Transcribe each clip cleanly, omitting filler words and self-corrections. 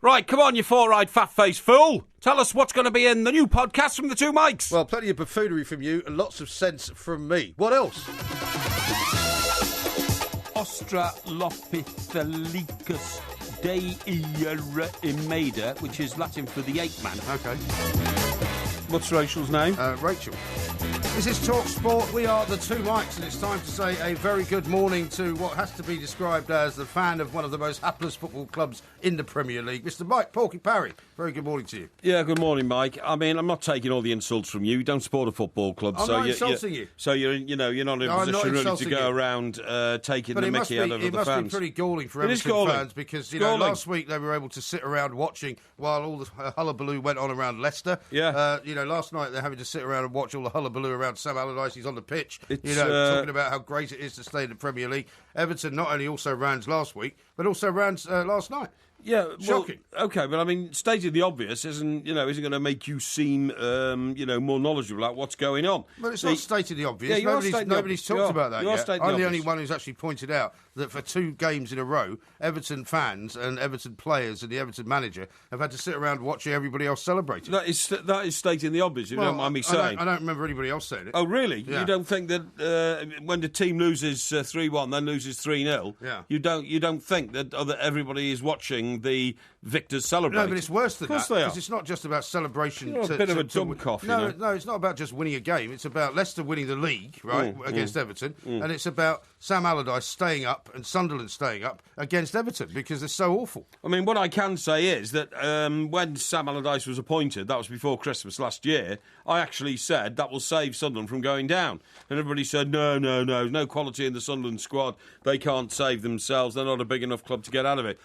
Right, come on, you four-eyed fat-faced fool. Tell us what's going to be in the new podcast from the two mics. Well, plenty of buffoonery from you and lots of sense from me. What else? Australopithecus deiremeda, which is Latin for the ape man. Okay. What's Rachel's name? Rachel. This is Talk Sport. We are the two mics, and it's time to say a very good morning to what has to be described as the fan of one of the most hapless football clubs in the Premier League, Mr. Mike Porky Parry. Very good morning to you. Yeah, good morning, Mike. I mean, I'm not taking all the insults from you. You don't support a football club, I'm not insulting you. So you're not in a position really to go around taking the mickey out of the fans. It must be pretty galling for Everton fans because last week they were able to sit around watching while all the hullabaloo went on around Leicester. Yeah. Last night they're having to sit around and watch all the hullabaloo around Sam Allardyce. He's on the pitch, talking about how great it is to stay in the Premier League. Everton not only also ran last week, but also ran last night. Yeah, shocking. Okay, but I mean, stating the obvious isn't going to make you seem, more knowledgeable about what's going on. But it's not stating the obvious. Yeah, nobody's talked about that yet. I'm the only one who's actually pointed out that for 2 games in a row, Everton fans and Everton players and the Everton manager have had to sit around watching everybody else celebrating. That is stating the obvious, if you don't mind me saying. I don't remember anybody else saying it. Oh, really? Yeah. You don't think that when the team loses 3-1, then loses 3-0, you don't think that everybody is watching the victors celebrate? No, but it's worse than that. Of course they are. Because it's not just about celebration. You're a bit of a dumb cough, No, it's not about just winning a game. It's about Leicester winning the league, right, against Everton. And it's about Sam Allardyce staying up and Sunderland staying up against Everton because they're so awful. I mean, what I can say is that when Sam Allardyce was appointed, that was before Christmas last year, I actually said that will save Sunderland from going down. And everybody said, no quality in the Sunderland squad. They can't save themselves. They're not a big enough club to get out of it.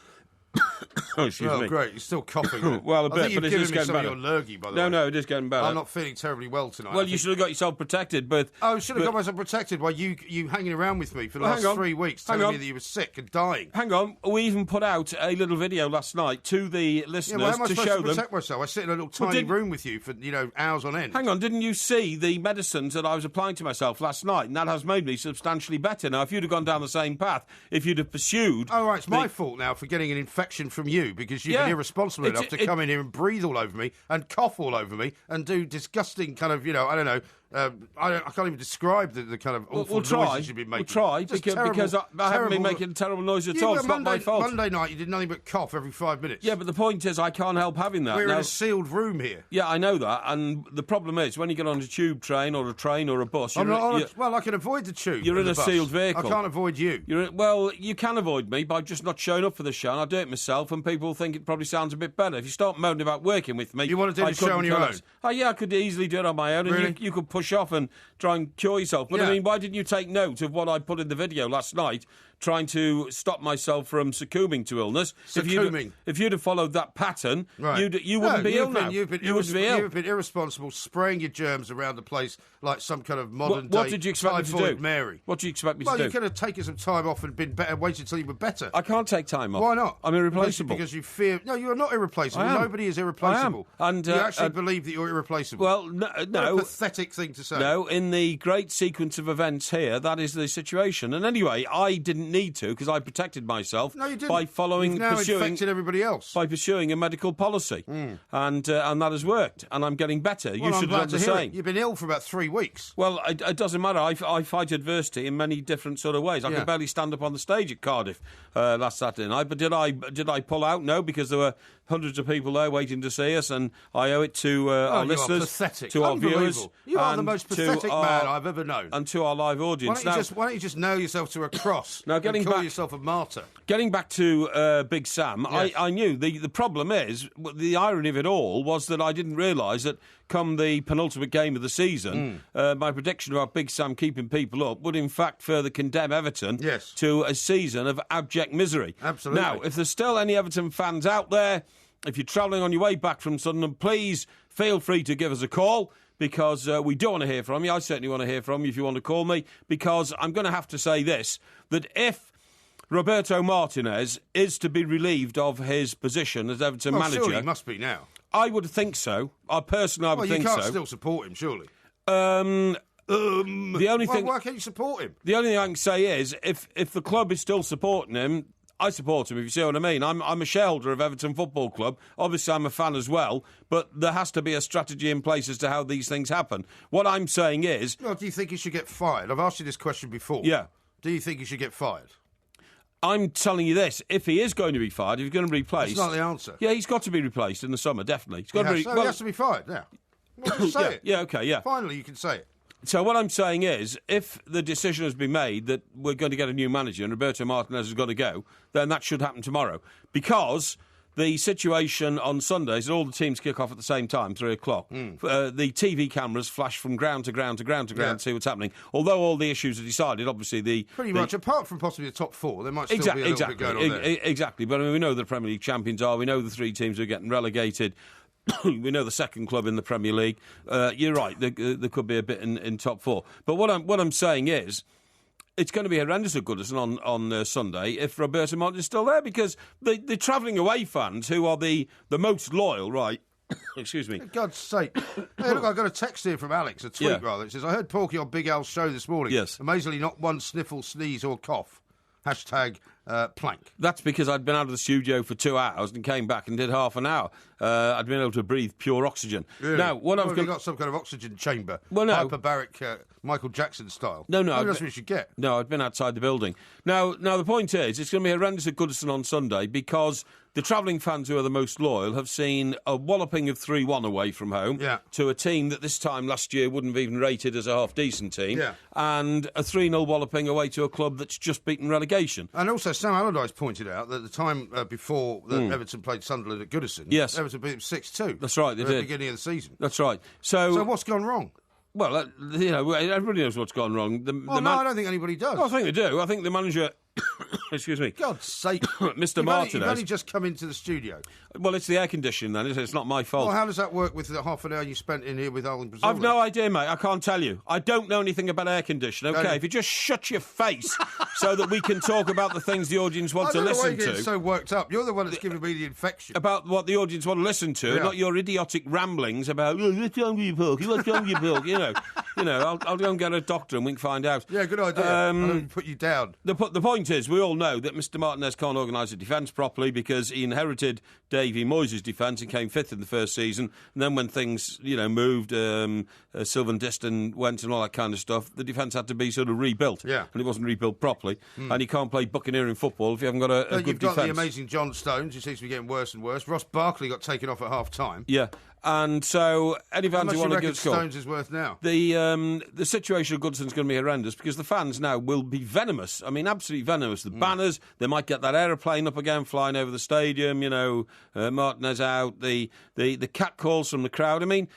Excuse me. Great. You're still coughing. Well, a bit, I think but it is getting better. Of your lurgy, by the way. No, it is getting better. I'm not feeling terribly well tonight. Well, you should have got yourself protected, but... I should have got myself protected by you hanging around with me for the last 3 weeks, telling me that you were sick and dying. Hang on. We even put out a little video last night to the listeners how am I to supposed show to them... protect myself? I sit in a little tiny room with you for, hours on end. Hang on, didn't you see the medicines that I was applying to myself last night? And that has made me substantially better. Now, if you'd have gone down the same path, if you'd have pursued... Oh, right, it's my fault now for getting an infection from you because you've been irresponsible enough to come in here and breathe all over me and cough all over me and do disgusting kind of, I don't know... I can't even describe the kind of awful noises you've been making. We'll try, because I haven't been making terrible noises at all. It's not my fault. Monday night you did nothing but cough every 5 minutes. Yeah, but the point is I can't help having that. We're in a sealed room here. Yeah, I know that, and the problem is when you get on a tube train or a bus... Well, I can avoid the tube. You're in a sealed vehicle. I can't avoid you. Well, you can avoid me by just not showing up for the show, and I do it myself, and people think it probably sounds a bit better. If you start moaning about working with me... You want to do the show on your own? Oh, yeah, I could easily do it on my own, really? And you could push off and try and cure yourself. But, I mean, why didn't you take note of what I put in the video last night, trying to stop myself from succumbing to illness? If you'd have followed that pattern, you wouldn't be ill now. You've been irresponsible, spraying your germs around the place like some kind of modern-day typhoid Mary. What do you expect me to do? Well, you could have taken some time off and been better, waited until you were better. I can't take time off. Why not? I'm irreplaceable. Because you fear... No, you are not irreplaceable. Nobody is irreplaceable. I am. And, you actually believe that you're irreplaceable. Well, no. What a pathetic thing to say. No, in the great sequence of events here, that is the situation. And anyway, I didn't need to because I protected myself by following... You've now infected everybody else. By pursuing a medical policy. And that has worked. And I'm getting better. You should have done the same. You've been ill for about 3 weeks. Well, it doesn't matter. I fight adversity in many different sort of ways. I could barely stand up on the stage at Cardiff last Saturday night. But did I pull out? No, because there were hundreds of people there waiting to see us, and I owe it to our listeners, to our viewers. You are the most pathetic man I've ever known. And to our live audience. Why don't you just nail yourself to a cross and call yourself a martyr? Getting back to Big Sam, yes. I knew the problem is, the irony of it all was that I didn't realise that come the penultimate game of the season, my prediction about Big Sam keeping people up would in fact further condemn Everton to a season of abject misery. Absolutely. Now, if there's still any Everton fans out there, if you're travelling on your way back from Sunderland, please feel free to give us a call, because we do want to hear from you. I certainly want to hear from you if you want to call me, because I'm going to have to say this, that if Roberto Martinez is to be relieved of his position as Everton manager... Surely he must be now. I would think so. I would think so. Well, you can't still support him, surely. The only thing... Why can't you support him? The only thing I can say is, if the club is still supporting him, I support him, if you see what I mean. I'm a shareholder of Everton Football Club. Obviously, I'm a fan as well, but there has to be a strategy in place as to how these things happen. What I'm saying is... Well, do you think he should get fired? I've asked you this question before. Yeah. Do you think he should get fired? I'm telling you this, if he is going to be fired, if he's going to be replaced... That's not the answer. Yeah, he's got to be replaced in the summer, definitely. He has to be fired, yeah. Well, just say it. Yeah, okay, yeah. Finally, you can say it. So what I'm saying is, if the decision has been made that we're going to get a new manager and Roberto Martinez has got to go, then that should happen tomorrow. Because the situation on Sunday is that all the teams kick off at the same time, 3 o'clock. The TV cameras flash from ground to ground to ground to ground to see what's happening. Although all the issues are decided, obviously Pretty much, apart from possibly the top 4, there might still be a little bit going on there. Exactly, but I mean, we know the Premier League champions are, we know the 3 teams who are getting relegated. We know the second club in the Premier League. You're right. There could be a bit in top 4. But what I'm saying is, it's going to be horrendous at Goodison on Sunday if Roberto Martinez is still there, because the travelling away fans, who are the most loyal, right? Excuse me. For God's sake. Hey, look, I got a text here from Alex, a tweet rather. It says, I heard Porky on Big Al's show this morning. Yes. Amazingly, not one sniffle, sneeze or cough. Hashtag plank. That's because I'd been out of the studio for 2 hours and came back and did half an hour. I'd been able to breathe pure oxygen. Really? Now, what I've got some kind of oxygen chamber. Well, no. Hyperbaric Michael Jackson style. No. Maybe that's what you should get. No, I'd been outside the building. Now the point is, it's going to be horrendous at Goodison on Sunday because the travelling fans who are the most loyal have seen a walloping of 3-1 away from home to a team that this time last year wouldn't have even rated as a half-decent team, and a 3-0 walloping away to a club that's just beaten relegation. And also, Sam Allardyce pointed out that the time before Everton played Sunderland at Goodison, Everton beat them 6-2. That's right, they did. At the beginning of the season. That's right. So what's gone wrong? Well, everybody knows what's gone wrong. I don't think anybody does. Well, I think they do. I think the manager... Excuse me. God's sake. Mr. Martinez. You've only just come into the studio. Well, it's the air conditioning then, isn't it? It's not my fault. Well, how does that work with the half an hour you spent in here with Alan Brazil? I've no idea, mate. I can't tell you. I don't know anything about air conditioning, okay? If you just shut your face so that we can talk about the things the audience want to listen to. You're so worked up. You're the one that's giving me the infection. About what the audience want to listen to, not your idiotic ramblings about, what's wrong with you, Porky? What's wrong with you, Porky? I'll go and get a doctor and we can find out. Yeah, good idea. I'll put you down. The point is, we all know that Mr. Martinez can't organise a defence properly because he inherited Davy Moyes' defence and came 5th in the first season. And then when things, moved, Sylvan Diston went and all that kind of stuff, the defence had to be sort of rebuilt. Yeah. And it wasn't rebuilt properly. And you can't play buccaneering football if you haven't got a good defence. You've got the amazing John Stones, who seems to be getting worse and worse. Ross Barkley got taken off at half-time. Yeah. And so, any fans who want to give a score... Stones is worth now? The situation of Goodson's going to be horrendous because the fans now will be venomous. I mean, absolutely venomous. The banners, they might get that aeroplane up again, flying over the stadium, Martinez out, the catcalls from the crowd. I mean...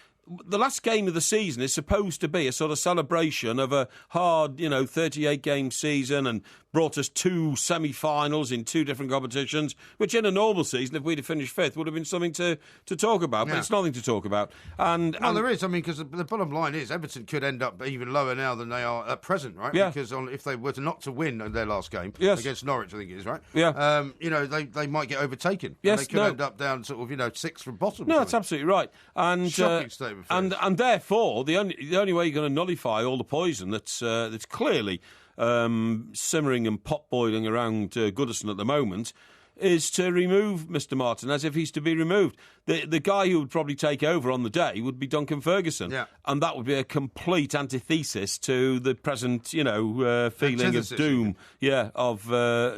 The last game of the season is supposed to be a sort of celebration of a hard, 38-game season and brought us 2 semi-finals in 2 different competitions, which in a normal season, if we'd have finished 5th, would have been something to talk about, but it's nothing to talk about. And there is, because the bottom line is Everton could end up even lower now than they are at present, right? Yeah. Because if they were not to win their last game against Norwich, I think it is, right? Yeah. They might get overtaken. Yes, and they could end up down sort of, 6th from bottom. No, that's absolutely right. And shocking state. And therefore, the only way you're going to nullify all the poison that's clearly simmering and pot boiling around Goodison at the moment is to remove Mr. Martinez if he's to be removed. The guy who would probably take over on the day would be Duncan Ferguson. Yeah. And that would be a complete antithesis to the present, feeling of doom. Yeah, of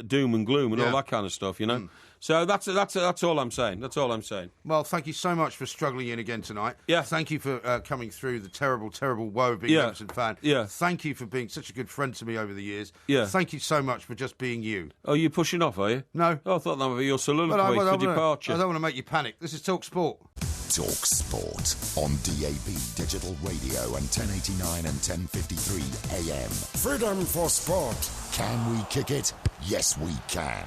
doom and gloom and all that kind of stuff, So that's all I'm saying. That's all I'm saying. Well, thank you so much for struggling in again tonight. Yeah. Thank you for coming through the terrible, terrible woe of being an Everton fan. Yeah. Thank you for being such a good friend to me over the years. Yeah. Thank you so much for just being you. Oh, you pushing off, are you? No. Oh, I thought that would be your soliloquy for departure. I don't want to make you panic. This is Talk Sport. Talk Sport on DAB Digital Radio and 1089 and 1053 AM. Freedom for sport. Can we kick it? Yes, we can.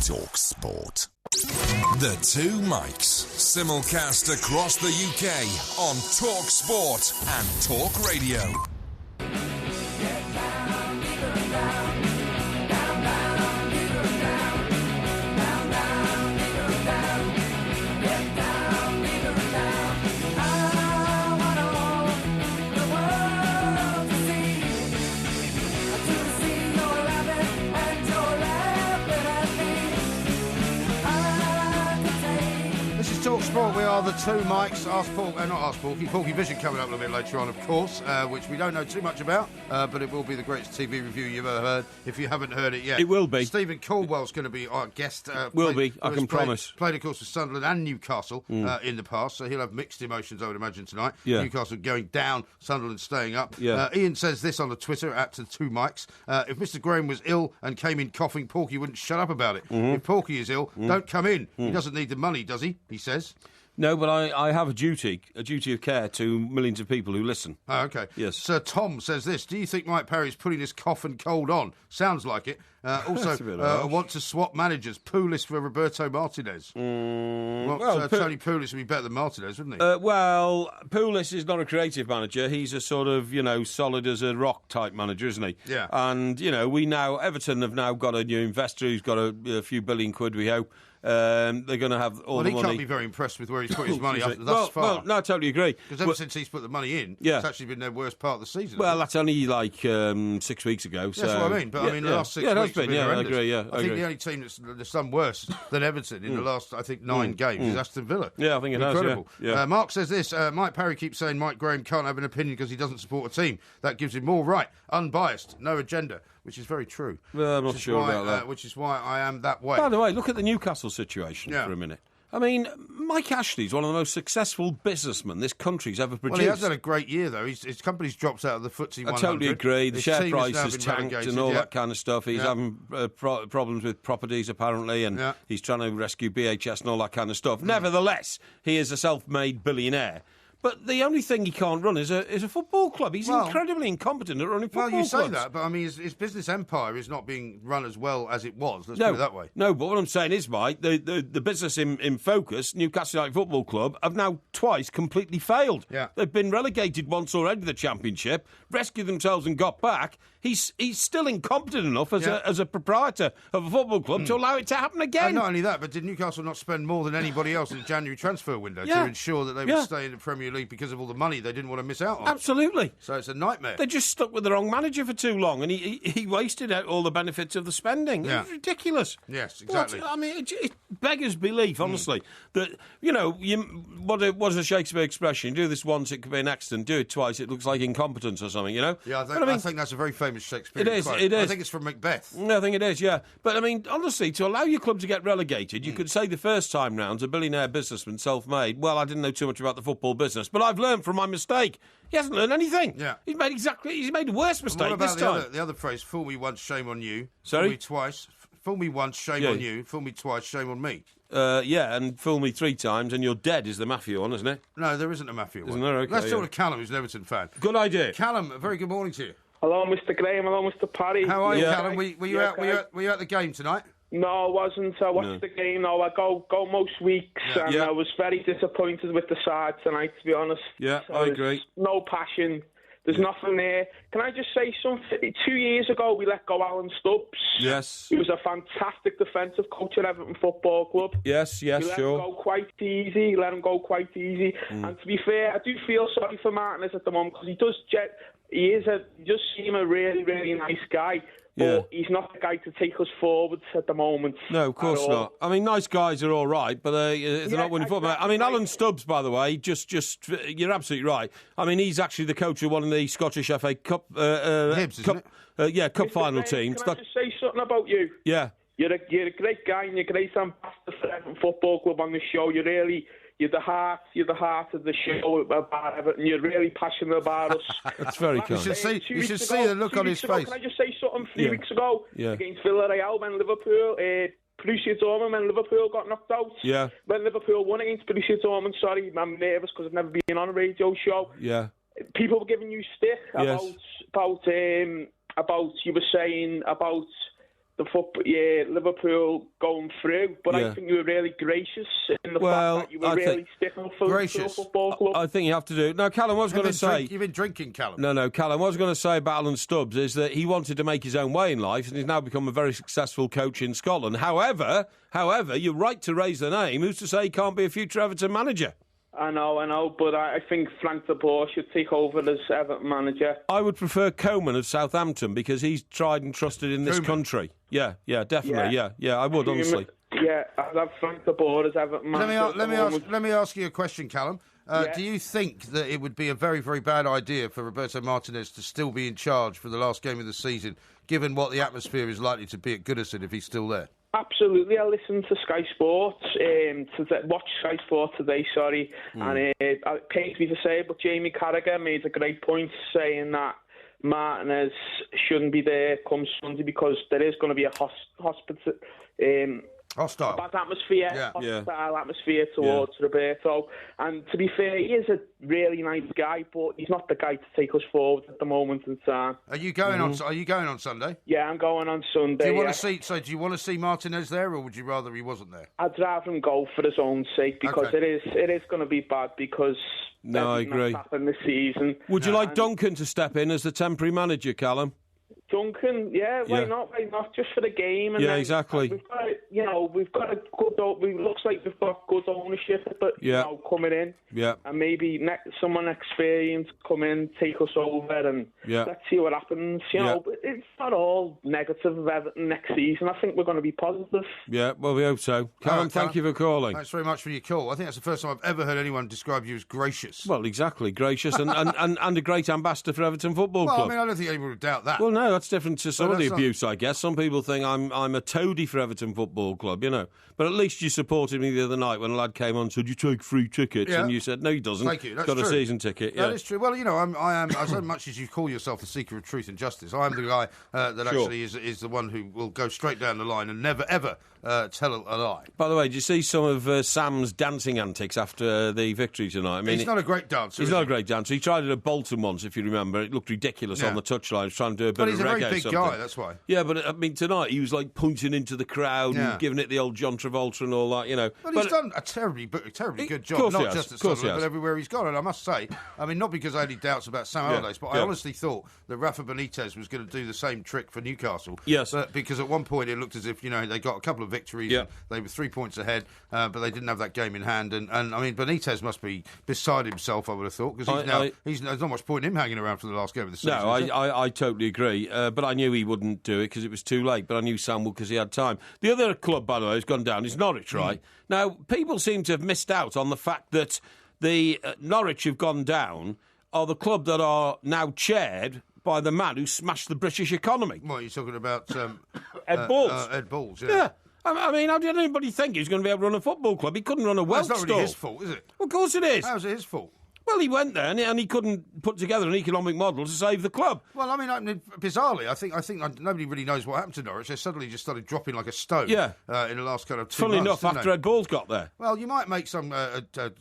Talk Sport. The Two Mics. Simulcast across the UK on Talk Sport and Talk Radio. It's Talk Sport. We are the two mics. Porkyvision coming up a little bit later on, of course, which we don't know too much about, but it will be the greatest TV review you've ever heard, if you haven't heard it yet. It will be. Stephen Caldwell's going to be our guest. I can promise. Played, of course, with Sunderland and Newcastle in the past, so he'll have mixed emotions, I would imagine, tonight. Yeah. Newcastle going down, Sunderland staying up. Yeah. Ian says this on the Twitter, at the two mics. If Mr. Graham was ill and came in coughing, Porky wouldn't shut up about it. If Porky is ill, don't come in. He doesn't need the money, does he? He says. No, but I have a duty of care to millions of people who listen. Oh, okay. Yes. Sir Tom says this. Do you think Mike Parry's putting his cough and cold on? Sounds like it. Also, want to swap managers. Pulis for Roberto Martinez. Tony Pulis would be better than Martinez, wouldn't he? Well, Pulis is not a creative manager. He's a sort of, solid as a rock type manager, isn't he? Yeah. And, Everton have now got a new investor who's got a few billion quid, we hope. They're going to have all the money. Well, he can't be very impressed with where he's put his money thus far. Well, no, I totally agree. Because ever since he's put the money in, it's actually been their worst part of the season. Well, that's only 6 weeks ago. So. That's what I mean. But the last 6 weeks have been horrendous. I agree, I think the only team that's done worse than Everton in the last, 9 games is Aston Villa. Yeah, I think it Incredible. has, yeah. Mark says this, Mike Parry keeps saying Mike Graham can't have an opinion because he doesn't support a team. That gives him more right, unbiased, no agenda, which is very true. Well, I'm not sure about that. Which is why I am that way. By the way, look at the Newcastle situation for a minute. I mean, Mike Ashley's one of the most successful businessmen this country's ever produced. Well, he has had a great year, though. His company's dropped out of the FTSE 100. I totally agree. The share price has tanked and all that kind of stuff. He's having problems with properties, apparently, and he's trying to rescue BHS and all that kind of stuff. Nevertheless, he is a self-made billionaire. But the only thing he can't run is a football club. He's incredibly incompetent at running football clubs. Well, you say that, but I mean, his business empire is not being run as well as it was. Let's put it that way. No, but what I'm saying is, Mike, the business in focus, Newcastle United Football Club, have now twice completely failed. Yeah. They've been relegated once already to the Championship, rescued themselves and got back. He's still incompetent enough as a proprietor of a football club to allow it to happen again. And not only that, but did Newcastle not spend more than anybody else in the January transfer window to ensure that they would stay in the Premier League because of all the money they didn't want to miss out on? Absolutely. So it's a nightmare. They just stuck with the wrong manager for too long, and he wasted out all the benefits of the spending. Yeah. It was ridiculous. Yes, exactly. It beggars belief, honestly, that, what's a Shakespeare expression? You do this once, it could be an accident. Do it twice, it looks like incompetence or something, Yeah, I think that's a very famous Shakespearean quote. It is. I think it's from Macbeth. No, I think it is, yeah. But, I mean, honestly, to allow your club to get relegated, you could say the first time round, a billionaire businessman, self-made, well, I didn't know too much about the football business, but I've learned from my mistake. He hasn't learned anything. Yeah. He's made a worse mistake this time. The other phrase, fool me once, shame on you. Sorry? Fool me twice. Fool me once, shame on you. Fool me twice, shame on me. And fool me 3 times and you're dead is the Mafia one, isn't it? No, there isn't a Mafia one. Isn't there? Okay, Let's talk to Callum, who's an Everton fan. Good idea. Callum, a very good morning to you. Hello, Mr. Graham. Hello, Mr. Parry. How are you, Callum? Were you at the game tonight? No, I wasn't. I watched the game. No, I go most weeks, and I was very disappointed with the side tonight, to be honest. Yeah, I agree. No passion. There's nothing there. Can I just say something? 2 years ago, we let go Alan Stubbs. Yes. He was a fantastic defensive coach at Everton Football Club. Yes, we let him go quite easy. And to be fair, I do feel sorry for Martinez at the moment because he does seem a really, really nice guy. But he's not the guy to take us forwards at the moment. No, of course not. I mean, nice guys are all right, but they're not winning football. I mean, Alan Stubbs, by the way, just you're absolutely right. I mean, he's actually the coach of one of the Scottish FA Cup, Hibs, Cup final teams. Can I just say something about you? Yeah. You're a great guy and you're a great ambassador for Everton Football Club on the show. You're the heart of the show about Everton. You're really passionate about us. That's very kind. You should see the look on his face. Can I just say something? 3 weeks ago against Villarreal when Liverpool, Borussia Dortmund, when Liverpool got knocked out. Yeah. When Liverpool won against Borussia Dortmund, sorry, I'm nervous because I've never been on a radio show. Yeah. People were giving you stick about you were saying about the Liverpool going through, but I think you were really gracious in the fact that you were really sticking up for the football club. I think you have to do. Now, Callum, what I was going to say... You've been drinking, Callum. No, Callum, what I was going to say about Alan Stubbs is that he wanted to make his own way in life and he's now become a very successful coach in Scotland. However, you're right to raise the name. Who's to say he can't be a future Everton manager? I know, but I think Frank de Boer should take over as Everton manager. I would prefer Koeman of Southampton because he's tried and trusted in this country. Yeah, definitely, yeah, I would, honestly. Yeah, I've Frank de Boer as Everton manager. Let me ask you a question, Callum. Do you think that it would be a very, very bad idea for Roberto Martinez to still be in charge for the last game of the season, given what the atmosphere is likely to be at Goodison if he's still there? Absolutely. I listened to Sky Sports, watch Sky Sports today, and it pains me to say it, but Jamie Carragher made a great point saying that Martinez shouldn't be there come Sunday because there is going to be a hostile bad atmosphere, hostile atmosphere towards Roberto. And to be fair, he is a really nice guy, but he's not the guy to take us forward at the moment in time. Are you going on? Are you going on Sunday? Yeah, I'm going on Sunday. Do you want to see? So, do you want to see Martinez there, or would you rather he wasn't there? I'd rather him go for his own sake because it is going to be bad because. No, I agree. Happened this season. Would you like Duncan to step in as the temporary manager, Callum? Duncan, why not? Why not? Just for the game. And exactly. We've got a good. It looks like we've got good ownership, but coming in. Yeah. And maybe someone experienced come in, take us over, and let's see what happens. But it's not all negative of Everton next season. I think we're going to be positive. Yeah, well, we hope so. Callum, thank you for calling. Thanks very much for your call. I think that's the first time I've ever heard anyone describe you as gracious. Well, exactly, gracious and a great ambassador for Everton Football Club. Well, I mean, I don't think anyone would doubt that. Well, no, that's different to some of the abuse, I guess. Some people think I'm a toady for Everton Football Club, But at least you supported me the other night when a lad came on and said, you take free tickets, and you said, no, he doesn't. Thank you. That's got true. A season ticket. That is true. Well, I am, as much as you call yourself the seeker of truth and justice, I am the guy that actually is the one who will go straight down the line and never, ever tell a lie. By the way, did you see some of Sam's dancing antics after the victory tonight? I mean, he's not a great dancer. He's not a great dancer. He tried it at Bolton once, if you remember. It looked ridiculous on the touchline. He was trying to do a bit of reggae. But he's a very big something. guy, that's why. Yeah, but I mean, tonight he was like pointing into the crowd and giving it the old John Travolta and all that, But he's done a terribly good job, not just at Sunderland, but everywhere he's gone. And I must say, I mean, not because I had any doubts about Sam Allardyce, but I honestly thought that Rafa Benitez was going to do the same trick for Newcastle. Yes. But because at one point it looked as if, they got a couple of victories. Yeah. They were 3 points ahead, but they didn't have that game in hand. And I mean, Benitez must be beside himself, I would have thought, because there's not much point in him hanging around for the last game of the season. No, I totally agree. But I knew he wouldn't do it because it was too late. But I knew Sam would because he had time. The other club, by the way, has gone down is Norwich, right? Now, people seem to have missed out on the fact that the Norwich who've gone down are the club that are now chaired by the man who smashed the British economy. What, you're talking about... Ed Balls. Ed Balls, yeah. I mean, how did anybody think he was going to be able to run a football club? He couldn't run a Welsh store. It's not really his fault, is it? Well, of course it is. How's it his fault? Well, he went there and he couldn't put together an economic model to save the club. Well, I mean, bizarrely, I think nobody really knows what happened to Norwich. They suddenly just started dropping like a stone. Yeah. In the last kind of 2 months. Funnily enough, after Ed Balls got there. Well, you might make some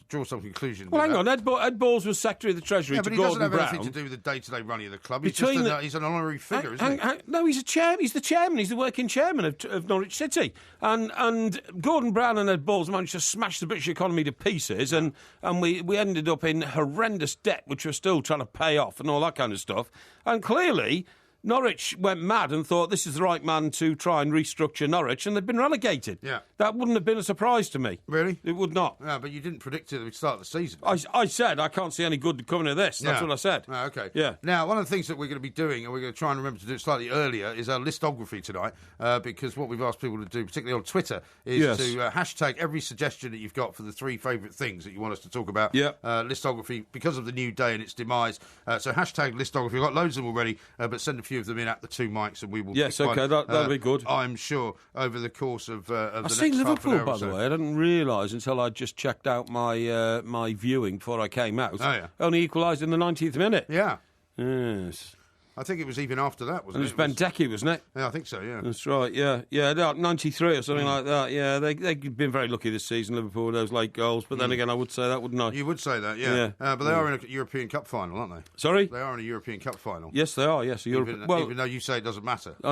draw some conclusion. Well, hang on. Ed Balls was Secretary of the Treasury to Gordon Brown. But he doesn't have anything to do with the day-to-day running of the club. He's an honorary figure, isn't he? No, he's a chairman. He's the chairman. He's the working chairman of Norwich City. And Gordon Brown and Ed Balls managed to smash the British economy to pieces, and we ended up in horrendous debt, which we're still trying to pay off and all that kind of stuff. And clearly, Norwich went mad and thought this is the right man to try and restructure Norwich, and they've been relegated. Yeah. That wouldn't have been a surprise to me. Really? It would not. No, but you didn't predict it at the start of the season. I said I can't see any good coming of this. That's what I said. Oh, okay. Yeah. Now, one of the things that we're going to be doing, and we're going to try and remember to do it slightly earlier, is our listography tonight, because what we've asked people to do, particularly on Twitter, is to hashtag every suggestion that you've got for the 3 favourite things that you want us to talk about. Yeah. Listography, because of the new day and its demise. So hashtag listography. We've got loads of them already, but send a few of them in at the 2 mics, and we will. Yes, okay, that'll be good. I'm sure over the course of the next half an hour. I've seen Liverpool, by the way. I didn't realise until I just checked out my my viewing before I came out. Oh, yeah. Only equalised in the 90th minute. Yeah. Yes. I think it was even after that, wasn't it? It was Benteke, wasn't it? Yeah, I think so, yeah. That's right, yeah. Yeah, 93 or something like that. Yeah, they've been very lucky this season, Liverpool, with those late goals. But then again, I would say that, wouldn't I? You would say that, yeah. But they are in a European Cup final, aren't they? Sorry? They are in a European Cup final. Yes, they are, yes. Even though you say it doesn't matter. I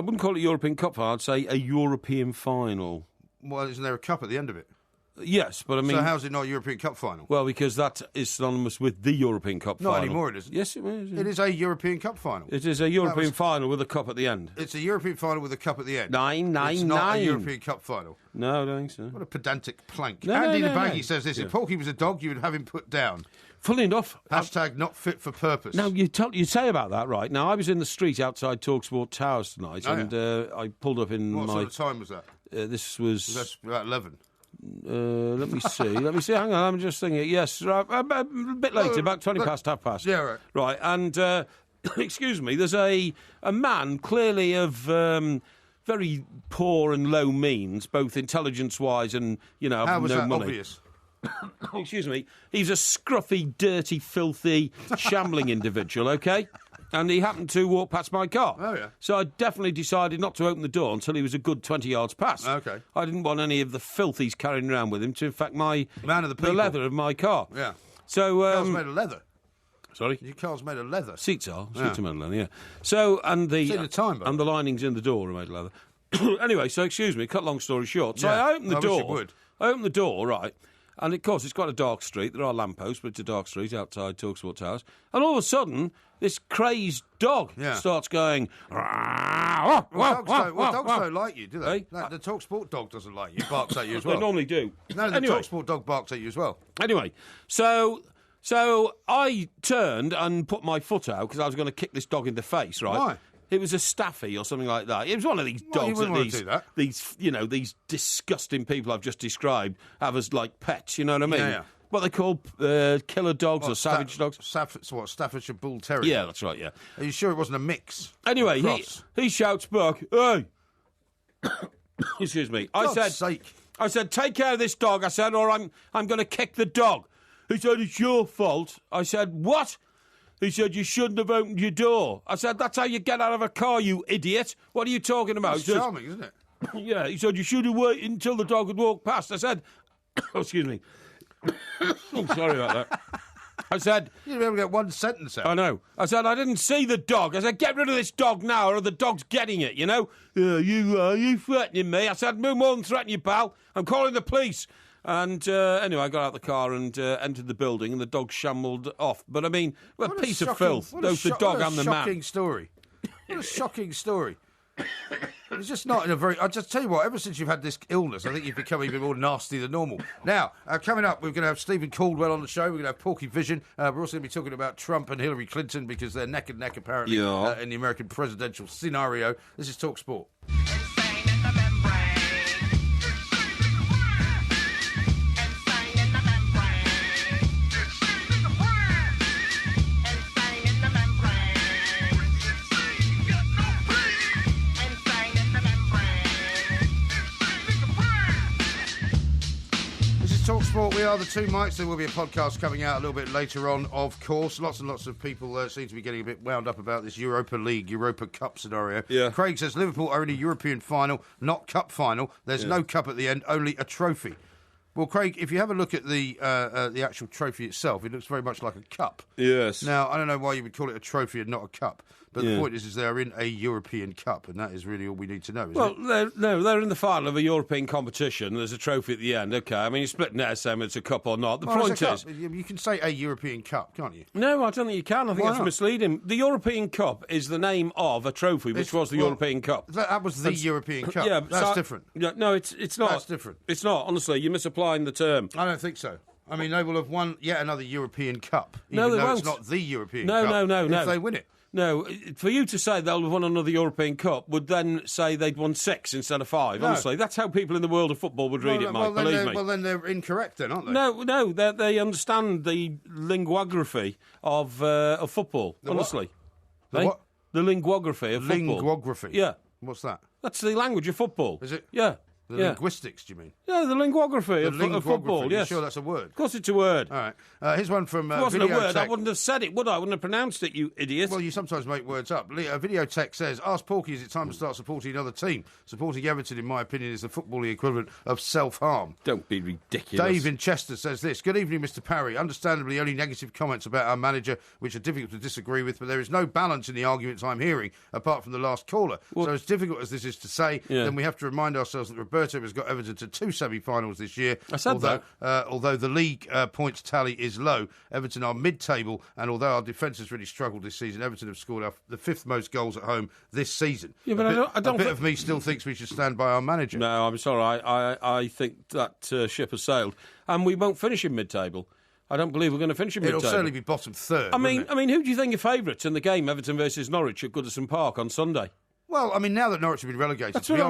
wouldn't call it European Cup final, I'd say a European final. Well, isn't there a cup at the end of it? Yes, but I mean... So how's it not a European Cup final? Well, because that is synonymous with the European Cup final. Not anymore, it isn't. Yes, it is. It is a European Cup final. It is a European final with a cup at the end. It's a European final with a cup at the end. It's not a European Cup final. No, I don't think so. What a pedantic plank. Andy the Baggy says this, if Porky was a dog, you would have him put down. Funnily enough... Hashtag not fit for purpose. Now, you say about that, right? Now, I was in the street outside TalkSport Towers tonight, and I pulled up in What sort of time was that? This was... That's about 11. Let me see. Hang on, I'm just thinking. Yes, right, a bit later, about 20 past, half past. Yeah, right. Right, and, excuse me, there's a man clearly of very poor and low means, both intelligence-wise and, you know, How was no that money. obvious? Excuse me. He's a scruffy, dirty, filthy, shambling individual, okay? And he happened to walk past my car. Oh, yeah. So I definitely decided not to open the door until he was a good 20 yards past. Okay. I didn't want any of the filthies carrying around with him to affect the people. leather of my car. Yeah. So, Car's made of leather. Sorry? Your car's made of leather. Seats are made of leather, yeah. So, and the linings in the door are made of leather. Anyway, so excuse me, cut long story short. So I opened the door. Wish you would. I opened the door, right. And, of course, it's quite a dark street. There are lampposts, but it's a dark street outside TalkSport Towers. And all of a sudden, this crazed dog starts going... Dogs don't like you, do they? No, the TalkSport dog doesn't like you. Barks at you as well. They normally do. No, the TalkSport dog barks at you as well. Anyway, so I turned and put my foot out because I was going to kick this dog in the face, right? Why? It was a Staffy or something like that. It was one of these dogs these disgusting people I've just described have as like pets. You know what I mean? Yeah. What they call killer dogs or savage dogs? Staffordshire Bull Terrier. Yeah, that's right. Yeah. Are you sure it wasn't a mix? Anyway, he shouts back, "Hey!" Excuse me. God's sake. I said, "Take care of this dog." I said, "Or I'm going to kick the dog." He said, "It's your fault." I said, "What?" He said, "You shouldn't have opened your door." I said, "That's how you get out of a car, you idiot. What are you talking about?" That's charming, isn't it? Yeah, he said, "You should have waited until the dog had walked past." I said, excuse me. I'm sorry about that. I said... You didn't be able to get one sentence out. I know. I said, "I didn't see the dog." I said, "Get rid of this dog now or the dog's getting it, you know?" You threatening me?" I said, "No more than threaten you, pal. I'm calling the police." And anyway, I got out of the car and entered the building, and the dog shambled off. But I mean, a piece of filth. Both the dog and the man. What a shocking story. What a shocking story. It's just not in a very... I'll just tell you what, ever since you've had this illness, I think you've become even more nasty than normal. Now, coming up, we're going to have Stephen Caldwell on the show. We're going to have Porkyvision. We're also going to be talking about Trump and Hillary Clinton because they're neck and neck, apparently, in the American presidential scenario. This is Talk Sport. TalkSport, we are the two mics. There will be a podcast coming out a little bit later on, of course. Lots and lots of people seem to be getting a bit wound up about this Europa Cup scenario. Yeah. Craig says Liverpool are in a European final, not cup final. There's no cup at the end, only a trophy. Well, Craig, if you have a look at the actual trophy itself, it looks very much like a cup. Yes. Now, I don't know why you would call it a trophy and not a cup. But the point is they're in a European Cup, and that is really all we need to know, isn't it? They're in the final of a European competition. There's a trophy at the end. Okay, I mean, you're splitting hairs saying it's a cup or not. The point is... You can say a European Cup, can't you? No, I don't think you can. I think that's misleading. The European Cup is the name of a trophy, which was the European Cup. That was the European Cup. Yeah, that's different. No, it's not. That's different. It's not. Honestly, you're misapplying the term. I don't think so. I mean, they will have won yet another European Cup. No, they won't. It's not the European Cup. No. If they win it. No, for you to say they'll have won another European Cup would then say they'd won 6 instead of 5. No. Honestly, that's how people in the world of football would read it, Mike, believe me. Well, then they're incorrect then, aren't they? No, they understand the linguography of football, honestly. The what? The linguography of football. Linguography? Yeah. What's that? That's the language of football. Is it? Yeah. The linguistics, do you mean? Yeah, the linguography of football, yes. You sure that's a word? Of course it's a word. All right. Here's one from If it wasn't a word, I Tech. wouldn't have said it, would I? I wouldn't have pronounced it, you idiot. Well, you sometimes make words up. Video Tech says, "Ask Porky, is it time to start supporting another team? Supporting Everton, in my opinion, is the footballing equivalent of self-harm." Don't be ridiculous. Dave in Chester says this. "Good evening, Mr. Parry. Understandably, only negative comments about our manager, which are difficult to disagree with, but there is no balance in the arguments I'm hearing, apart from the last caller. So as difficult as this is to say, then we have to remind ourselves that Roberto has got Everton to 2 semi-finals this year. I said although the league points tally is low, Everton are mid-table, and although our defence has really struggled this season, Everton have scored the 5th most goals at home this season." Yeah, but a bit of me still thinks we should stand by our manager. No, I'm sorry. I think that ship has sailed, and we won't finish in mid-table. I don't believe we're going to finish in mid-table. It'll certainly be bottom third. I mean, who do you think are favourites in the game, Everton versus Norwich at Goodison Park on Sunday? Well, I mean, now that Norwich have been relegated, to be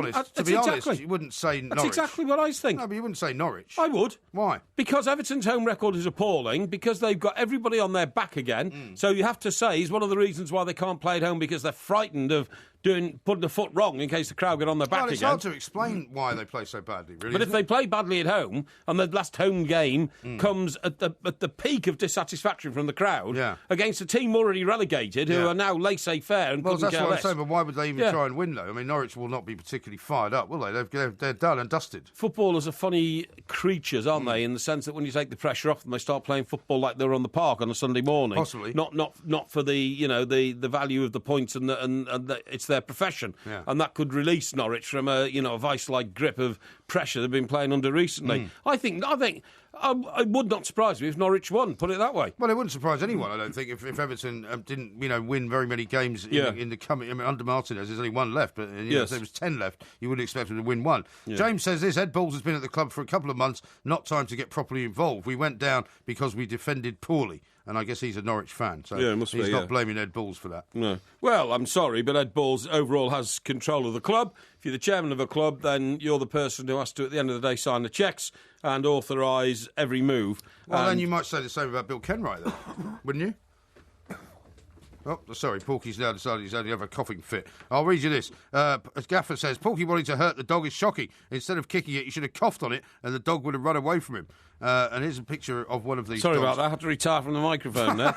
honest, you wouldn't say Norwich. That's exactly what I think. No, but you wouldn't say Norwich. I would. Why? Because Everton's home record is appalling, because they've got everybody on their back again. So you have to say he's one of the reasons why they can't play at home, because they're frightened of putting a foot wrong in case the crowd get on their back again. It's hard to explain why they play so badly, really. But if they play badly at home, and the last home game comes at the peak of dissatisfaction from the crowd against a team already relegated who are now laissez-faire and couldn't care less. That's what I'm saying, but why would they even try and win, though? I mean, Norwich will not be particularly fired up, will they? They're done and dusted. Footballers are funny creatures, aren't they, in the sense that when you take the pressure off them, they start playing football like they're on the park on a Sunday morning. Possibly. Not for the value of the points and it's their profession. Yeah. And that could release Norwich from a vice-like grip of pressure they've been playing under recently. I think it would not surprise me if Norwich won, put it that way. Well, it wouldn't surprise anyone, I don't think, if Everton didn't win very many games in the coming. I mean, under Martinez, there's only one left, but if there was 10 left, you wouldn't expect them to win one. Yeah. James says this: Ed Balls has been at the club for a couple of months, not time to get properly involved. We went down because we defended poorly. And I guess he's a Norwich fan, so he's not blaming Ed Balls for that. No. Well, I'm sorry, but Ed Balls overall has control of the club. If you're the chairman of a club, then you're the person who has to, at the end of the day, sign the cheques and authorise every move. Well, then you might say the same about Bill Kenwright, then, wouldn't you? Oh, sorry, Porky's now decided he's only have a coughing fit. I'll read you this. As Gaffer says, Porky wanting to hurt the dog is shocking. Instead of kicking it, he should have coughed on it and the dog would have run away from him. And here's a picture of one of these Sorry dogs. about that. I had to retire from the microphone there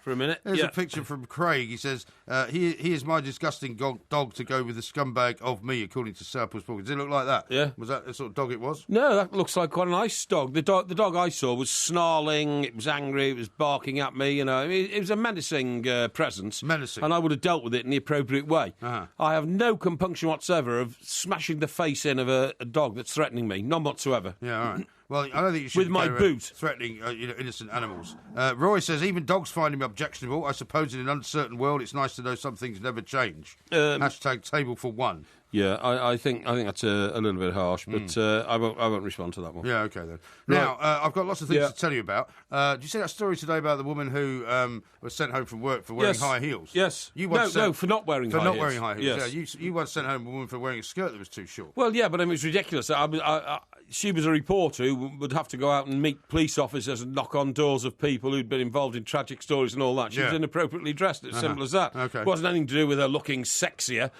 for a minute. Here's a picture from Craig. He says, he is my disgusting dog to go with the scumbag of me, according to Sourpuss Porky. Does it look like that? Yeah. Was that the sort of dog it was? No, that looks like quite a nice dog. The dog I saw was snarling, it was angry, it was barking at me, it was a menacing presence. Menacing. And I would have dealt with it in the appropriate way. Uh-huh. I have no compunction whatsoever of smashing the face in of a dog that's threatening me. None whatsoever. Yeah, all right. Well, I don't think you should with my boot threatening innocent animals. Roy says even dogs find him objectionable. I suppose in an uncertain world, it's nice to know some things never change. Hashtag table for one. Yeah, I think that's a little bit harsh, but I won't respond to that one. Yeah, okay then. Now I've got lots of things to tell you about. Did you see that story today about the woman who was sent home from work for wearing high heels? Yes. For not wearing high heels. For not wearing high heels. Yes. Yeah, you once sent home a woman for wearing a skirt that was too short. Well, yeah, but it was ridiculous. She was a reporter who would have to go out and meet police officers and knock on doors of people who'd been involved in tragic stories and all that. She was inappropriately dressed. It's simple as that. Okay. It wasn't anything to do with her looking sexier.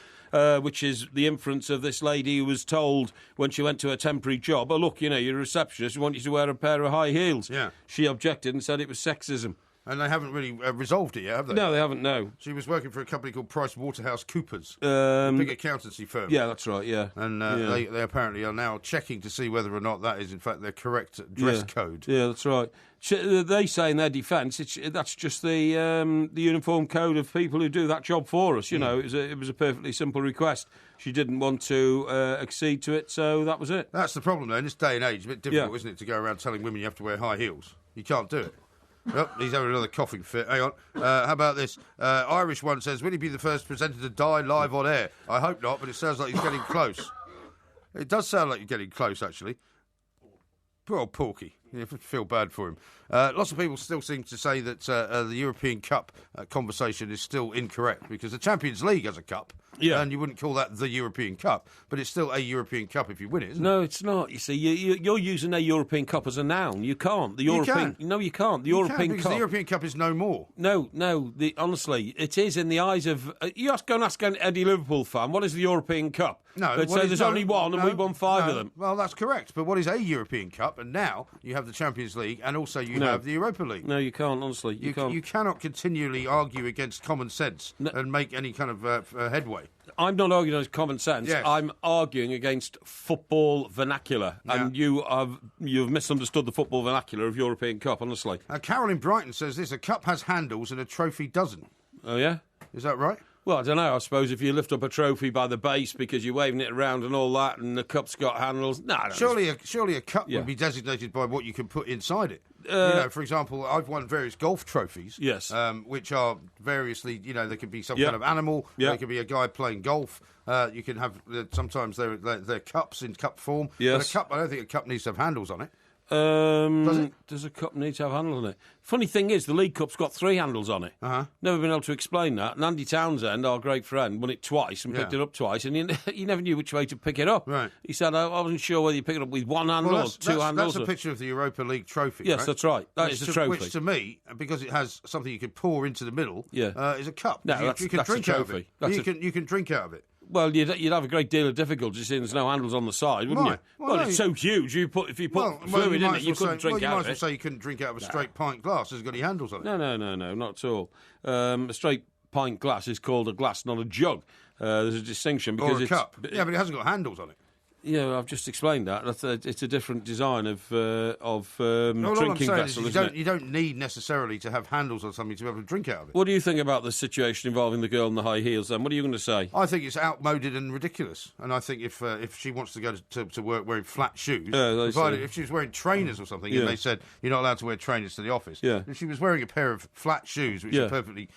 Which is the inference of this lady who was told when she went to a temporary job, look, you're a receptionist, we want you to wear a pair of high heels. Yeah. She objected and said it was sexism. And they haven't really resolved it yet, have they? No, they haven't, no. She was working for a company called PricewaterhouseCoopers, a big accountancy firm. Yeah, that's right, yeah. And they apparently are now checking to see whether or not that is, in fact, their correct dress code. Yeah, that's right. They say in their defence that's just the uniform code of people who do that job for us. It was a perfectly simple request. She didn't want to accede to it, so that was it. That's the problem, though. In this day and age, a bit difficult, isn't it, to go around telling women you have to wear high heels? You can't do it. Oh, he's having another coughing fit. Hang on. How about this? Irish one says, will he be the first presenter to die live on air? I hope not, but it sounds like he's getting close. It does sound like you're getting close, actually. Poor old Porky. You feel bad for him. Lots of people still seem to say that the European Cup conversation is still incorrect because the Champions League has a cup. Yeah. And you wouldn't call that the European Cup, but it's still a European Cup if you win it, isn't it? No, it's not. You see, you're using a European Cup as a noun. You can't. The European. No, you can't. The European Cup. The European Cup is no more. No. Honestly, it is in the eyes of. Go and ask any Liverpool fan. What is the European Cup? No, they'd say there's only one, and we won 5 of them. Well, that's correct. But what is a European Cup? And now you have the Champions League, and also you have the Europa League. No, you can't. Honestly, you can't. You cannot continually argue against common sense and make any kind of headway. I'm not arguing against common sense. Yes. I'm arguing against football vernacular, and you've misunderstood the football vernacular of European Cup. Honestly, Carol in Brighton says this: a cup has handles and a trophy doesn't. Oh yeah, is that right? Well, I don't know. I suppose if you lift up a trophy by the base because you're waving it around and all that, and the cup's got handles, surely a cup would be designated by what you can put inside it. For example, I've won various golf trophies. Yes. Which are variously, there could be some kind of animal. Yeah. There could be a guy playing golf. You can have sometimes they're cups in cup form. Yes. But a cup, I don't think a cup needs to have handles on it. Does a cup need to have handles on it? Funny thing is, the League Cup's got 3 handles on it. Never been able to explain that. And Andy Townsend, our great friend, won it twice and picked it up twice, and he never knew which way to pick it up. Right. He said, I wasn't sure whether you pick it up with one handle or two handles. That's a picture of the Europa League trophy, Yes, right? That's right. That is the trophy. Which, to me, because it has something you can pour into the middle, is a cup. No, you can drink out of it. You can drink out of it. Well, you'd have a great deal of difficulty seeing there's no handles on the side, wouldn't you? Well, it's so huge. If you put fluid in it, you couldn't drink out of it. You might as well say you couldn't drink out of a straight pint glass. Has got any handles on it? No, not at all. A straight pint glass is called a glass, not a jug. There's a distinction because or a cup. Yeah, but it hasn't got handles on it. Yeah, I've just explained that. It's a different design of drinking vessel, isn't it? You don't need necessarily to have handles on something to be able to drink out of it. What do you think about the situation involving the girl in the high heels, then? What are you going to say? I think it's outmoded and ridiculous. And I think if she wants to go to work wearing flat shoes, if she was wearing trainers or something, and they said you're not allowed to wear trainers to the office, if she was wearing a pair of flat shoes, which are perfectly,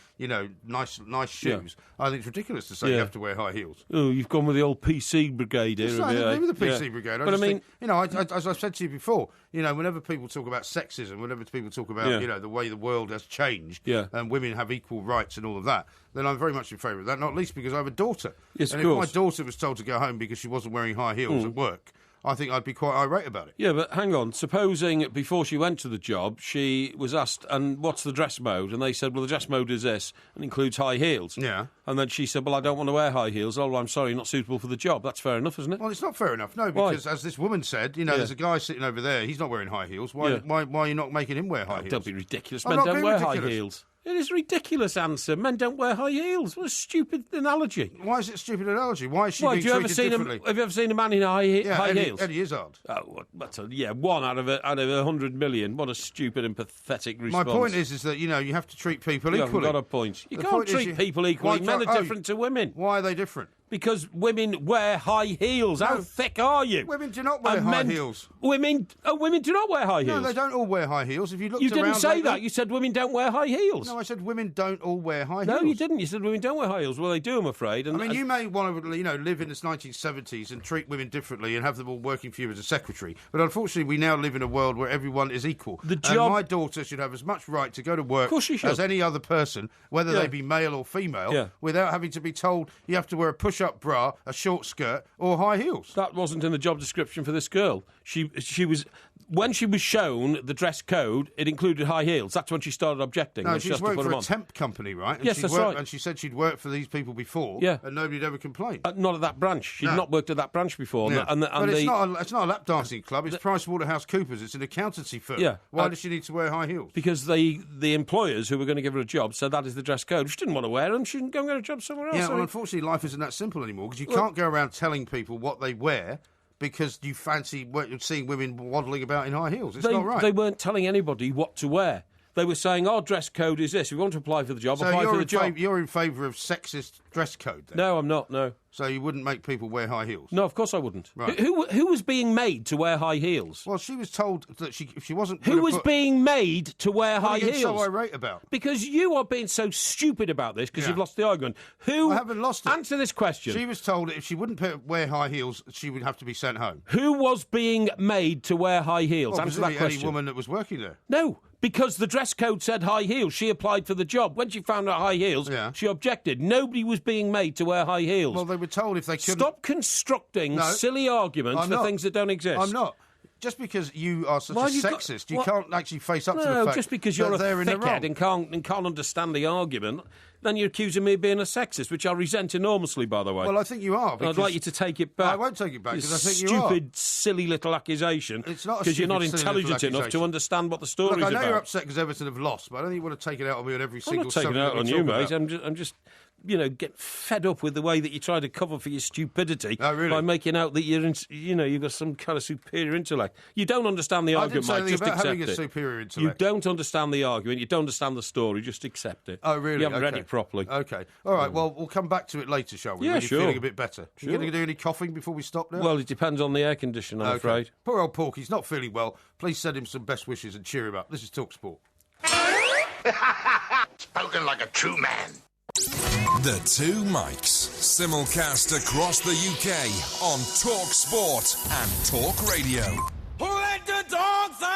nice shoes, I think it's ridiculous to say you have to wear high heels. Oh, you've gone with the old PC brigade here. With the PC brigade. But I mean, as I've said to you before, whenever people talk about sexism, whenever people talk about, the way the world has changed, and women have equal rights and all of that, then I'm very much in favour of that, not least because I have a daughter. Yes, and if my daughter was told to go home because she wasn't wearing high heels at work, I think I'd be quite irate about it. Yeah, but hang on. Supposing before she went to the job, she was asked, and what's the dress mode? And they said, well, the dress mode is this, and includes high heels. Yeah. And then she said, well, I don't want to wear high heels. Oh, well, I'm sorry, not suitable for the job. That's fair enough, isn't it? Well, it's not fair enough, no, because as this woman said, there's a guy sitting over there, he's not wearing high heels. Why are you not making him wear high heels? Don't be ridiculous. Men don't wear high heels. It is a ridiculous answer. Men don't wear high heels. What a stupid analogy. Why is it a stupid analogy? Why is she being treated differently? Have you ever seen a man in high heels? Eddie Izzard. Oh, one out of 100 million. What a stupid and pathetic response. My point is that, you have to treat people equally. You haven't got a point. You can't treat people equally. Men are different to women. Why are they different? Because women wear high heels. No, how thick are you? Women do not wear high heels. Women do not wear high heels. No, they don't all wear high heels. If you looked around, you didn't say like that. You said women don't wear high heels. No, I said women don't all wear high heels. No, you didn't. You said women don't wear high heels. Well, they do, I'm afraid. And, you may want to, live in the 1970s and treat women differently and have them all working for you as a secretary. But unfortunately, we now live in a world where everyone is equal. And my daughter should have as much right to go to work as any other person, whether they be male or female, without having to be told you have to wear a push-up bra, a short skirt or high heels. That wasn't in the job description for this girl. She was, when she was shown the dress code, it included high heels. That's when she started objecting. No, she's worked for a temp company, right? And yes, that's right. And she said she'd worked for these people before, and nobody'd ever complained. Not at that branch. She'd not worked at that branch before. Yeah. But it's not a lap dancing club. It's PricewaterhouseCoopers. It's an accountancy firm. Yeah. Why does she need to wear high heels? Because the employers who were going to give her a job said that is the dress code. She didn't want to wear them. She didn't go and get a job somewhere else. Yeah, well, unfortunately, life isn't that simple anymore because you can't go around telling people what they wear because you fancy seeing women waddling about in high heels. It's not right. They weren't telling anybody what to wear. They were saying, our dress code is this. If you want to apply for the job, apply for the job. You're in favour of sexist dress code, then? No, I'm not, no. So you wouldn't make people wear high heels? No, of course I wouldn't. Right. Who was being made to wear high heels? Well, she was told that if she wasn't... Who was being made to wear high heels? What are you so irate about? Because you are being so stupid about this because you've lost the argument. I haven't lost it. Answer this question. She was told that if she wouldn't wear high heels, she would have to be sent home. Who was being made to wear high heels? Well, answer that question. Any woman that was working there. No. Because the dress code said high heels. She applied for the job. When she found out high heels, she objected. Nobody was being made to wear high heels. Well, they were told if they couldn't... Stop constructing silly arguments for things that don't exist. I'm not. Just because you are such a sexist, you can't actually face up to the fact just because you're a thickhead and can't understand the argument, then you're accusing me of being a sexist, which I resent enormously, by the way. Well, I think you are. I'd like you to take it back. I won't take it back because I think you are. Stupid, silly little accusation. It's not because you're not intelligent enough to understand what the story is about. I know you're upset because Everton have lost, but I don't think you want to take it out on me on every single subject. I'm not taking it out on you, mate. I'm just get fed up with the way that you try to cover for your stupidity by making out that you've got some kind of superior intellect. You don't understand the argument, Mike. Just accept having a superior intellect. You don't understand the argument. You don't understand the story. Just accept it. Oh, really? You haven't read it properly. Okay. All right. Well, we'll come back to it later, shall we? Yeah, when sure. You're feeling a bit better. Sure. You going to do any coughing before we stop now? Well, it depends on the air condition, I'm afraid. Poor old Porky's not feeling well. Please send him some best wishes and cheer him up. This is Talk Sport. Spoken like a true man. The Two Mikes, simulcast across the UK on Talk Sport and Talk Radio. Who let the dogs out?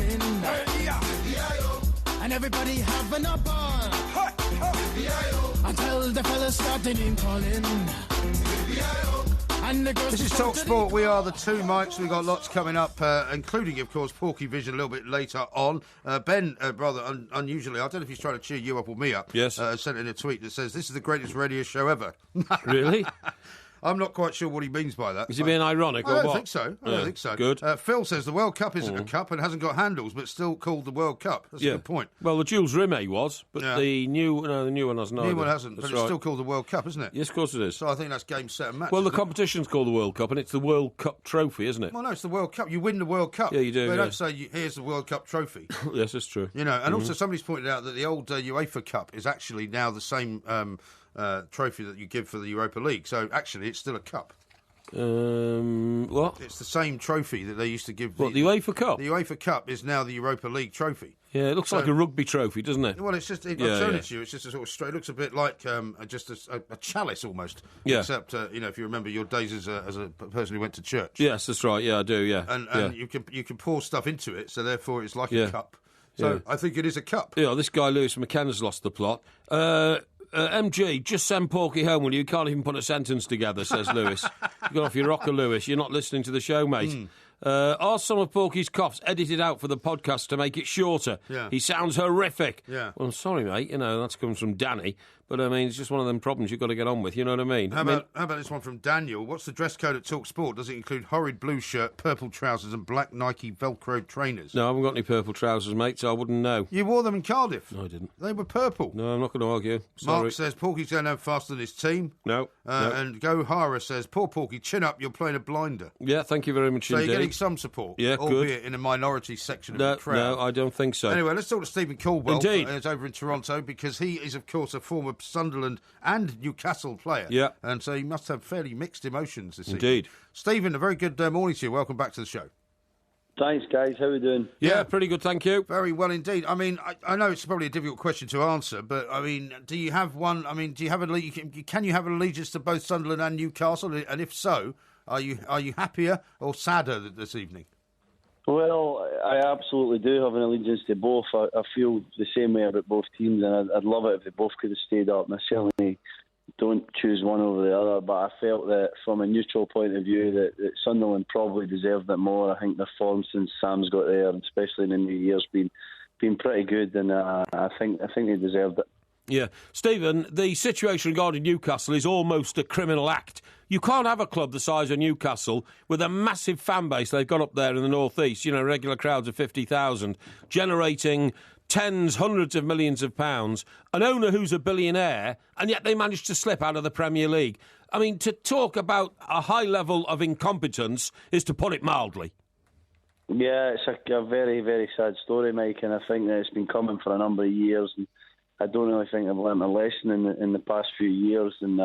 calling. And everybody having a ball. Until the fellas start the name calling. This is Talk Sport. We are the two mics. We've got lots coming up, including, of course, Porkyvision a little bit later on. Ben, rather unusually, I don't know if he's trying to cheer you up or me up. Yes. Sent in a tweet that says, "This is the greatest radio show ever." Really? I'm not quite sure what he means by that. Is he being ironic or what? I don't think so. I don't think so. Good. Phil says the World Cup isn't a cup and hasn't got handles, but still called the World Cup. That's a good point. Well, the Jules Rimet was, but the new one hasn't. The new one hasn't, but it's still called the World Cup, isn't it? Yes, of course it is. So I think that's game, set and match. Well, the competition's called the World Cup, and it's the World Cup trophy, isn't it? Well, no, it's the World Cup. You win the World Cup. Yeah, you do. They don't say, here's the World Cup trophy. Yes, that's true. You know, and also somebody's pointed out that the old UEFA Cup is actually now the same trophy that you give for the Europa League. So actually, it's still a cup. What? It's the same trophy that they used to give. The UEFA Cup? The UEFA Cup is now the Europa League trophy. Yeah, it looks like a rugby trophy, doesn't it? Well, it's just, I've shown it to you, it's just a sort of straight, it looks a bit like just a chalice almost. Yeah. Except, if you remember your days as a person who went to church. Yes, that's right, yeah, I do, yeah. And you can pour stuff into it, so therefore it's like a cup. So I think it is a cup. Yeah, this guy Lewis McKenna's lost the plot. MG, just send Porky home, will you? You can't even put a sentence together, says Lewis. You got off your rocker, Lewis. You're not listening to the show, mate. Are some of Porky's coughs edited out for the podcast to make it shorter? Yeah. He sounds horrific. Yeah. Well, I'm sorry, mate. You know, that comes from Danny. But, I mean, it's just one of them problems you've got to get on with. You know what I mean? How about this one from Daniel? What's the dress code at Talk Sport? Does it include horrid blue shirt, purple trousers and black Nike Velcro trainers? No, I haven't got any purple trousers, mate, so I wouldn't know. You wore them in Cardiff. No, I didn't. They were purple. No, I'm not going to argue. Sorry. Mark says Porky's going home faster than his team. No. And Go Hara says, poor Porky, chin up, you're playing a blinder. Yeah, thank you very much so indeed. So you're getting some support. Yeah, albeit in a minority section of the crowd. No, I don't think so. Anyway, let's talk to Stephen Caldwell. Indeed. Who's over in Toronto, because he is, of course, a former Sunderland and Newcastle player. Yeah. And so he must have fairly mixed emotions this Indeed. evening. Stephen, a very good morning to you. Welcome back to the show. Thanks, guys. How are we doing? Yeah, pretty good, thank you. Very well indeed. I mean, I know it's probably a difficult question to answer, but I mean, do you have one? I mean, do you have can you have an allegiance to both Sunderland and Newcastle? And if so, are you happier or sadder this evening? Well, I absolutely do have an allegiance to both. I feel the same way about both teams, and I'd love it if they both could have stayed up. And I certainly don't choose one over the other, but I felt that from a neutral point of view that Sunderland probably deserved it more. I think their form since Sam's got there, and especially in the new year's been pretty good, and I think they deserved it. Yeah. Stephen, the situation regarding Newcastle is almost a criminal act. You can't have a club the size of Newcastle with a massive fan base they've got up there in the northeast, regular crowds of 50,000, generating tens, hundreds of millions of pounds, an owner who's a billionaire, and yet they managed to slip out of the Premier League. I mean, to talk about a high level of incompetence is to put it mildly. Yeah, it's a very, very sad story, Mike, and I think that it's been coming for a number of years, and I don't really think I've learned a lesson in the past few years, and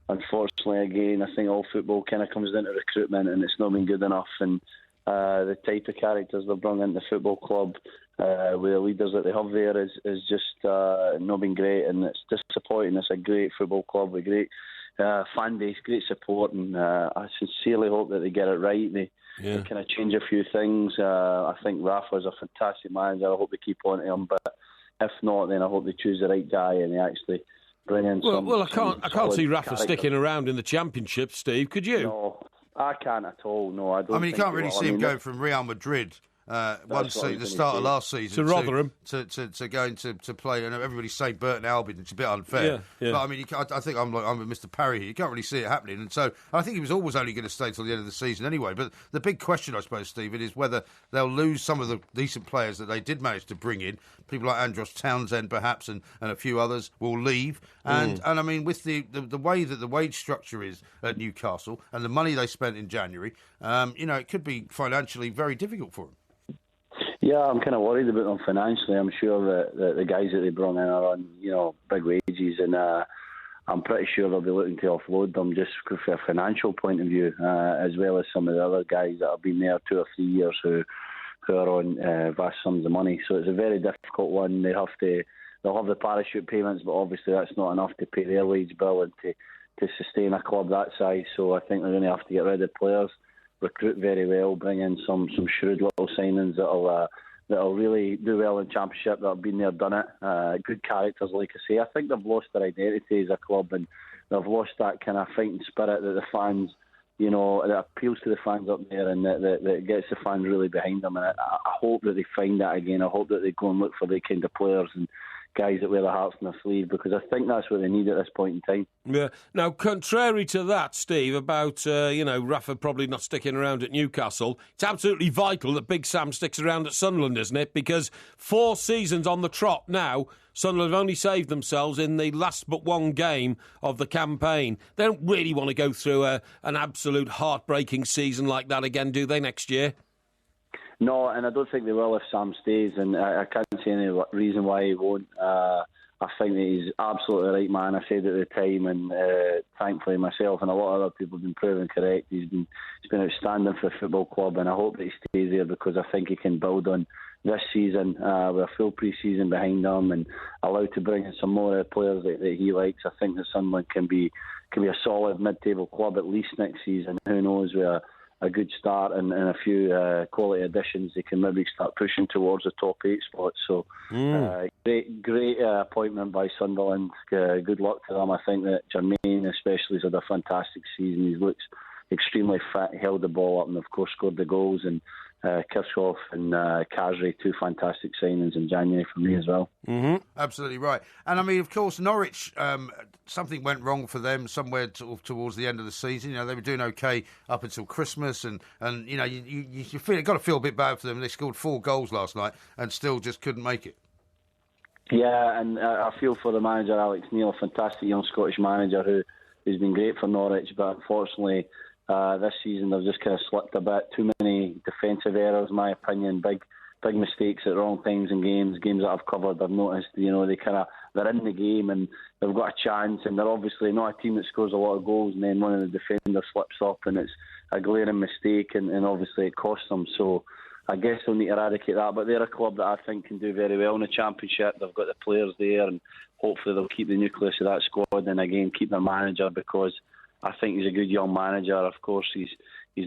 unfortunately, again, I think all football kind of comes down to recruitment, and it's not been good enough, and the type of characters they've brought into the football club with the leaders that they have there is just not been great, and it's disappointing. It's a great football club with great fan base, great support, and I sincerely hope that they get it right. They kind of change a few things. I think Rafa's a fantastic manager. I hope they keep on to him, but if not, then I hope they choose the right guy and they actually bring in some. Well, I can't see Rafa sticking around in the Championship, Steve. Could you? No, I can't at all. No, I don't. I mean, you can't really see him going from Real Madrid. The start of last season to Rotherham to going to play, and everybody's saying Burton Albion, it's a bit unfair. Yeah. But I mean, I think I'm with Mr. Parry here. You can't really see it happening, and so I think he was always only going to stay till the end of the season anyway. But the big question, I suppose, Stephen, is whether they'll lose some of the decent players that they did manage to bring in. People like Andros Townsend, perhaps, and a few others will leave. And I mean, with the way that the wage structure is at Newcastle and the money they spent in January, it could be financially very difficult for them. Yeah, I'm kind of worried about them financially. I'm sure that the guys that they brought in are on, big wages, and I'm pretty sure they'll be looking to offload them just from a financial point of view, as well as some of the other guys that have been there 2 or 3 years who are on vast sums of money. So it's a very difficult one. They'll have the parachute payments, but obviously that's not enough to pay their wage bill and to sustain a club that size. So I think they're going to have to get rid of players, recruit very well, bring in some shrewd little signings that'll that'll really do well in Championship, that have been there, done it. Good characters, like I say. I think they've lost their identity as a club, and they've lost that kind of fighting spirit that the fans, you know, that appeals to the fans up there, and that gets the fans really behind them. And I hope that they find that again. I hope that they go and look for the kind of players and guys that wear their hearts on their sleeve, because I think that's what they need at this point in time. Yeah. Now, contrary to that, Steve, about, Rafa probably not sticking around at Newcastle, it's absolutely vital that Big Sam sticks around at Sunderland, isn't it? Because 4 seasons on the trot now, Sunderland have only saved themselves in the last but one game of the campaign. They don't really want to go through an absolute heartbreaking season like that again, do they, next year? No, and I don't think they will if Sam stays, and I can't see any reason why he won't. I think that he's absolutely the right man. I said at the time, and thankfully myself and a lot of other people have been proven correct. He's been outstanding for the football club, and I hope that he stays there, because I think he can build on this season with a full pre-season behind him and allowed to bring in some more players that he likes. I think that Sunderland can be a solid mid-table club at least next season. Who knows, with a good start and a few quality additions, they can maybe start pushing towards the top 8 spots. So great appointment by Sunderland. Good luck to them. I think that Jermaine especially has had a fantastic season. He looks extremely fit, held the ball up, and of course scored the goals. And Kirchhoff and Kazri, 2 fantastic signings in January for me as well. Mm-hmm. Absolutely right. And I mean, of course, Norwich, something went wrong for them somewhere towards the end of the season. You know, they were doing okay up until Christmas, and you know, you got to feel a bit bad for them. They scored 4 goals last night and still just couldn't make it. Yeah, and I feel for the manager, Alex Neil, a fantastic young Scottish manager who's been great for Norwich, but unfortunately this season they've just kind of slipped a bit. Too many defensive errors, in my opinion. Big mistakes at wrong times in games that I've covered. I've noticed, you know, they're in the game and they've got a chance, and they're obviously not a team that scores a lot of goals, and then one of the defenders slips up and it's a glaring mistake, and obviously it costs them. So I guess they'll need to eradicate that. But they're a club that I think can do very well in the Championship. They've got the players there, and hopefully they'll keep the nucleus of that squad, and again keep their manager, because I think he's a good young manager. Of course, he's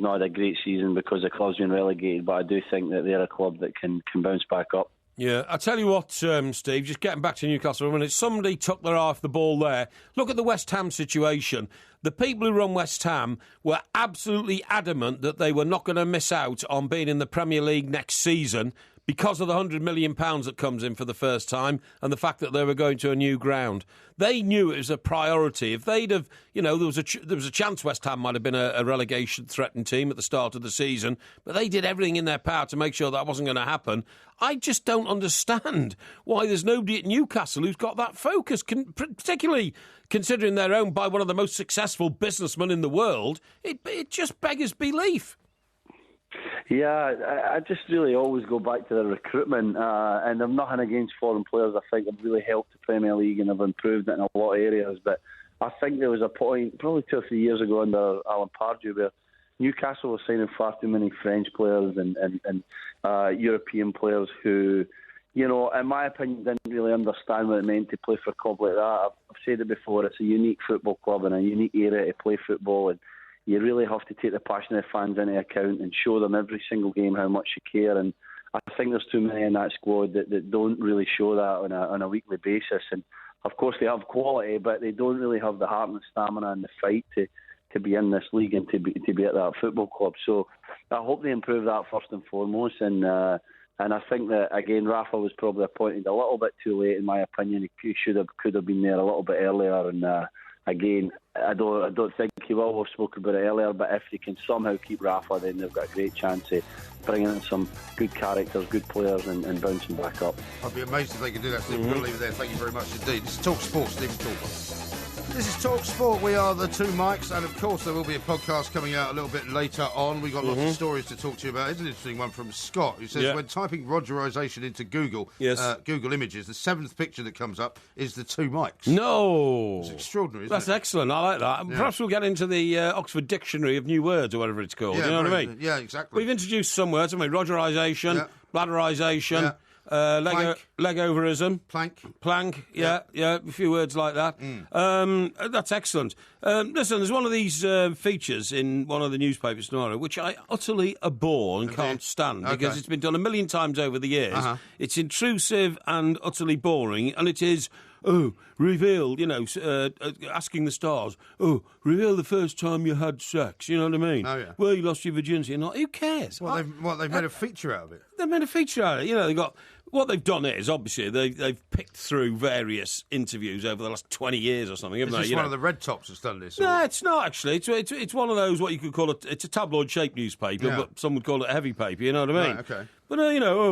not had a great season because the club's been relegated, but I do think that they're a club that can bounce back up. Yeah, I tell you what, Steve, just getting back to Newcastle for a minute, somebody took their eye off the ball there. Look at the West Ham situation. The people who run West Ham were absolutely adamant that they were not going to miss out on being in the Premier League next season because of the £100 million that comes in for the first time and the fact that they were going to a new ground. They knew it was a priority. If they'd have, you know, there was a chance West Ham might have been a relegation-threatened team at the start of the season, but they did everything in their power to make sure that wasn't going to happen. I just don't understand why there's nobody at Newcastle who's got that focus, particularly considering they're owned by one of the most successful businessmen in the world. It just beggars belief. Yeah, I just really always go back to the recruitment, and I'm nothing against foreign players. I think they've really helped the Premier League and have improved it in a lot of areas. But I think there was a point, probably 2 or 3 years ago under Alan Pardew, where Newcastle was signing far too many French players and European players who, you know, in my opinion, didn't really understand what it meant to play for a club like that. I've said it before, it's a unique football club and a unique area to play football, and you really have to take the passion of fans into account and show them every single game how much you care. And I think there's too many in that squad that don't really show that on a weekly basis. And of course they have quality, but they don't really have the heart and the stamina and the fight to be in this league and to be at that football club. So I hope they improve that first and foremost. And I think that, again, Rafa was probably appointed a little bit too late, in my opinion. He could have been there a little bit earlier. And again, I don't think he will. We've spoken about it earlier, but if they can somehow keep Rafa, then they've got a great chance of bringing in some good characters, good players, and bouncing back up. I'd be amazed if they could do that, Steve. We'll leave it there. Thank you very much indeed. This is Talk Sport, Stephen Talker. This is Talk Sport. We are the Two Mics, and of course there will be a podcast coming out a little bit later on. We've got lots of stories to talk to you about. Here's an interesting one from Scott, who says when typing Rogerisation into Google Images, the 7th picture that comes up is the Two Mics. No! It's extraordinary, isn't That's it? excellent. I like that. Yeah. Perhaps we'll get into the Oxford Dictionary of New Words or whatever it's called. Yeah, you know what I mean? Yeah, exactly. We've introduced some words, haven't we? Rogerisation, bladderisation. Legoverism. Plank. Yeah, a few words like that. That's excellent. Listen, there's one of these features in one of the newspapers tomorrow, which I utterly abhor and can't stand, because it's been done a million times over the years. It's intrusive and utterly boring, and it is... reveal, asking the stars, reveal the first time you had sex, you know what I mean? Oh, yeah. Well, you lost your virginity. And who cares? Well, they've made a feature out of it. They've made a feature out of it. What they've done is, obviously, they've picked through various interviews over the last 20 years or something, haven't they? Is this one of the Red Tops that's done this? No, it's not, actually. It's one of those, what you could call it's a tabloid-shaped newspaper, but some would call it a heavy paper, you know what I mean? Right, okay. But,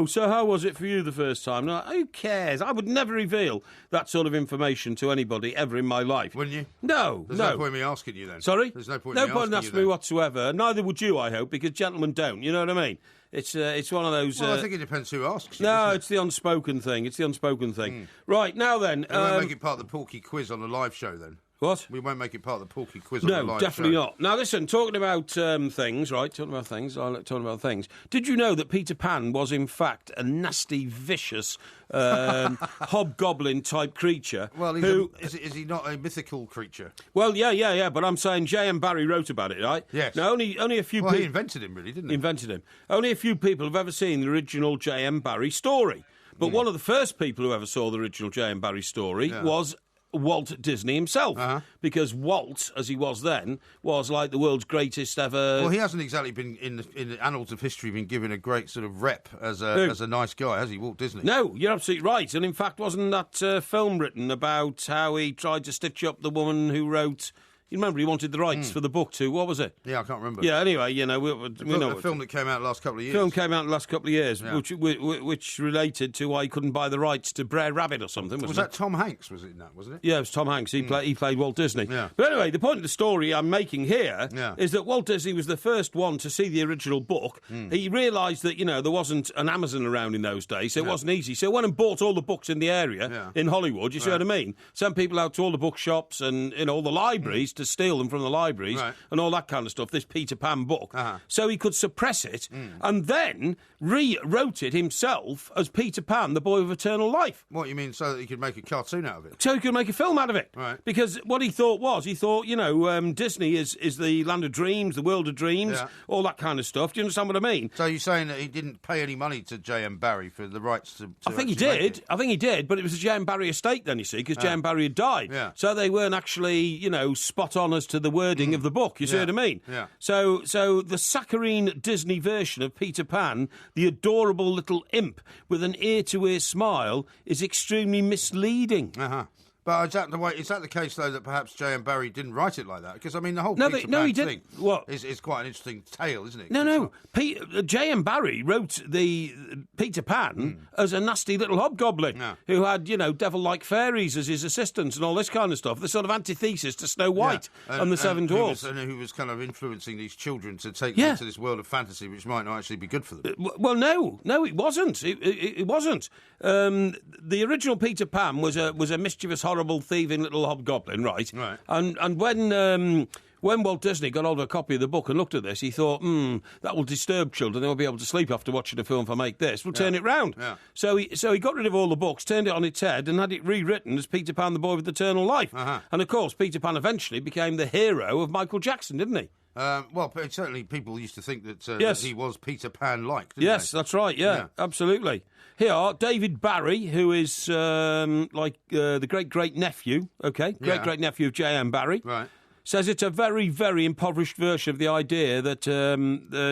so how was it for you the first time? No, who cares? I would never reveal that sort of information to anybody ever in my life. Wouldn't you? No, There's no point in me asking you then. Sorry? There's no point in me asking you. No point in asking me whatsoever. Neither would you, I hope, because gentlemen don't, you know what I mean? It's one of those... Well, I think it depends who asks you. No, it's the unspoken thing. Right, now then... We won't make it part of the Porky quiz on the live show then. What? We won't make it part of the Porky quiz on the live show. No, definitely not. Now, listen, talking about things, right? Talking about things. Did you know that Peter Pan was, in fact, a nasty, vicious, hobgoblin-type creature? Well, is he not a mythical creature? Well, yeah, but I'm saying Graham Barry wrote about it, right? Yes. Now, only a few people... Well, he invented him, really, didn't he? Invented him. Only a few people have ever seen the original Graham Barry story. But one of the first people who ever saw the original Graham Barry story was... Walt Disney himself, because Walt, as he was then, was like the world's greatest ever... Well, he hasn't exactly been, in the annals of history, been given a great sort of rep as a nice guy, has he, Walt Disney? No, you're absolutely right. And in fact, wasn't that film written about how he tried to stitch up the woman who wrote... You remember he wanted the rights for the book too. What was it? Yeah, I can't remember. Yeah, anyway, we know... The film that came out the last couple of years. Film came out the last couple of years, which related to why he couldn't buy the rights to Brer Rabbit or something, wasn't it? Was that Tom Hanks, was it in that, wasn't it? Yeah, it was Tom Hanks. He played Walt Disney. Yeah. But anyway, the point of the story I'm making here is that Walt Disney was the first one to see the original book. He realised that, there wasn't an Amazon around in those days, so it wasn't easy. So he went and bought all the books in the area, in Hollywood, you see what I mean? Sent people out to all the bookshops and all the libraries to steal them from the libraries and all that kind of stuff, this Peter Pan book, so he could suppress it and then rewrote it himself as Peter Pan, the Boy of Eternal Life. What, you mean so that he could make a cartoon out of it? So he could make a film out of it. Right. Because what he thought, Disney is the land of dreams, the world of dreams, all that kind of stuff. Do you understand what I mean? So you're saying that he didn't pay any money to Graham Barry for the rights to I think he did. But it was a Graham Barry estate then, you see, because Graham Barry had died. Yeah. So they weren't actually, spot on as to the wording of the book. You see what I mean? Yeah. So the saccharine Disney version of Peter Pan, the adorable little imp with an ear-to-ear smile, is extremely misleading. But is that the case, though, that perhaps Graham Barry didn't write it like that? Because, I mean, the whole Peter Pan thing is quite an interesting tale, isn't it? No. Graham Barry wrote the Peter Pan as a nasty little hobgoblin who had, devil-like fairies as his assistants and all this kind of stuff. The sort of antithesis to Snow White and the Seven Dwarfs. Who was kind of influencing these children to take them into this world of fantasy, which might not actually be good for them. Well, no, it wasn't. It wasn't. The original Peter Pan was a mischievous, horrible, thieving little hobgoblin, right? And when Walt Disney got hold of a copy of the book and looked at this, he thought, that will disturb children. They won't be able to sleep after watching a film if I make this. We'll turn it round. Yeah. So he got rid of all the books, turned it on its head, and had it rewritten as Peter Pan, the Boy with Eternal Life. And, of course, Peter Pan eventually became the hero of Michael Jackson, didn't he? Well, certainly people used to think that he was Peter Pan-like, didn't they? That's right, yeah, absolutely. Here, David Barry, who is the great-great-nephew, great-great-nephew of J.M. Barry, says it's a very, very impoverished version of the idea that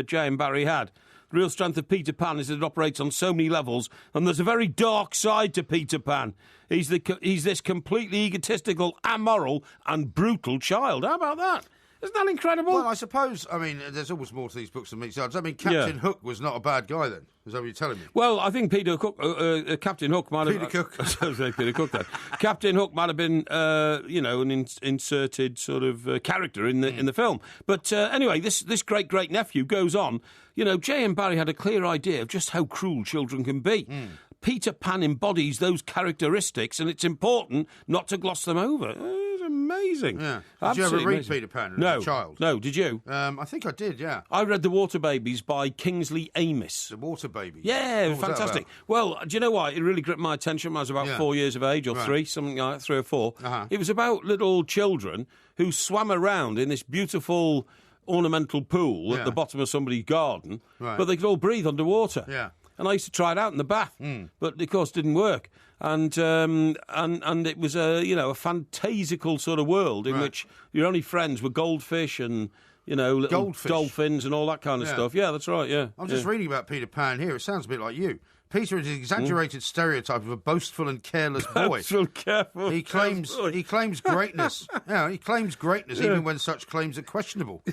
J.M. Barry had. The real strength of Peter Pan is that it operates on so many levels, and there's a very dark side to Peter Pan. He's this completely egotistical, amoral, and brutal child. How about that? Isn't that incredible? Well, I suppose, there's always more to these books than meets the odds. Captain Hook was not a bad guy then. Is that what you're telling me? Well, I think Captain Hook might have... Peter Cook. I was saying Peter Cook then. Captain Hook might have been, an inserted sort of character in the film. But anyway, this great-great-nephew goes on. J.M. Barry had a clear idea of just how cruel children can be. Peter Pan embodies those characteristics, and it's important not to gloss them over. amazing. Yeah. Did Absolutely you ever read amazing. Peter Pan No. as a child? No, did you? I think I did, yeah. I read The Water Babies by Kingsley Amis. The Water Baby. Yeah, What was that fantastic. about? Well, do you know what? It really gripped my attention when I was about 4 years of age, or three, something like that, 3 or 4. Uh-huh. It was about little children who swam around in this beautiful ornamental pool at the bottom of somebody's garden, but they could all breathe underwater. Yeah. And I used to try it out in the bath, but of course didn't work. And it was a fantasical sort of world in which your only friends were goldfish and little Goldfish. dolphins and all that kind of stuff. Yeah, that's right. Yeah, I'm just reading about Peter Pan here. It sounds a bit like you. Peter is an exaggerated stereotype of a boastful and careless boy. Careful. He claims greatness. Yeah, he claims greatness even when such claims are questionable.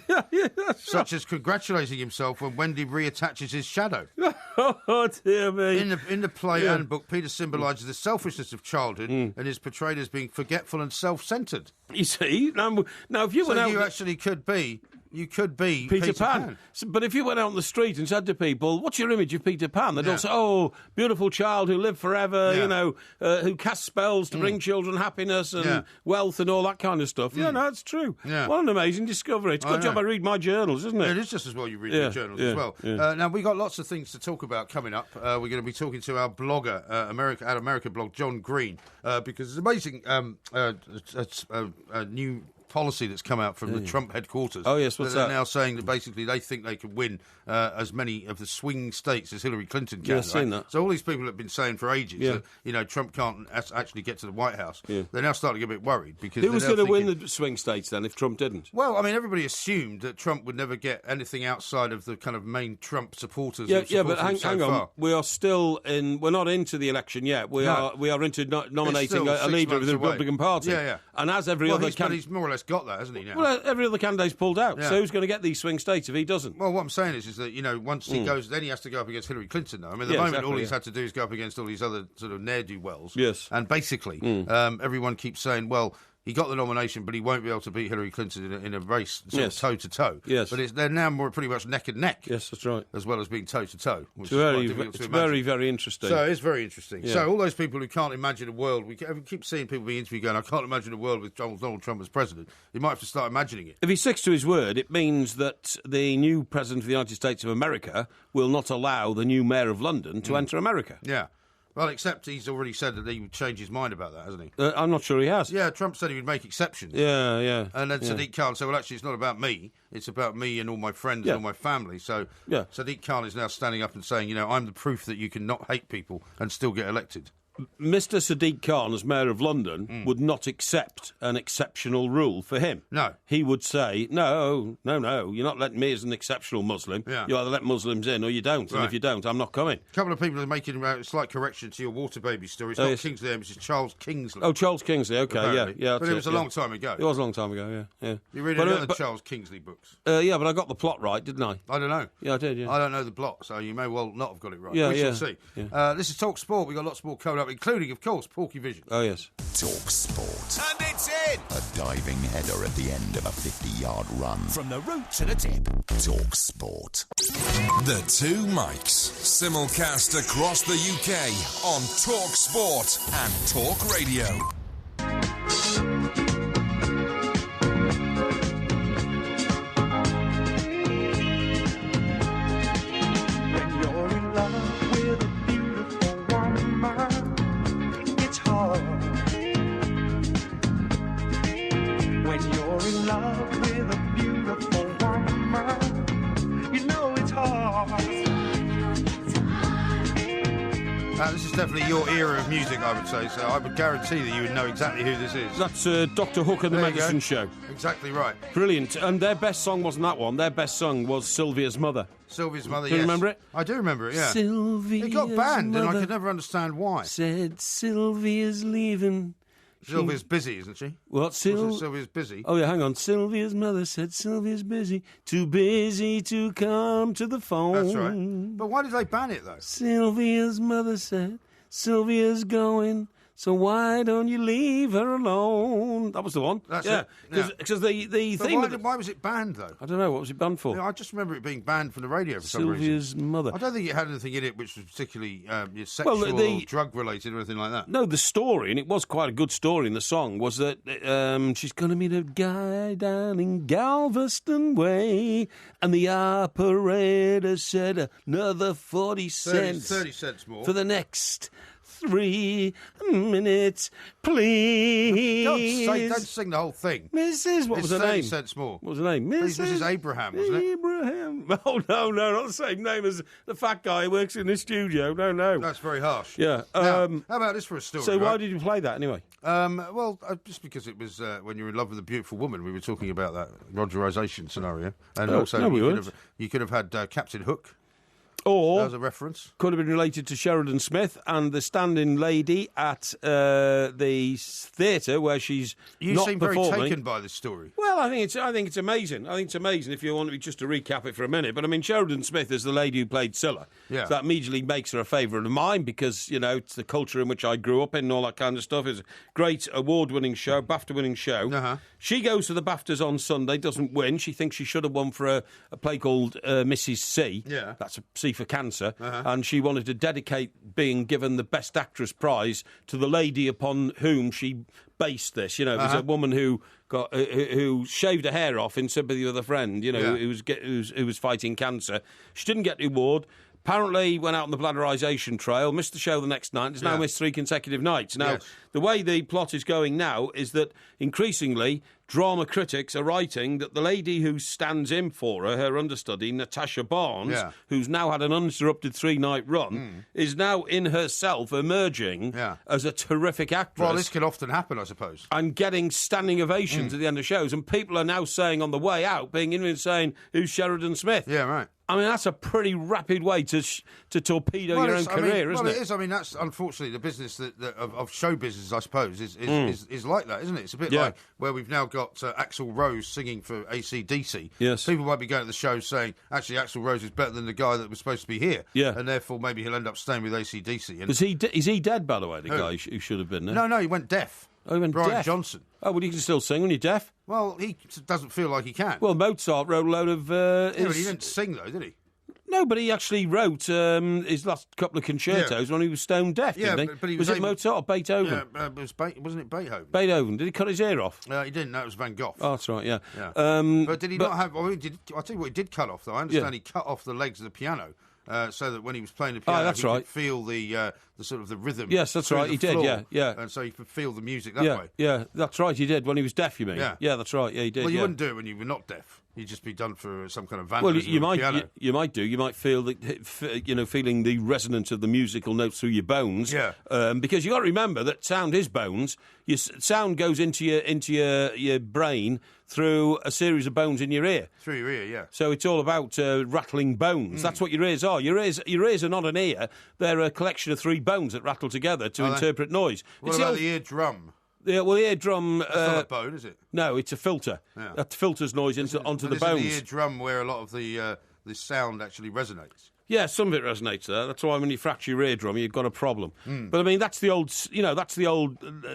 Such as congratulating himself when Wendy reattaches his shadow. Oh dear me! In the play and book, Peter symbolises the selfishness of childhood and is portrayed as being forgetful and self-centred. You see, now if you went out, you could be Peter Pan. But if you went out on the street and said to people, "What's your image of Peter Pan?" They'd all say, "Oh, beautiful child who lived forever, who cast spells to bring children happiness and wealth and all that kind of stuff." Yeah, no, it's true. Yeah. What an amazing discovery! It's a good job I read my journals, isn't it? It is just as well you read your journals as well. Yeah. Now, we've got lots of things to talk about coming up. We're going to be talking to our blogger, America blog, John Green, because it's amazing a new policy that's come out from the Trump headquarters. Oh, yes, what's they're that? now saying that basically they think they could win as many of the swing states as Hillary Clinton can. Yeah, I've seen that. So all these people have been saying for ages that Trump can't actually get to the White House. Yeah. They're now starting to get a bit worried because who was going to win the swing states then if Trump didn't? Well, I mean, everybody assumed that Trump would never get anything outside of the kind of main Trump supporters. Yeah, but hang on. We are still in. We're not into the election yet. We are into nominating a leader of the Republican Party. Yeah. And as every other he's more or less got that, hasn't he? Now. Well, every other candidate's pulled out. So who's going to get these swing states if he doesn't? Well, what I'm saying is that once he goes, then he has to go up against Hillary Clinton. Though I mean, at the moment, all he's had to do is go up against all these other sort of ne'er-do-wells. Yes, and basically, everyone keeps saying, well, he got the nomination, but he won't be able to beat Hillary Clinton in a race toe to toe. Yes, but they're now pretty much neck and neck. Yes, that's right. As well as being toe to toe. It's very, very interesting. So it's very interesting. Yeah. So all those people who can't imagine a world, we keep seeing people being interviewed going, I can't imagine a world with Donald Trump as president. You might have to start imagining it. If he sticks to his word, it means that the new president of the United States of America will not allow the new mayor of London to enter America. Yeah. Well, except he's already said that he would change his mind about that, hasn't he? I'm not sure he has. Yeah, Trump said he would make exceptions. Yeah. And then Sadiq Khan said, well, actually, it's not about me. It's about me and all my friends and all my family. So Sadiq Khan is now standing up and saying, I'm the proof that you can not hate people and still get elected. Mr. Sadiq Khan, as Mayor of London, would not accept an exceptional rule for him. No. He would say, no, you're not letting me as an exceptional Muslim. Yeah. You either let Muslims in or you don't. Right. And if you don't, I'm not coming. A couple of people are making a slight correction to your Water Baby story. It's not Kingsley, it's Charles Kingsley. Oh, Charles Kingsley, okay, apparently. yeah. But it was a long time ago. It was a long time ago, yeah. You read any other Charles Kingsley books? Yeah, but I got the plot right, didn't I? I don't know. Yeah, I did, yeah. I don't know the plot, so you may well not have got it right. Yeah, we shall see. Yeah. This is Talk Sport. We've got lots more coming up, including, of course, Porkyvision. Oh, yes. Talk Sport. And it's in! A diving header at the end of a 50-yard run. From the root to the tip. Talk Sport. The two mics. Simulcast across the UK on Talk Sport and Talk Radio. When you're in love with a beautiful woman, it's hard. When you're in love with a beautiful woman, you know it's hard. This is definitely your era of music, I would say, so I would guarantee that you would know exactly who this is. That's Dr. Hook and the Medicine Show. Exactly right. Brilliant. And their best song wasn't that one. Their best song was Sylvia's Mother. Sylvia's Mother, Do you remember it? I do remember it, yeah. Sylvia's It got banned, mother and I could never understand why. Said Sylvia's leaving. Sylvia's busy, isn't she? What, Sylvia's busy? Oh, yeah, hang on. Sylvia's mother said Sylvia's busy. Too busy to come to the phone. That's right. But why did they ban it, though? Sylvia's mother said Sylvia's going So why don't you leave her alone? That was the one. That's it. Because the theme. Why was it banned, though? I don't know. What was it banned for? I just remember it being banned from the radio for some reason. Sylvia's mother. I don't think it had anything in it which was particularly sexual or drug-related or anything like that. No, the story, and it was quite a good story in the song, was that she's going to meet a guy down in Galveston Way, and the operator said another 40 cents. 30 cents more. For the next 3 minutes, please. Don't sing the whole thing. Mrs. What was her 30 name? cents more. What was her name? Mrs. Abraham, wasn't it? Abraham. Oh, no, not the same name as the fat guy who works in the studio. No. That's very harsh. Yeah. Now, how about this for a story? So why did you play that anyway? Just because it was when you're in love with a beautiful woman. We were talking about that Rogerisation scenario. And you could have had Captain Hook. Or that was a reference. Could have been related to Sheridan Smith and the stand-in lady at the theatre where she's not seem performing. Very taken by this story. Well, I think it's amazing. I think it's amazing. If you want me just to recap it for a minute, but I mean, Sheridan Smith is the lady who played Scylla. Yeah. So that immediately makes her a favourite of mine because it's the culture in which I grew up in and all that kind of stuff. It's a great award-winning show, BAFTA-winning show. Uh-huh. She goes to the BAFTAs on Sunday, doesn't win. She thinks she should have won for a play called Mrs. C. Yeah. That's a C for cancer. Uh-huh. And she wanted to dedicate being given the Best Actress prize to the lady upon whom she based this. It was a woman who who shaved her hair off in sympathy with a friend. Who was fighting cancer. She didn't get the award. Apparently went out on the bladderisation trail, missed the show the next night, has now missed 3 consecutive nights. Now, the way the plot is going now is that increasingly drama critics are writing that the lady who stands in for her understudy, Natasha Barnes, who's now had an uninterrupted 3-night run, is now in herself emerging as a terrific actress. Well, this can often happen, I suppose. And getting standing ovations at the end of shows. And people are now saying on the way out, being in and saying, who's Sheridan Smith? Yeah, right. I mean, that's a pretty rapid way to torpedo your own career, isn't it? Well, it is. I mean, that's unfortunately the business of show business, I suppose, is like that, isn't it? It's a bit like where we've now got Axl Rose singing for AC/DC. Yes. People might be going to the show saying, actually, Axl Rose is better than the guy that was supposed to be here. Yeah. And therefore, maybe he'll end up staying with AC/DC. Is he dead, by the way, the guy who should have been there? No, he went deaf. Oh, he went Brian deaf? Johnson. Oh, well, you can still sing when you're deaf? Well, he doesn't feel like he can. Well, Mozart wrote a load of... but he didn't sing, though, did he? No, but he actually wrote his last couple of concertos when he was stone deaf, didn't he? But he was it Mozart or Beethoven? Yeah, wasn't it Beethoven? Beethoven. Did he cut his ear off? He didn't. That was Van Gogh. Oh, that's right, yeah. But did he not have... I'll tell you what he did cut off, though. I understand he cut off the legs of the piano. So that when he was playing the piano, he could feel the sort of the rhythm. Yes, that's right. He did. Yeah. And so he could feel the music that way. Yeah, that's right. He did when he was deaf. You mean? Yeah, that's right. Yeah, he did. Well, you wouldn't do it when you were not deaf. You'd just be done for some kind of vandalism. Well, you might. Piano. You might do. You might feel feeling the resonance of the musical notes through your bones. Yeah. Because you got to remember that sound is bones. Your sound goes into your brain through a series of bones in your ear. Through your ear, yeah. So it's all about rattling bones. That's what your ears are. Your ears are not an ear. They're a collection of 3 bones that rattle together to interpret noise. What about the eardrum? Yeah, well, the eardrum... That's not a bone, is it? No, it's a filter. Yeah. That filters noise onto the bones. Is the eardrum where a lot of the sound actually resonates? Yeah, some of it resonates there. That's why when you fracture your eardrum, you've got a problem. But I mean, that's the old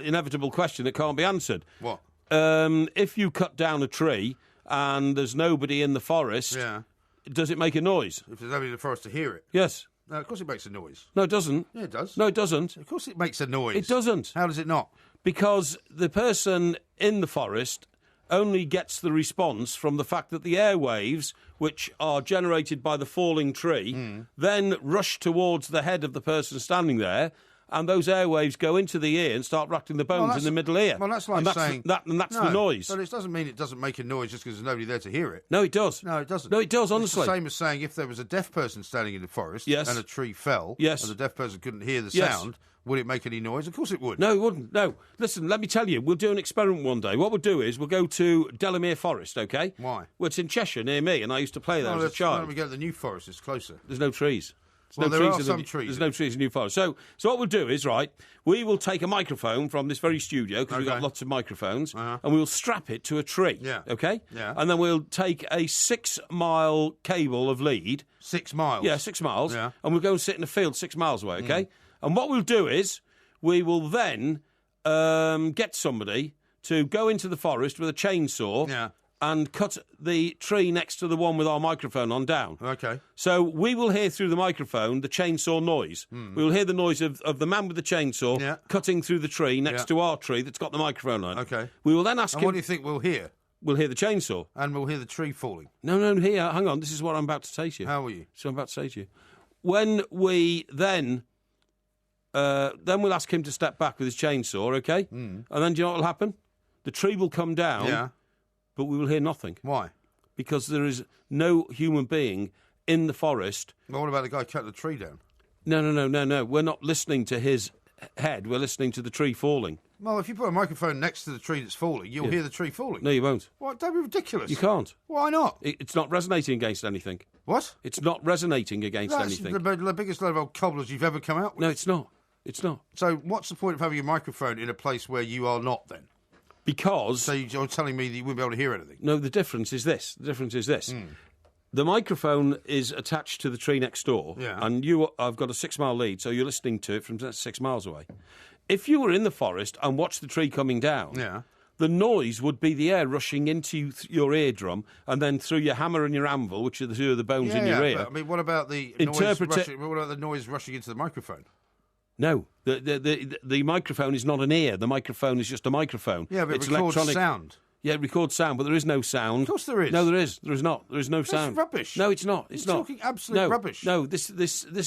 inevitable question that can't be answered. What? If you cut down a tree and there's nobody in the forest, does it make a noise? If there's nobody in the forest to hear it? Yes. No, of course it makes a noise. No, it doesn't. Yeah, it does. No, it doesn't. Of course it makes a noise. It doesn't. How does it not? Because the person in the forest only gets the response from the fact that the airwaves, which are generated by the falling tree, then rush towards the head of the person standing there, and those airwaves go into the ear and start rattling the bones in the middle ear. Well, that's like saying... that's the noise. But it doesn't mean it doesn't make a noise just because there's nobody there to hear it. No, it does. No, it doesn't. No, it does, honestly. It's the same as saying if there was a deaf person standing in the forest and a tree fell and the deaf person couldn't hear the sound, would it make any noise? Of course it would. No, it wouldn't. No. Listen, let me tell you, we'll do an experiment one day. What we'll do is we'll go to Delamere Forest, OK? Why? Well, it's in Cheshire, near me, and I used to play there as a child. Why don't we go to the New Forest? It's closer. There's no trees. Well, there are some trees. There's no trees in New Forest. So what we'll do is, we will take a microphone from this very studio, because we've got lots of microphones, and we'll strap it to a tree, OK? Yeah. And then we'll take a 6-mile cable of lead. 6 miles? Yeah, 6 miles. Yeah. And we'll go and sit in a field 6 miles away, OK? And what we'll do is we will then get somebody to go into the forest with a chainsaw and cut the tree next to the one with our microphone on down. Okay. So we will hear through the microphone the chainsaw noise. We will hear the noise of the man with the chainsaw cutting through the tree next to our tree that's got the microphone on. Okay. We will then ask him... what do you think we'll hear? We'll hear the chainsaw. And we'll hear the tree falling. No, here, hang on. This is what I'm about to say to you. How are you? So I'm about to say to you. When we then we'll ask him to step back with his chainsaw, okay? And then do you know what will happen? The tree will come down, but we will hear nothing. Why? Because there is no human being in the forest. Well, what about the guy cutting the tree down? No. We're not listening to his head. We're listening to the tree falling. Well, if you put a microphone next to the tree that's falling, you'll hear the tree falling. No, you won't. What? Don't be ridiculous. You can't. Why not? It's not resonating against anything. What? It's not resonating against anything. That's the biggest load of old cobblers you've ever come out with. No, it's not. It's not. So what's the point of having a microphone in a place where you are not then? Because... So you're telling me that you wouldn't be able to hear anything? No, the difference is this. The microphone is attached to the tree next door, and I've got a 6-mile lead, so you're listening to it from 6 miles away. If you were in the forest and watched the tree coming down, the noise would be the air rushing into your eardrum and then through your hammer and your anvil, which are the two of the bones in your ear. But, I mean, what about the noise rushing into the microphone? No, the microphone is not an ear. The microphone is just a microphone. Yeah, but it's it records electronic sound. Yeah, it records sound, but there is no sound. Of course there is. No, there is. There is not. There is no sound. That's rubbish. No, it's not. It's not. Talking absolute rubbish. No, this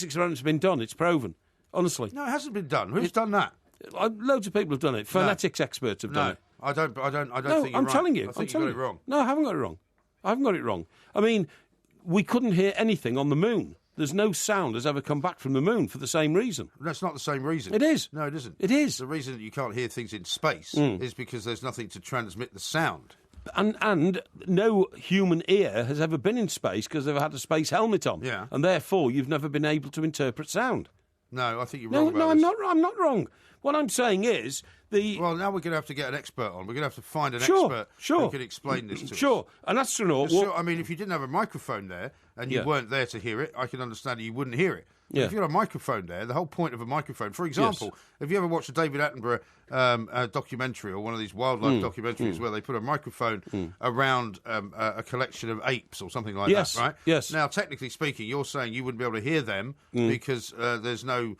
experiment's been done. It's proven. Honestly. No, it hasn't been done. Who's done that? Loads of people have done it. Phonetics experts have done it. I don't think you're I'm right. telling you. I think you got it wrong. No, I haven't got it wrong. I mean, we couldn't hear anything on the moon. There's no sound has ever come back from the moon for the same reason. That's not the same reason. It is. No, it isn't. It is. The reason that you can't hear things in space is because there's nothing to transmit the sound. And no human ear has ever been in space because they've had a space helmet on. Yeah. And therefore, you've never been able to interpret sound. No, I think you're wrong about this. this. I'm not wrong. What I'm saying is Well, now we're going to have to get an expert on. We're going to have to find an expert who can explain this to us. Sure, an astronaut... I mean, if you didn't have a microphone there and you weren't there to hear it, I can understand that you wouldn't hear it. Yeah. If you had a microphone there, the whole point of a microphone... For example, have you ever watched a David Attenborough documentary or one of these wildlife documentaries where they put a microphone around a collection of apes or something like that, right? Yes. Now, technically speaking, you're saying you wouldn't be able to hear them because there's no...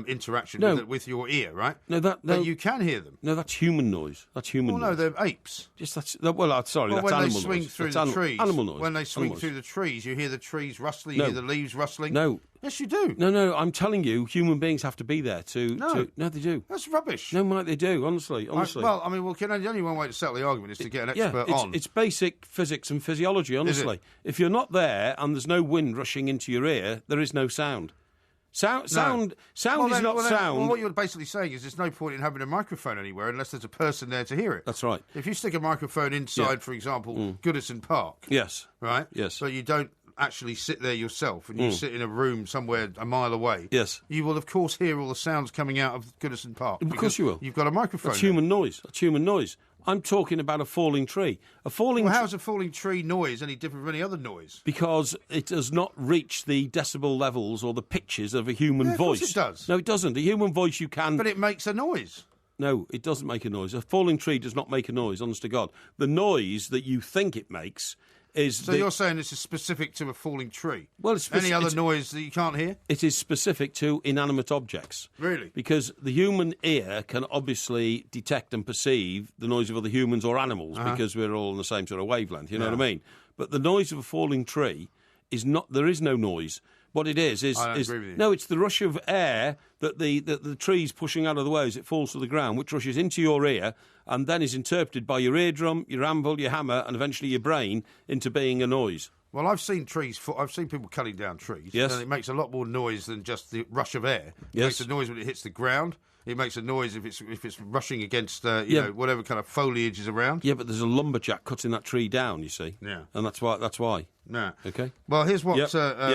interaction with your ear, right? But you can hear them. No, that's human noise. That's human noise. No, they're apes. That's animal noise. When they swing through the trees, animal noise. When they swing through the trees, you hear the trees rustling, you hear the leaves rustling. No. Yes, you do. No, I'm telling you, human beings have to be there to... No, they do. That's rubbish. No, Mike, they do, honestly. The only one way to settle the argument is to get an expert on. It's basic physics and physiology, honestly. If you're not there and there's no wind rushing into your ear, there is no sound. Sound is not sound. Well, what you're basically saying is there's no point in having a microphone anywhere unless there's a person there to hear it. That's right. If you stick a microphone inside, for example, Goodison Park. Yes. Right? Yes. So you don't actually sit there yourself and you sit in a room somewhere a mile away. Yes. You will, of course, hear all the sounds coming out of Goodison Park. Of course you will. You've got a microphone. That's human noise. That's human noise. I'm talking about a falling tree. How's a falling tree noise any different from any other noise? Because it does not reach the decibel levels or the pitches of a human voice. Of course it does. No, it doesn't. A human voice you can... But it makes a noise. No, it doesn't make a noise. A falling tree does not make a noise, honest to God. The noise that you think it makes is... So you're saying this is specific to a falling tree? Well, it's any other noise that you can't hear? It is specific to inanimate objects. Really? Because the human ear can obviously detect and perceive the noise of other humans or animals because we're all on the same sort of wavelength, you know what I mean? But the noise of a falling tree is not... There is no noise. What it is I don't agree with you. No, it's the rush of air that the tree's pushing out of the way as it falls to the ground, which rushes into your ear and then is interpreted by your eardrum, your anvil, your hammer, and eventually your brain into being a noise. Well, I've seen people cutting down trees. Yes. And it makes a lot more noise than just the rush of air. It Yes. makes a noise when it hits the ground. It makes a noise if it's rushing against whatever kind of foliage is around. Yeah, but there's a lumberjack cutting that tree down, you see. Yeah. And that's why. No. Okay. Well, here's what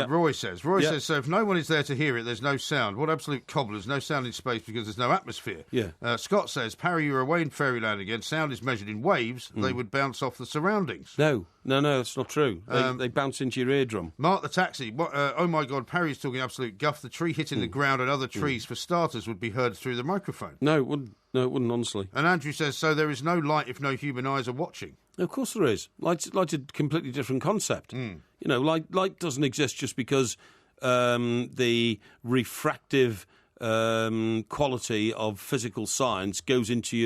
Roy says. Roy Yep. says, so if no one is there to hear it, there's no sound. What absolute cobblers, no sound in space because there's no atmosphere. Yeah. Scott says, Parry, you're away in fairyland again. Sound is measured in waves. They would bounce off the surroundings. No, that's not true. They bounce into your eardrum. Mark the Taxi, oh my God, Parry's talking absolute guff. The tree hitting the ground and other trees, for starters, would be heard through the microphone. No, it wouldn't. No, it wouldn't, honestly. And Andrew says, so there is no light if no human eyes are watching. Of course there is. Light's a completely different concept. You know, light doesn't exist just because the refractive quality of physical science goes into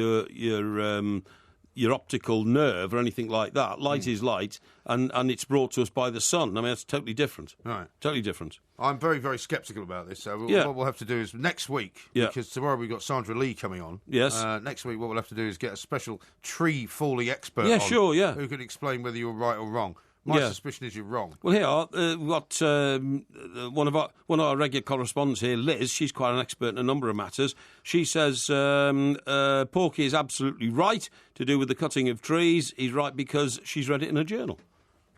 your optical nerve or anything like that. Light is light, and it's brought to us by the sun. I mean, that's totally different. Right. Totally different. I'm very, very sceptical about this. So what we'll have to do is next week, because tomorrow we've got Sandra Lee coming on. Yes. Next week, what we'll have to do is get a special tree falling expert on, who can explain whether you're right or wrong. My suspicion is you're wrong. Well, here we've got one of our regular correspondents here, Liz. She's quite an expert in a number of matters. She says Porky is absolutely right to do with the cutting of trees. He's right because she's read it in a journal.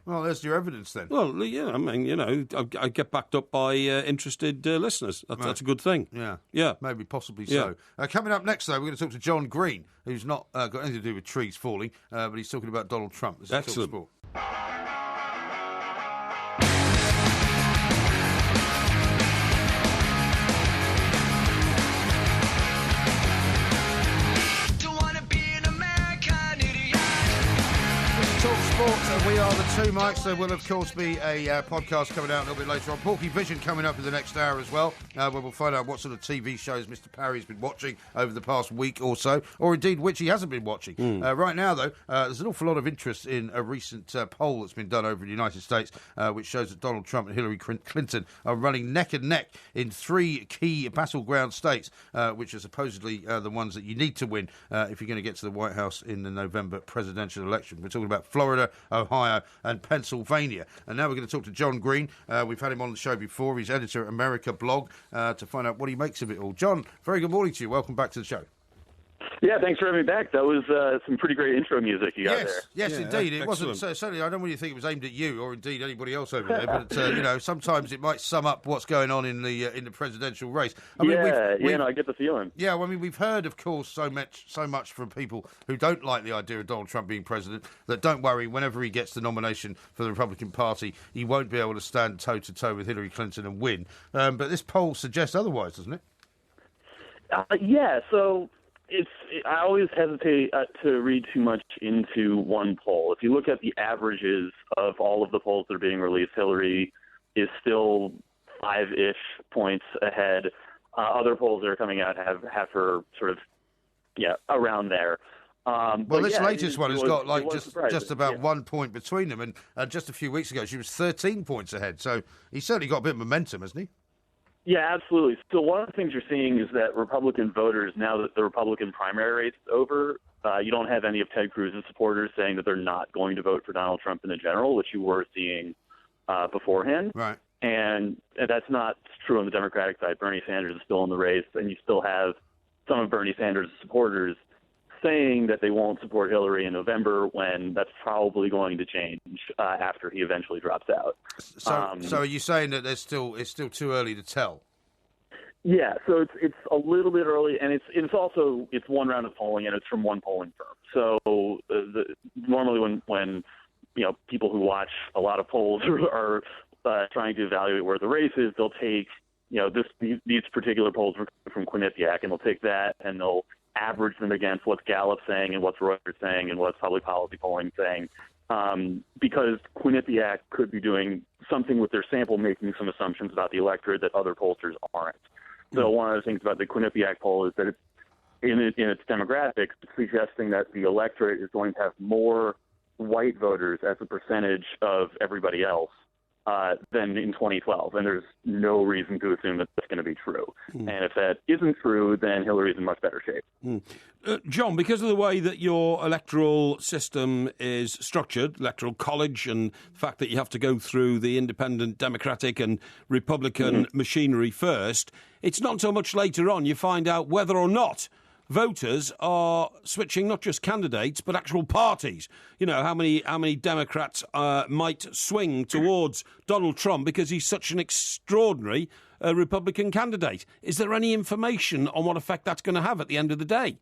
Well, there's your evidence then. Well, yeah, I mean, you know, I get backed up by interested listeners. That's a good thing. Yeah. Maybe, possibly so. Coming up next, though, we're going to talk to John Green, who's not got anything to do with trees falling, but he's talking about Donald Trump. This is Excellent. Talk Sport. Sports, and we are the Two Mikes. There will, of course, be a podcast coming out a little bit later on. Porkyvision coming up in the next hour as well, where we'll find out what sort of TV shows Mr. Parry's been watching over the past week or so, or indeed which he hasn't been watching. Right now, though, there's an awful lot of interest in a recent poll that's been done over in the United States, which shows that Donald Trump and Hillary Clinton are running neck and neck in 3 key battleground states, which are supposedly the ones that you need to win if you're going to get to the White House in the November presidential election. We're talking about Florida, Ohio and Pennsylvania. And now we're going to talk to John Green. We've had him on the show before. He's editor at America Blog to find out what he makes of it all. John, very good morning to you. Welcome back to the show. Yeah, thanks for having me back. That was some pretty great intro music you got there. Yes, indeed. It wasn't certainly. I don't really think it was aimed at you or indeed anybody else over there. But you know, sometimes it might sum up what's going on in the presidential race. I mean, I get the feeling. Yeah, well, I mean, we've heard, of course, so much from people who don't like the idea of Donald Trump being president. That don't worry, whenever he gets the nomination for the Republican Party, he won't be able to stand toe to toe with Hillary Clinton and win. But this poll suggests otherwise, doesn't it? So. I always hesitate to read too much into one poll. If you look at the averages of all of the polls that are being released, Hillary is still 5-ish points ahead. Other polls that are coming out have her sort of, around there. Well, this latest one has got just about 1 point between them, and just a few weeks ago she was 13 points ahead. So he's certainly got a bit of momentum, hasn't he? Yeah, absolutely. So one of the things you're seeing is that Republican voters, now that the Republican primary race is over, you don't have any of Ted Cruz's supporters saying that they're not going to vote for Donald Trump in the general, which you were seeing beforehand. Right. And that's not true on the Democratic side. Bernie Sanders is still in the race, and you still have some of Bernie Sanders' supporters saying that they won't support Hillary in November, when that's probably going to change after he eventually drops out. So are you saying that it's still too early to tell? Yeah, so it's a little bit early, and it's also one round of polling, and it's from one polling firm. So normally when people who watch a lot of polls are trying to evaluate where the race is, they'll take these particular polls from Quinnipiac, and they'll take that and they'll average them against what's Gallup saying and what's Reuters saying and what's public policy polling saying, because Quinnipiac could be doing something with their sample, making some assumptions about the electorate that other pollsters aren't. So one of the things about the Quinnipiac poll is that it's in its demographics, suggesting that the electorate is going to have more white voters as a percentage of everybody else than in 2012, and there's no reason to assume that that's going to be true. And if that isn't true, then Hillary's in much better shape. John, because of the way that your electoral system is structured, electoral college, and the fact that you have to go through the independent Democratic and Republican machinery first, it's not until much later on you find out whether or not voters are switching not just candidates but actual parties. You know, how many Democrats might swing towards Donald Trump because he's such an extraordinary Republican candidate. Is there any information on what effect that's going to have at the end of the day?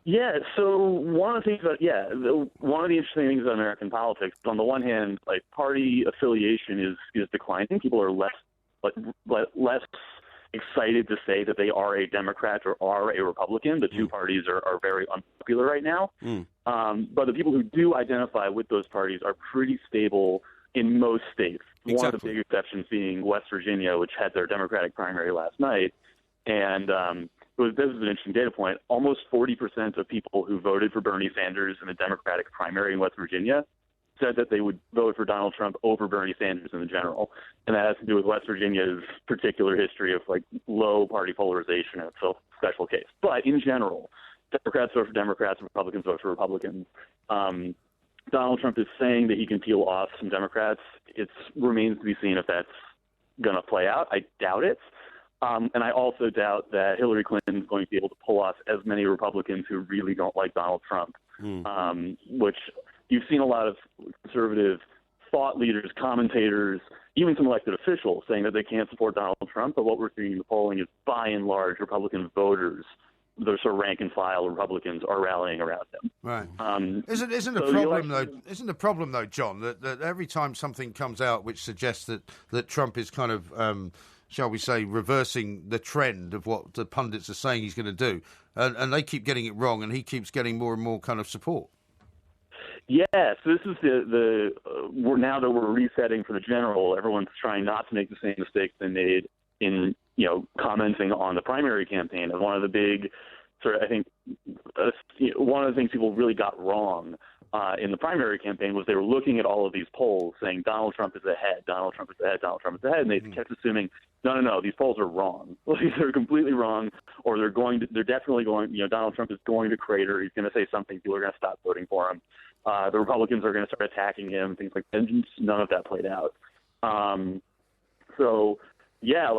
Yeah, so one of the interesting things about American politics, on the one hand, like, party affiliation is declining. People are less excited to say that they are a Democrat or are a Republican. The two parties are very unpopular right now. But the people who do identify with those parties are pretty stable in most states. Exactly. One of the big exceptions being West Virginia, which had their Democratic primary last night. And this is an interesting data point. Almost 40% of people who voted for Bernie Sanders in the Democratic primary in West Virginia said that they would vote for Donald Trump over Bernie Sanders in the general. And that has to do with West Virginia's particular history of low party polarization, and it's a special case. But in general, Democrats vote for Democrats, Republicans vote for Republicans. Donald Trump is saying that he can peel off some Democrats. It remains to be seen if that's going to play out. I doubt it. And I also doubt that Hillary Clinton is going to be able to pull off as many Republicans who really don't like Donald Trump, which you've seen a lot of conservative thought leaders, commentators, even some elected officials saying that they can't support Donald Trump. But what we're seeing in the polling is, by and large, Republican voters, the sort of rank and file Republicans, are rallying around him. Right. Isn't the problem though, John, that every time something comes out which suggests that Trump is kind of shall we say, reversing the trend of what the pundits are saying he's going to do, and they keep getting it wrong, and he keeps getting more and more kind of support. Yes, this is now that we're resetting for the general, everyone's trying not to make the same mistakes they made in, commenting on the primary campaign. And one of the big one of the things people really got wrong in the primary campaign was they were looking at all of these polls saying Donald Trump is ahead, Donald Trump is ahead, Donald Trump is ahead, and they kept assuming, no, these polls are wrong. They're completely wrong, or they're definitely going, Donald Trump is going to crater, he's going to say something, people are going to stop voting for him. The Republicans are going to start attacking him, things like that. And none of that played out.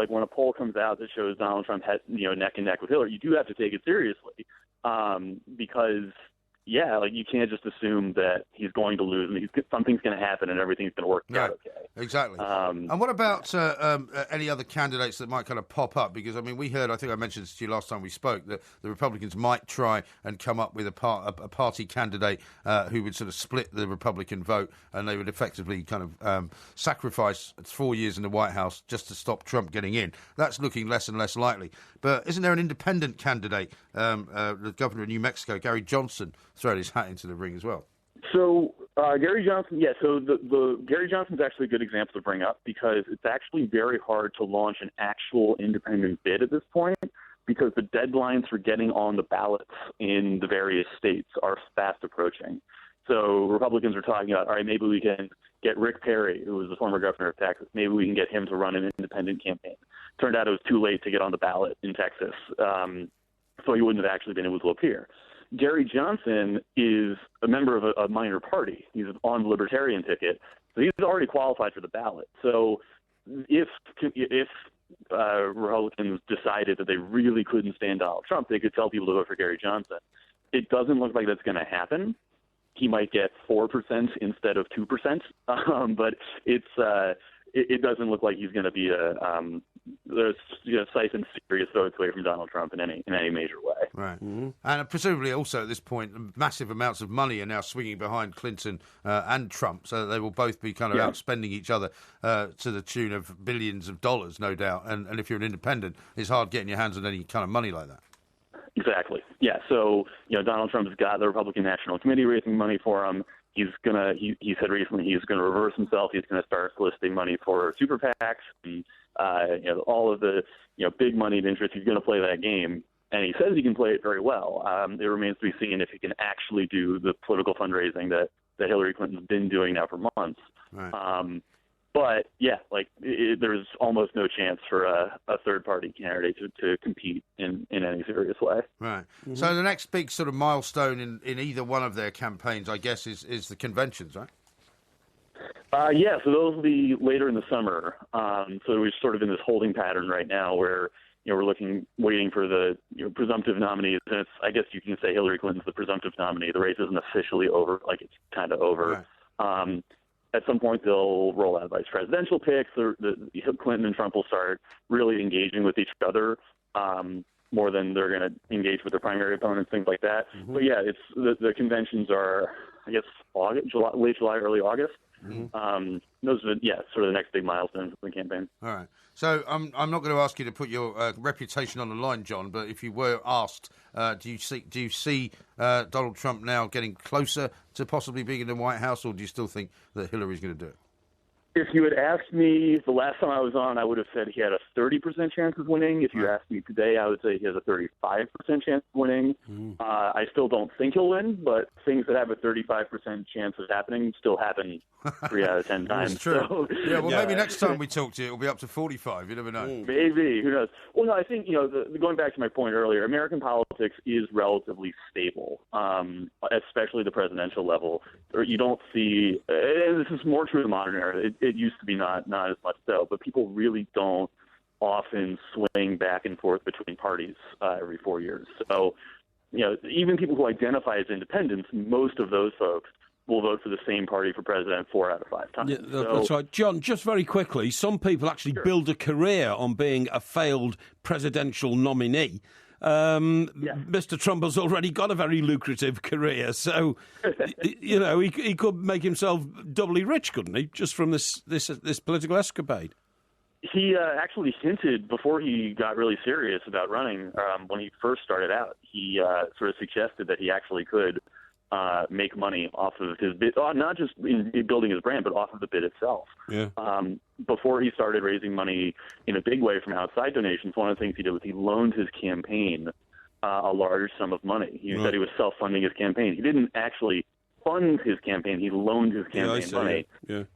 When a poll comes out that shows Donald Trump had, neck and neck with Hillary, you do have to take it seriously because, you can't just assume that he's going to lose and something's going to happen and everything's going to work out okay. Exactly. And what about any other candidates that might kind of pop up? Because, I think I mentioned this to you last time we spoke, that the Republicans might try and come up with a party candidate who would sort of split the Republican vote, and they would effectively kind of sacrifice 4 years in the White House just to stop Trump getting in. That's looking less and less likely. But isn't there an independent candidate, the governor of New Mexico, Gary Johnson, thrown his hat into the ring as well? So Gary Johnson, so the Gary Johnson's actually a good example to bring up because it's actually very hard to launch an actual independent bid at this point because the deadlines for getting on the ballots in the various states are fast approaching. So Republicans are talking about, all right, maybe we can get Rick Perry, who was the former governor of Texas, maybe we can get him to run an independent campaign. Turned out it was too late to get on the ballot in Texas, so he wouldn't have actually been able to appear. Gary Johnson is a member of a minor party. He's on the Libertarian ticket, so he's already qualified for the ballot. So if Republicans decided that they really couldn't stand Donald Trump, they could tell people to vote for Gary Johnson. It doesn't look like that's going to happen. He might get 4% instead of 2%, but it doesn't look like he's going to be siphon serious votes away from Donald Trump in any major way. Right. Mm-hmm. And presumably also at this point, massive amounts of money are now swinging behind Clinton and Trump, so that they will both be kind of outspending each other to the tune of billions of dollars, no doubt. And if you're an independent, it's hard getting your hands on any kind of money like that. Exactly. Yeah. So, Donald Trump's got the Republican National Committee raising money for him. He said recently he's going to reverse himself. He's going to start soliciting money for super PACs and, all of the, big moneyed interests. He's going to play that game. And he says he can play it very well. It remains to be seen if he can actually do the political fundraising that Hillary Clinton's been doing now for months. Right. But, there's almost no chance for a third-party candidate to compete in any serious way. Right. Mm-hmm. So the next big sort of milestone in either one of their campaigns, I guess, is the conventions, right? So those will be later in the summer. So we're sort of in this holding pattern right now where, we're waiting for the presumptive nominees. And I guess you can say Hillary Clinton's the presumptive nominee. The race isn't officially over, it's kind of over. Right. At some point, they'll roll out vice presidential picks. Clinton and Trump will start really engaging with each other more than they're going to engage with their primary opponents, things like that. Mm-hmm. But it's the conventions are, I guess, late July, early August. Those are, sort of the next big milestones of the campaign. All right. So I'm not going to ask you to put your reputation on the line, John, but if you were asked, do you see Donald Trump now getting closer to possibly being in the White House, or do you still think that Hillary's going to do it? If you had asked me the last time I was on, I would have said he had a 30% chance of winning. If you asked me today, I would say he has a 35% chance of winning. I still don't think he'll win, but things that have a 35% chance of happening still happen 3 out of 10 times. That's true. So, maybe next time we talk to you, it'll be up to 45. You never know. Maybe. Who knows? Well, no, I think, going back to my point earlier, American politics is relatively stable, especially the presidential level. You don't see, and this is more true in the modern era. It used to be not as much so, but people really don't often swing back and forth between parties every 4 years. So, even people who identify as independents, most of those folks will vote for the same party for president 4 out of 5 times. Yeah, that's right. John, just very quickly, some people actually build a career on being a failed presidential nominee. Mr. Trump has already got a very lucrative career, so he could make himself doubly rich, couldn't he? Just from this political escapade. He actually hinted before he got really serious about running. When he first started out, he sort of suggested that he actually could make money off of his bid, not just in building his brand, but off of the bid itself. Yeah. Before he started raising money in a big way from outside donations, one of the things he did was he loaned his campaign a large sum of money. He said he was self-funding his campaign. He didn't actually fund his campaign. He loaned his campaign money,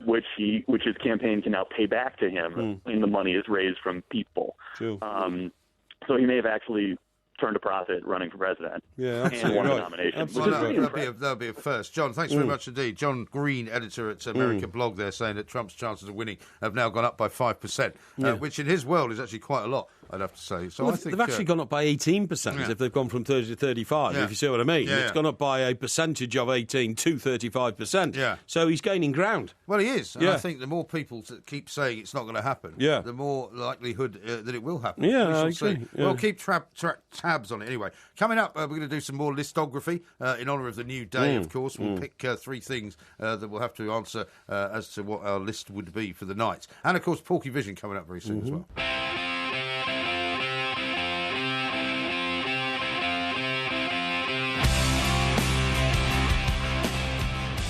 which his campaign can now pay back to him, and the money is raised from people. Sure. So he may have actually turned a profit running for president and won the nomination. That'll be a first. John, thanks very much indeed. John Green, editor at America Blog, there, saying that Trump's chances of winning have now gone up by 5%, which in his world is actually quite a lot, I'd have to say. So I think they've actually gone up by 18% if they've gone from 30 to 35, if you see what I mean. It's gone up by a percentage of 18 to 35%. Yeah. So he's gaining ground. Well, he is. And I think the more people keep saying it's not going to happen, the more likelihood that it will happen. Yeah, I agree. We'll keep tabs on it anyway. Coming up, we're going to do some more listography in honour of the new day, of course. We'll pick 3 things that we'll have to answer as to what our list would be for the night. And, of course, Porkyvision coming up very soon as well.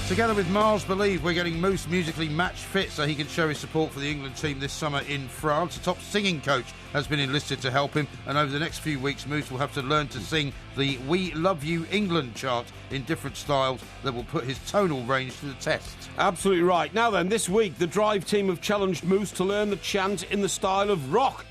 Together with Mars Believe, we're getting Moose musically match fit so he can show his support for the England team this summer in France. A top singing coach has been enlisted to help him, and over the next few weeks, Moose will have to learn to sing the We Love You England chant in different styles that will put his tonal range to the test. Absolutely right. Now then, this week, the Drive team have challenged Moose to learn the chant in the style of rock.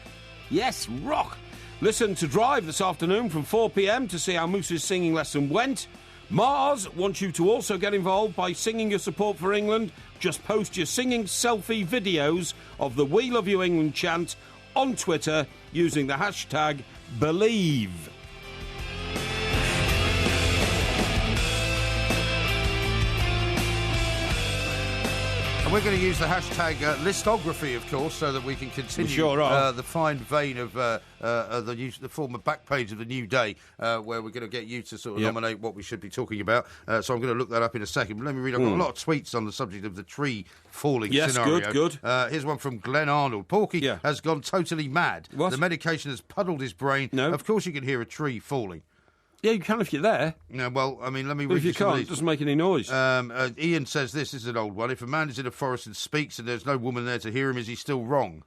Yes, rock. Listen to Drive this afternoon from 4 p.m. to see how Moose's singing lesson went. Mars wants you to also get involved by singing your support for England. Just post your singing selfie videos of the We Love You England chant on Twitter using the hashtag Believe. And we're going to use the hashtag listography, of course, so that we can continue the fine vein of the former back page of the New Day, where we're going to get you to sort of nominate what we should be talking about. So I'm going to look that up in a second. But let me read. I've got a lot of tweets on the subject of the tree falling scenario. Yes, good. Here's one from Glenn Arnold. Porky has gone totally mad. What? The medication has puddled his brain. No. Of course you can hear a tree falling. Yeah, you can if you're there. Yeah, well, I mean, let me read But if you can't, it doesn't make any noise. Ian says this is an old one. If a man is in a forest and speaks and there's no woman there to hear him, is he still wrong?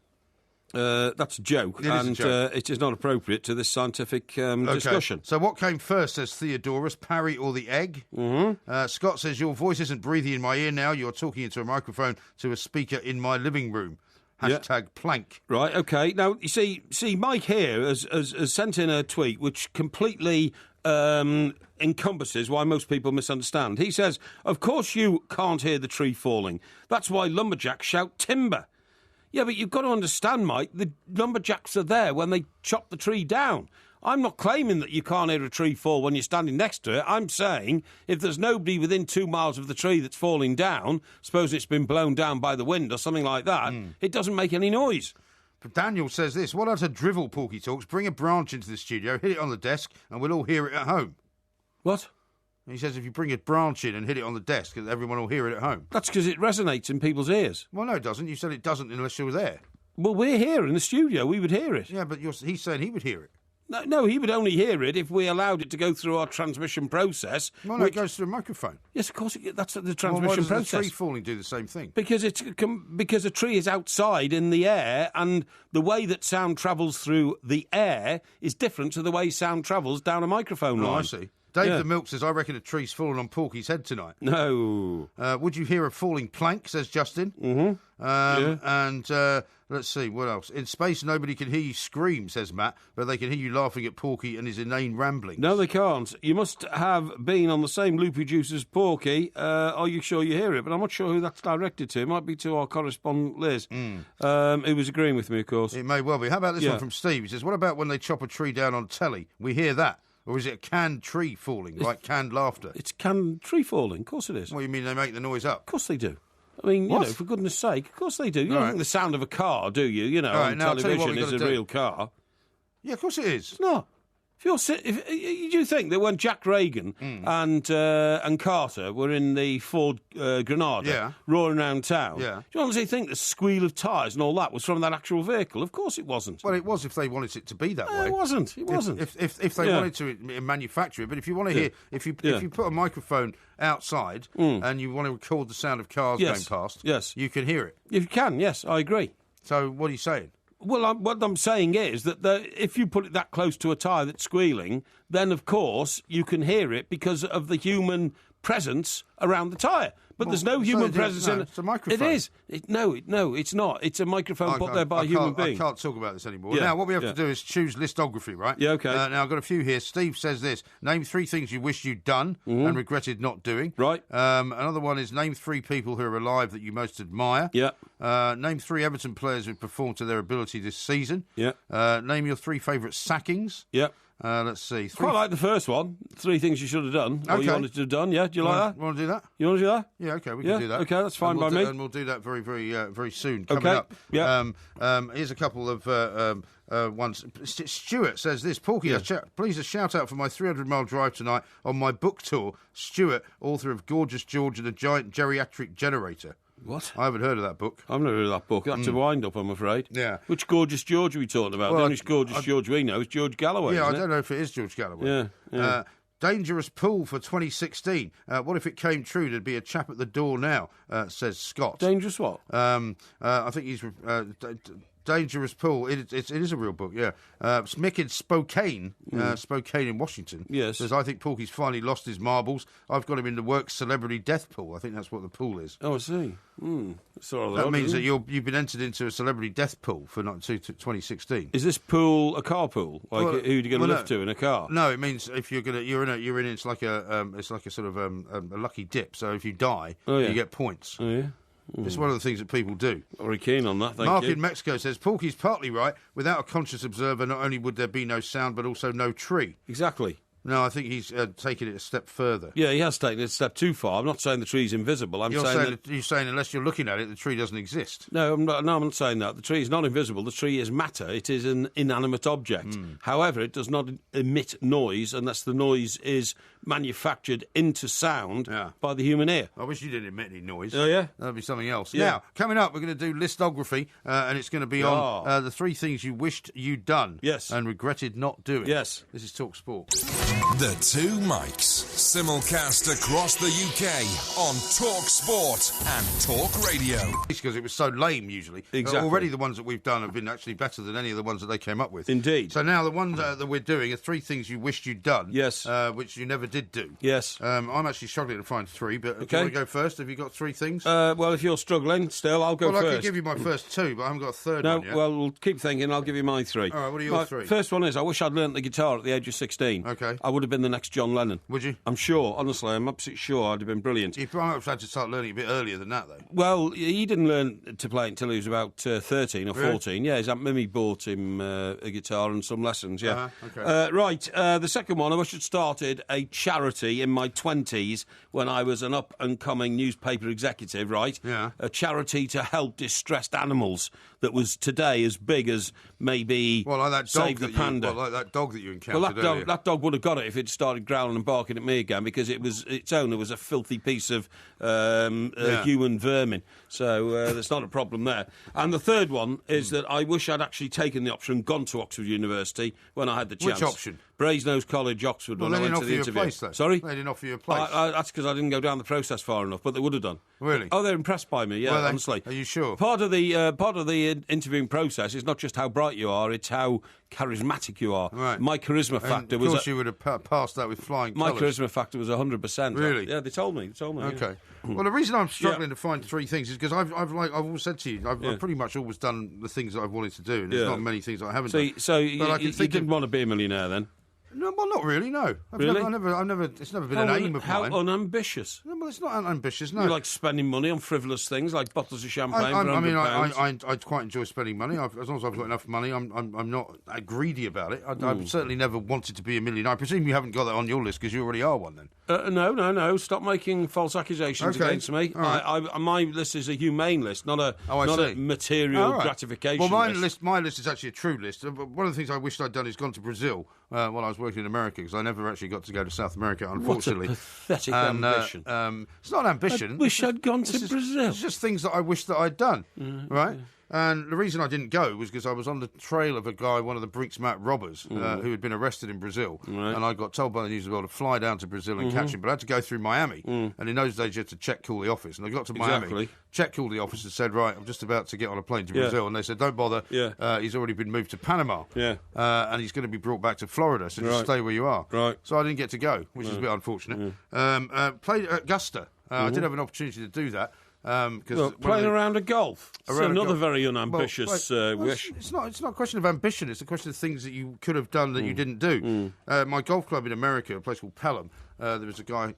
That's a joke, it is not appropriate to this scientific discussion. So what came first, says Theodorus, Parry or the egg? Scott says, your voice isn't breathing in my ear now. You're talking into a microphone to a speaker in my living room. Hashtag plank. Right, OK. Now, you see, Mike here has sent in a tweet which completely encompasses why most people misunderstand. He says, of course you can't hear the tree falling. That's why lumberjacks shout timber. Yeah, but you've got to understand, Mike, the lumberjacks are there when they chop the tree down. I'm not claiming that you can't hear a tree fall when you're standing next to it. I'm saying if there's nobody within 2 miles of the tree that's falling down, suppose it's been blown down by the wind or something like that, it doesn't make any noise. But Daniel says this, what out of drivel, Porky Talks? Bring a branch into the studio, hit it on the desk, and we'll all hear it at home. What? He says if you bring a branch in and hit it on the desk, everyone will hear it at home. That's because it resonates in people's ears. Well, no, it doesn't. You said it doesn't unless you're there. Well, we're here in the studio. We would hear it. Yeah, but he's saying he would hear it. No, he would only hear it if we allowed it to go through our transmission process. Well, no, it goes through a microphone. Yes, of course, that's the transmission why doesn't process. The tree falling do the same thing? Because because a tree is outside in the air, and the way that sound travels through the air is different to the way sound travels down a microphone line. I see. Dave the Milk says, I reckon a tree's fallen on Porky's head tonight. No. Would you hear a falling plank, says Justin. Mm-hmm. And let's see, what else? In space, nobody can hear you scream, says Matt, but they can hear you laughing at Porky and his inane ramblings. No, they can't. You must have been on the same loopy juice as Porky. Are you sure you hear it? But I'm not sure who that's directed to. It might be to our correspondent, Liz, who was agreeing with me, of course. It may well be. How about this one from Steve? He says, what about when they chop a tree down on telly? We hear that. Or is it a canned tree falling, like canned laughter? It's canned tree falling. Of course it is. What do you mean they make the noise up? Of course they do. I mean, you know, for goodness sake, of course they do. You don't think the sound of a car, do you? You know, on television is a real car. Yeah, of course it is. It's not. If you think that when Jack Reagan and Carter were in the Ford Granada roaring around town, do you honestly think the squeal of tyres and all that was from that actual vehicle? Of course it wasn't. Well, it was if they wanted it to be that way. It wasn't. It wasn't. If they wanted to manufacture it, but if you want to hear, if you put a microphone outside and you want to record the sound of cars going past, you can hear it. If you can, yes, I agree. So what are you saying? Well, what I'm saying is that if you put it that close to a tyre that's squealing, then, of course, you can hear it because of the human presence around the tyre. But there's no human presence in it. It's a microphone. It is. No, it's not. It's a microphone put there by a human being. I can't talk about this anymore. Now, what we have to do is choose listography, right? Yeah, OK. Now, I've got a few here. Steve says this. Name 3 things you wish you'd done and regretted not doing. Right. Another one is name 3 people who are alive that you most admire. Yeah. Name 3 Everton players who performed to their ability this season. Yeah. Name your 3 favourite sackings. Yeah. Let's see. Quite like the first one. 3 things you should have done. Or you wanted to have done. Yeah, do you like that? Want to do that? You want to do that? Yeah, OK, we can do that. OK, that's fine by me. And we'll do that very, very, very soon. Coming up. Yeah. Here's a couple of ones. Stuart says this. Porky, please a shout out for my 300-mile drive tonight on my book tour. Stuart, author of Gorgeous George and the Giant Geriatric Generator. What? I haven't heard of that book. I've never heard of that book. That's a wind-up, I'm afraid. Yeah. Which Gorgeous George are we talking about? The only Gorgeous George we know is George Galloway, I isn't don't know if it is George Galloway. Yeah. Dangerous pool for 2016. What if it came true? There'd be a chap at the door now, says Scott. Dangerous what? I think he's... Dangerous Pool. It is a real book, yeah. Mick in Spokane, Spokane in Washington. Yes. Says, I think Porky's finally lost his marbles. I've got him in the work celebrity death pool. I think that's what the pool is. Oh, I see. That means that you've been entered into a celebrity death pool for 2016. Is this pool a car pool? Like who are you going to lift to in a car? No, it means if you're in. It's like a sort of a lucky dip. So if you die, you get points. Oh yeah. It's one of the things that people do. Very keen on that, thank you. Mark in Mexico says, Porky's partly right. Without a conscious observer, not only would there be no sound, but also no tree. Exactly. No, I think he's taken it a step further. Yeah, he has taken it a step too far. I'm not saying the tree's invisible. You're saying unless you're looking at it, the tree doesn't exist. No, I'm not saying that. The tree is not invisible. The tree is matter. It is an inanimate object. However, it does not emit noise unless the noise is manufactured into sound by the human ear. I wish you didn't emit any noise. Oh, yeah? That'd be something else. Yeah. Now, coming up, we're going to do listography, and it's going to be on the 3 things you wished you'd done and regretted not doing. Yes. This is Talk Sport. The Two Mics, simulcast across the UK on Talk Sport and Talk Radio. Because it was so lame, usually. Exactly. Already the ones that we've done have been actually better than any of the ones that they came up with. Indeed. So now the ones that we're doing are 3 things you wished you'd done. Yes. Which you never did do. Yes. I'm actually struggling to find 3, but do you want to go first? Have you got 3 things? Well, if you're struggling still, I'll go first. I can give you my first 2, but I haven't got a third one yet. Well, we'll keep thinking. I'll give you my 3. All right, what are your 3? First one is, I wish I'd learnt the guitar at the age of 16. Okay. I would have been the next John Lennon. Would you? I'm sure, honestly, I'm absolutely sure I'd have been brilliant. You probably have had to start learning a bit earlier than that, though. Well, he didn't learn to play it until he was about 13 or 14. Yeah, his Aunt Mimmy bought him a guitar and some lessons, yeah. Okay. Right, the second one, I wish I'd started a charity in my 20s when I was an up-and-coming newspaper executive, right? Yeah. A charity to help distressed animals that was today as big as maybe like that dog Save the Panda. like that dog that you encountered earlier. That dog would have got it if it started growling and barking at me again, because its owner was a filthy piece of human vermin. So there's not a problem there. And the third one is that I wish I'd actually taken the option and gone to Oxford University when I had the chance. Which option? Brasenose College, Oxford, when I went to the interview. Place, though. Sorry? They didn't offer you a place. That's because I didn't go down the process far enough, but they would have done. Really? Oh, they're impressed by me, yeah, honestly. Are you sure? Part of the interviewing process is not just how bright you are, it's how charismatic you are. Right. My charisma factor was... Of course you would have passed that with flying My colours. charisma factor was 100%. Really? Yeah, they told me. Okay. Yeah. Well, the reason I'm struggling to find three things is because I've always said to you, I've pretty much always done the things that I've wanted to do, and there's not many things I haven't done. So you didn't want to be a millionaire then? No, well, not really. No, Really? I've never. It's never been an aim of How mine. unambitious! No, well, it's not unambitious. No, You like spending money on frivolous things like bottles of champagne for £100. I quite enjoy spending money. As long as I've got enough money, I'm not greedy about it. I've certainly never wanted to be a millionaire. I presume you haven't got that on your list because you already are one then. No. Stop making false accusations against me. Right. My list is a humane list, not a material gratification list. My list is actually a true list. One of the things I wished I'd done is gone to Brazil while I was working in America, because I never actually got to go to South America, unfortunately. What a pathetic ambition. It's not ambition. I wish I'd gone to Brazil. It's just things that I wish that I'd done, right? And the reason I didn't go was because I was on the trail of a guy, one of the Brinks-Mat robbers, who had been arrested in Brazil. Right. And I got told by the news as well to fly down to Brazil and catch him. But I had to go through Miami. And in those days, you had to check-call the office. And I got to Miami, check-called the office and said, right, I'm just about to get on a plane to Brazil. And they said, don't bother. He's already been moved to Panama. And he's going to be brought back to Florida. So just stay where you are. Right. So I didn't get to go, which is a bit unfortunate. Played at Augusta. I did have an opportunity to do that. Playing around a golf. It's another very unambitious wish. It's not a question of ambition. It's a question of things that you could have done that you didn't do. My golf club in America, a place called Pelham, there was a guy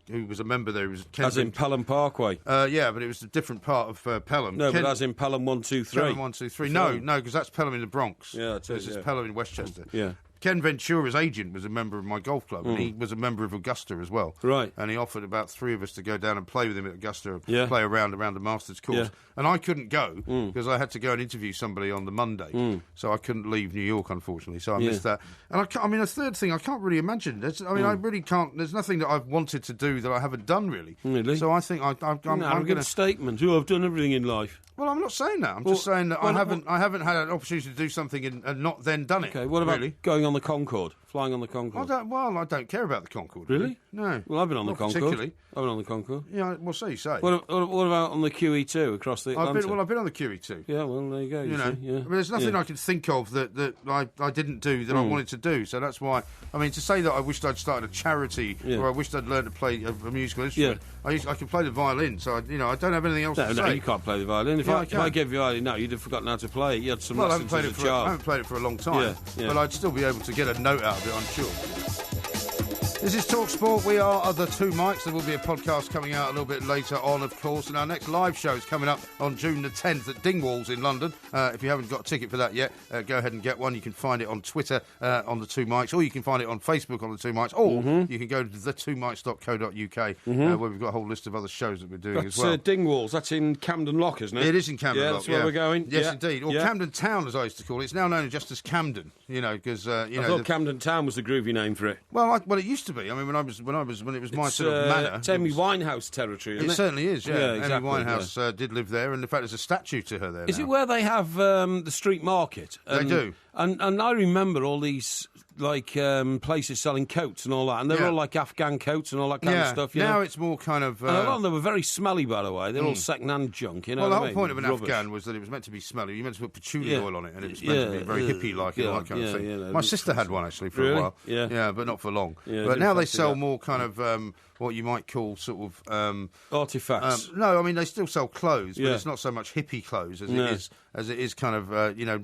who was a member there. Who was as in Pelham Parkway? Yeah, but it was a different part of Pelham. No, but as in Pelham 123. Pelham 123. No, because that's Pelham in the Bronx. Yeah, it is. This is Pelham in Westchester. Yeah. Ken Ventura's agent was a member of my golf club, and he was a member of Augusta as well. Right. And he offered about three of us to go down and play with him at Augusta, play around the Masters course. Yeah. And I couldn't go because I had to go and interview somebody on the Monday, so I couldn't leave New York, unfortunately. So I missed that. And a third thing I can't really imagine. I really can't. There's nothing that I've wanted to do that I haven't done really. Really? So I think I'm going to statement. I've done everything in life. Well, I'm not saying that. I'm just saying that I haven't had an opportunity to do something and not then done it. Okay, what about going on the Concorde, flying on the Concorde? I don't care about the Concorde. Really? No. Well, I've been on the Concorde. Particularly. I've been on the Concorde. Yeah, well, so you say. What about on the QE2 across the Atlantic? I've been on the QE2. Yeah, well, there you go. There's nothing I can think of that I didn't do that I wanted to do. So that's why. To say that I wished I'd started a charity or I wished I'd learned to play a musical instrument. I can play the violin, so I don't have anything else to say. No, you can't play the violin. If I gave you violin now, you'd have forgotten how to play it. You had some lessons as a child. I haven't played it for a long time, but I'd still be able to get a note out of it, I'm sure. This is Talk Sport. We are the Two Mics. There will be a podcast coming out a little bit later on, of course. And our next live show is coming up on June the 10th at Dingwalls in London. If you haven't got a ticket for that yet, go ahead and get one. You can find it on Twitter on the Two Mics, or you can find it on Facebook on the Two Mics, or you can go to the2mics.co.uk where we've got a whole list of other shows that we're doing as well. Dingwalls. That's in Camden Lock, isn't it? It is in Camden Lock. That's where we're going. Yes, indeed. Or Camden Town, as I used to call it. It's now known just as Camden. Because I thought Camden Town was the groovy name for it. Well, it used to be. When it was my sort of manor. It's Amy Winehouse territory, isn't it? It certainly is, yeah. Exactly, Amy Winehouse did live there, and in fact there's a statue to her there. Is it where they have the street market? They do. And I remember all these places selling coats and all that, and they're all like Afghan coats and all that kind of stuff. Now it's more kind of. And a lot of them were very smelly, by the way. They're all second-hand junk. Well, the whole point of an Afghan was that it was meant to be smelly. You meant to put patchouli oil on it, and it was meant to be very hippie-like and all that kind of thing. My sister had one actually for a while. Yeah, but not for long. But now they sell more kind of what you might call sort of artifacts. No, they still sell clothes, but it's not so much hippie clothes as it is kind of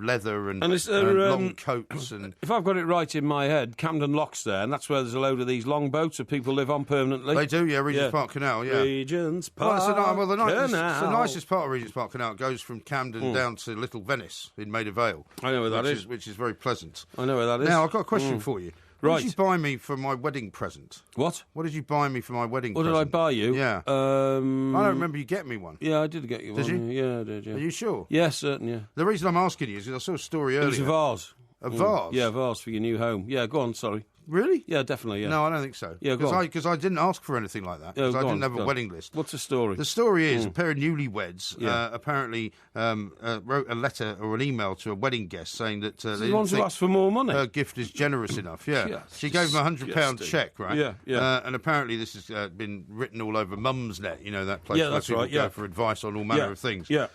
leather and long coats. And if I've got it right in my head, Camden Lock's there, and that's where there's a load of these longboats that people live on permanently. They do, Regent's Park Canal, Regent's Park Canal. The nicest part of Regent's Park Canal goes from Camden down to Little Venice in Maida Vale. I know where that is. Which is very pleasent. I know where that is. Now, I've got a question for you. Right. What did you buy me for my wedding present? What? What did you buy me for my wedding present? What did I buy you? Yeah. I don't remember you getting me one. Yeah, I did get you one. Did you? Yeah, I did, yeah. Are you sure? Yes, certainly, yeah. The reason I'm asking you is because I saw a story earlier. It was a vase. A vase? Yeah, a vase for your new home. Yeah, go on, sorry. Really? Yeah, definitely, yeah. No, I don't think so. Yeah, because I didn't ask for anything like that. Because I didn't have a wedding list. What's the story? The story is a pair of newlyweds apparently wrote a letter or an email to a wedding guest saying that they the ones who asked for more money. Her gift is generous enough. Yeah, Yes, she gave them £100 cheque, right? Yeah, yeah. And apparently this has been written all over Mumsnet. You know, that place Yeah, where that's people right, go yeah. for advice on all manner of things. Yeah.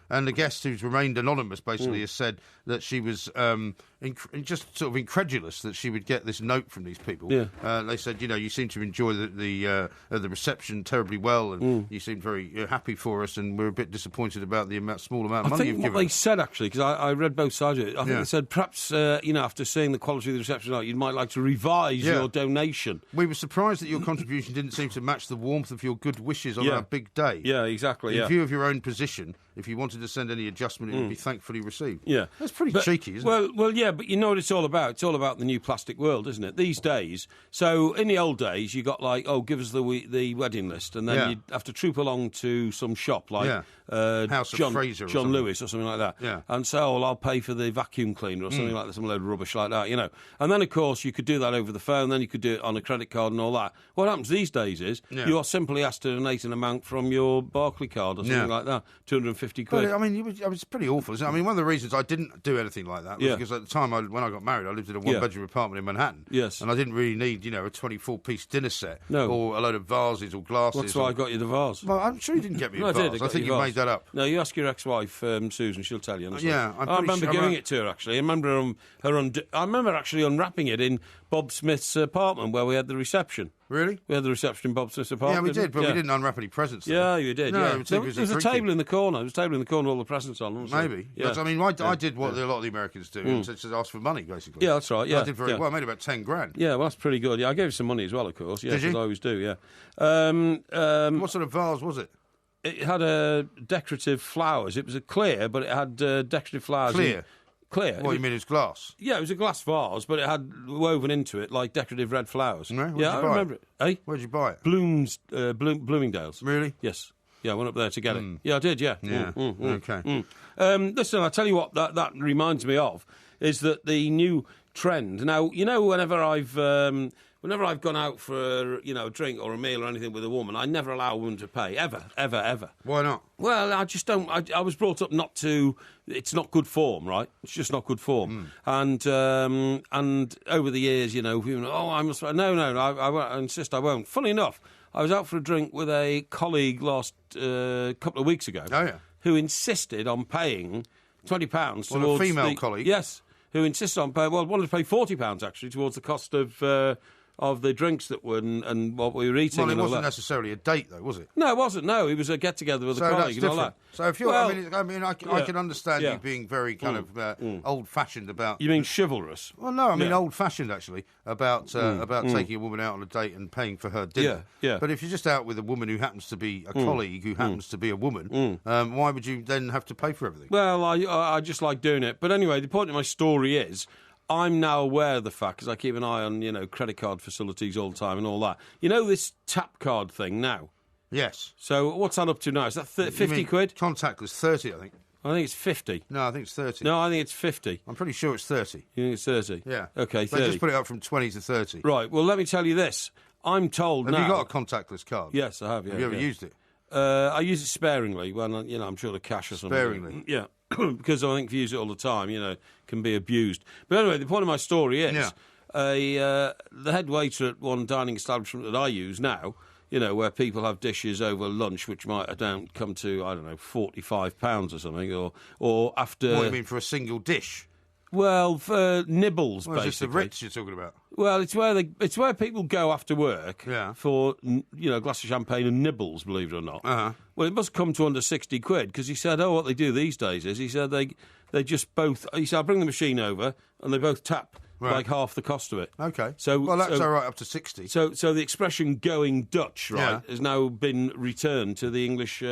And the guest, who's remained anonymous, basically has said that she was just sort of incredulous that she would get this note from these people. Yeah. They said, you know, you seem to enjoy the reception terribly well, and you seemed very happy for us, and we're a bit disappointed about the small amount of money you've I think given what they us. said, actually, because I read both sides of it, I think they said perhaps, after seeing the quality of the reception tonight, you might like to revise your donation. We were surprised that your contribution didn't seem to match the warmth of your good wishes on our big day. Yeah, exactly. In view of your own position, if you wanted to send any adjustment, it would be thankfully received. Yeah. That's pretty cheeky, isn't it? Well, yeah, but you know what it's all about? It's all about the new plastic world, isn't it? These days. So in the old days, you got like, give us the wedding list, and then you'd have to troop along to some shop like House of Fraser or John something. Lewis or something like that. Yeah. And say, I'll pay for the vacuum cleaner or something like that, some load of rubbish like that, you know. And then, of course, you could do that over the phone, then you could do it on a credit card and all that. What happens these days is you are simply asked to donate an amount from your Barclay card or something like that, 250 quid. But, I mean, it was pretty awful, isn't it? I mean, one of the reasons I didn't do anything like that was because at the time when I got married, I lived in a one-bedroom apartment in Manhattan. Yes. And I didn't really need, a 24-piece dinner set No. or a load of vases or glasses. That's why I got you the vase. Well, I'm sure you didn't get me a I vase. did. I think you made that up. No, you ask your ex-wife, Susan, she'll tell you. Honestly. Yeah, I remember giving it to her, actually. I remember I remember actually unwrapping it in Bob Smith's apartment where we had the reception. Really? We had the reception in Bob Smith's apartment. Yeah, we did, but we didn't unwrap any presents. Yeah, you did. No, yeah. There was a table in the corner. There was a table in the corner with all the presents on. Maybe. Yeah. I mean, I did what a lot of the Americans do, and just ask for money, basically. Yeah, that's right. Yeah, I did very well. I made about 10 grand. Yeah, well, that's pretty good. Yeah, I gave you some money as well, of course. Yeah, did you? I always do. Yeah. What sort of vase was it? It had decorative flowers. It was a clear, but it had decorative flowers. Clear? Clear. What, you mean it's glass? Yeah, it was a glass vase, but it had woven into it like decorative red flowers. No? Where'd yeah, you I buy remember it. Hey? Where'd you buy it? Bloomingdale's. Really? Yes. Yeah, I went up there to get it. Yeah, I did, yeah. Yeah. Okay. Listen, I'll tell you what that reminds me of is that the new trend. Now, whenever I've gone out for a drink or a meal or anything with a woman, I never allow a woman to pay, ever. Why not? Well, I just don't. I was brought up not to. It's not good form, right? It's just not good form. And over the years, people, I must. No, I won't. I insist I won't. Funny enough, I was out for a drink with a colleague last couple of weeks ago. Oh yeah. Who insisted on paying £20 towards a female colleague. Yes, who insisted on paying. Well, wanted to pay £40 actually towards the cost of the drinks that were and what we were eating. Well, it and all wasn't that. necessarily a date, though, was it? No, it wasn't. No, it was a get together with a colleague and all that. So if you're, I can understand you being very kind of old-fashioned about. You mean chivalrous? Well, no, I mean old-fashioned actually about taking a woman out on a date and paying for her dinner. Yeah. But if you're just out with a woman who happens to be a colleague who happens to be a woman, why would you then have to pay for everything? Well, I just like doing it. But anyway, the point of my story is, I'm now aware of the fact, because I keep an eye on, credit card facilities all the time and all that. You know this tap card thing now? Yes. So what's that up to now? Is that 50 quid? Contactless, 30, I think. I think it's 50. No, I think it's 30. No, I think it's 50. I'm pretty sure it's 30. You think it's 30? Yeah. Okay, 30. They just put it up from 20 to 30. Right, well, let me tell you this. I'm told now... Have you got a contactless card? Yes, I have, yeah. Have you ever used it? I use it sparingly when, I'm sure the cash or something. Sparingly? Yeah, because I think if you use it all the time, it can be abused. But anyway, the point of my story is the head waiter at one dining establishment that I use now, where people have dishes over lunch, which might come to, I don't know, £45 or something, or after... What do you mean, for a single dish? Well, for nibbles, basically. Is this the Ritz you're talking about? Well, it's where people go after work for a glass of champagne and nibbles, believe it or not. Uh-huh. Well, it must come to under 60 quid because he said, what they do these days is he said they just both. He said, I'll bring the machine over and they both tap. Right. Like half the cost of it. Okay. Well, that's all right up to 60. So the expression "going Dutch" has now been returned to the English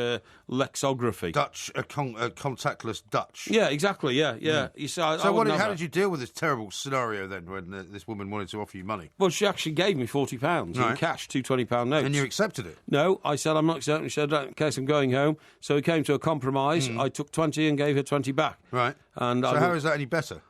lexicography. Dutch, contactless Dutch. Yeah, exactly. Yeah. You see, how did you deal with this terrible scenario then when this woman wanted to offer you money? Well, she actually gave me £40 in cash, two £20 notes. And you accepted it? No, I said I'm not accepting. She said, in case I'm going home. So we came to a compromise. I took 20 and gave her 20 back. Right. And how is that any better?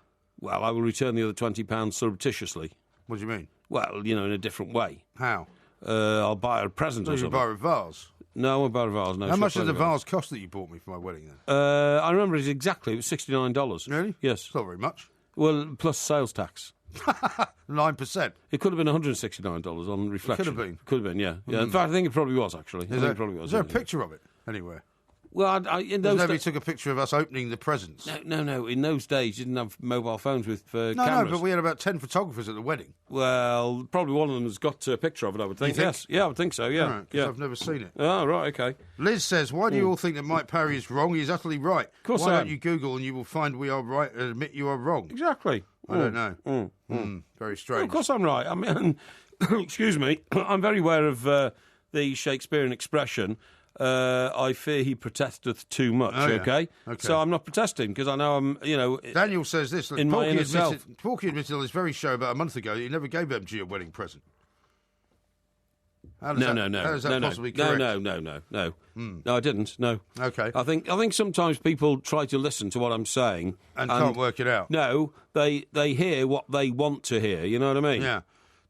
Well, I will return the other £20 surreptitiously. What do you mean? Well, in a different way. How? I'll buy her a present or You something. buy her a vase. No, I won't buy a vase. No. How much did the vase cost that you bought me for my wedding then? I remember it exactly. It was $69. Really? Yes. It's not very much. Well, plus sales tax. 9%. It could have been $169 on reflection. It could have been. Could have been, yeah. In fact, I think it probably was, actually. Is there a picture of it anywhere? Well, in those nobody took a picture of us opening the presents. No. In those days, you didn't have mobile phones with cameras. No, but we had about 10 photographers at the wedding. Well, probably one of them has got a picture of it, I would think. You think? Yes. Yeah, I would think so, yeah. Right, 'cause I've never seen it. Oh, right, OK. Liz says, why do you all think that Mike Parry is wrong? He's utterly right. Of course Why I don't am. you Google and you will find we are right and admit you are wrong? Exactly. I don't know. Very strange. Well, of course I'm right. I mean, excuse me, I'm very aware of the Shakespearean expression, I fear he protesteth too much, okay? So I'm not protesting, because I know I'm, Daniel says this, look, in my inner self. Porky admitted on this very show about a month ago that he never gave MG a wedding present. How does that possibly correct? No. No, I didn't, no. Okay. I think sometimes people try to listen to what I'm saying. And can't work it out. No, they hear what they want to hear, you know what I mean? Yeah.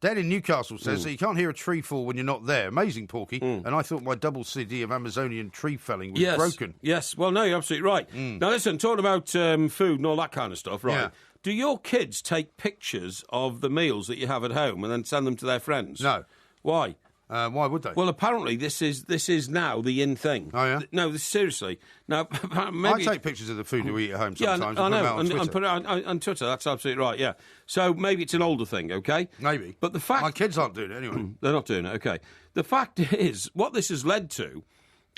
Dan in Newcastle says that you can't hear a tree fall when you're not there. Amazing, Porky. And I thought my double CD of Amazonian tree felling was broken. Yes, well, no, you're absolutely right. Now, listen, talking about food and all that kind of stuff, right? Yeah. Do your kids take pictures of the meals that you have at home and then send them to their friends? No. Why? Why would they? Well, apparently this is now the in thing. Oh, yeah? No, seriously. Now, maybe... I take pictures of the food we eat at home sometimes I and know, put them out on Twitter. and put it on Twitter. That's absolutely right, yeah. So maybe it's an older thing, okay? Maybe. But the fact... My kids aren't doing it anyway. They're not doing it, okay. The fact is, what this has led to,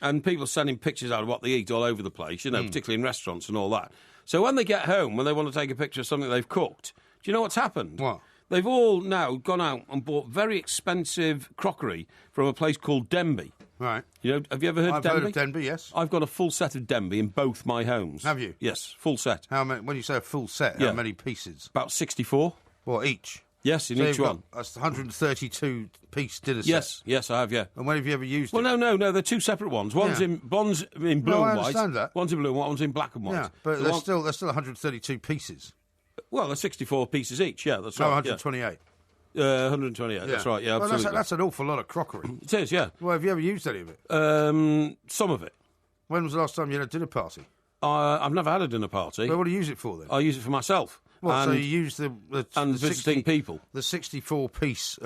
and people sending pictures out of what they eat all over the place, particularly in restaurants and all that. So when they get home, when they want to take a picture of something they've cooked, do you know what's happened? What? They've all now gone out and bought very expensive crockery from a place called Denby. Right. Have you ever heard of Denby? I've heard of Denby, yes. I've got a full set of Denby in both my homes. Have you? Yes, full set. How many? When you say a full set, how many pieces? About 64. What, each? Yes, in each one. That's 132-piece dinner set. Yes, I have, yeah. And when have you ever used it? Well, no, they're two separate ones. One's in blue and white. I understand that. One's in blue and white, one's in black and white. Yeah, but they're still 132 pieces. Well, they're 64 pieces each, yeah, that's right. No, 128. 128, that's right, yeah, absolutely. Well, that's an awful lot of crockery. It is, yeah. Well, have you ever used any of it? Some of it. When was the last time you had a dinner party? I've never had a dinner party. Well, what do you use it for then? I use it for myself. Well, so you use the visiting people. The 64-piece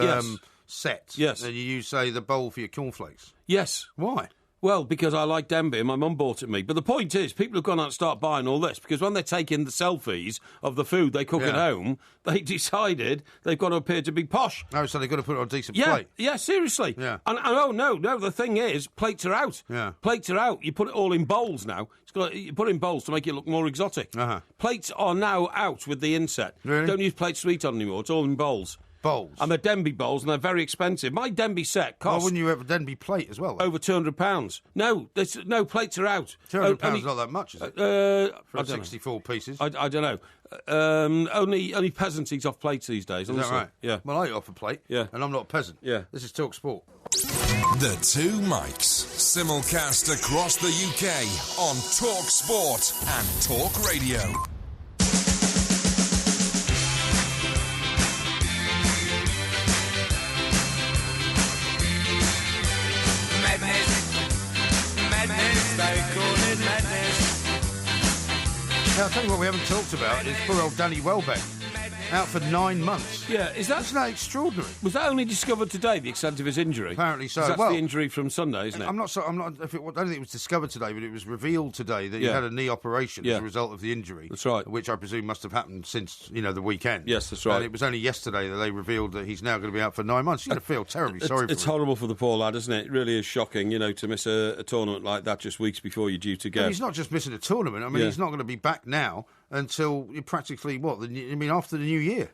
set. Yes. And you use, say, the bowl for your cornflakes. Yes. Why? Well, because I like Denby and my mum bought it me. But the point is, people have gone out and start buying all this because when they're taking the selfies of the food they cook at home, they decided they've got to appear to be posh. Oh, so they've got to put it on a decent plate. Yeah, seriously. Yeah. And oh, no, the thing is, plates are out. Yeah. Plates are out. You put it all in bowls now. You put it in bowls to make it look more exotic. Uh-huh. Plates are now out with the inset. Really? Don't use plates to eat on anymore. It's all in bowls. Bowls? And they're Denby bowls, and they're very expensive. My Denby set costs... Why wouldn't you have a Denby plate as well, then? Over £200. No, plates are out. £200 is not that much, is it? For 64 pieces? I don't know. Only peasants eat off plates these days. Is that right? Yeah. Well, I eat off a plate. Yeah. And I'm not a peasant. Yeah. This is Talk Sport. The Two Mics, simulcast across the UK on Talk Sport and Talk Radio. Now, I'll tell you what we haven't talked about is poor old Danny Welbeck, out for 9 months. Yeah, Isn't that extraordinary? Was that only discovered today, the extent of his injury? Apparently so. That's the injury from Sunday, isn't it? I don't think it was discovered today, but it was revealed today that he had a knee operation as a result of the injury. That's right. Which I presume must have happened since, the weekend. Yes, that's right. And it was only yesterday that they revealed that he's now going to be out for 9 months. You're going to feel terribly sorry for him. It's horrible for the poor lad, isn't it? It really is shocking, to miss a tournament like that just weeks before you're due to go. And he's not just missing a tournament. I mean, he's not going to be back now until practically, after the new year.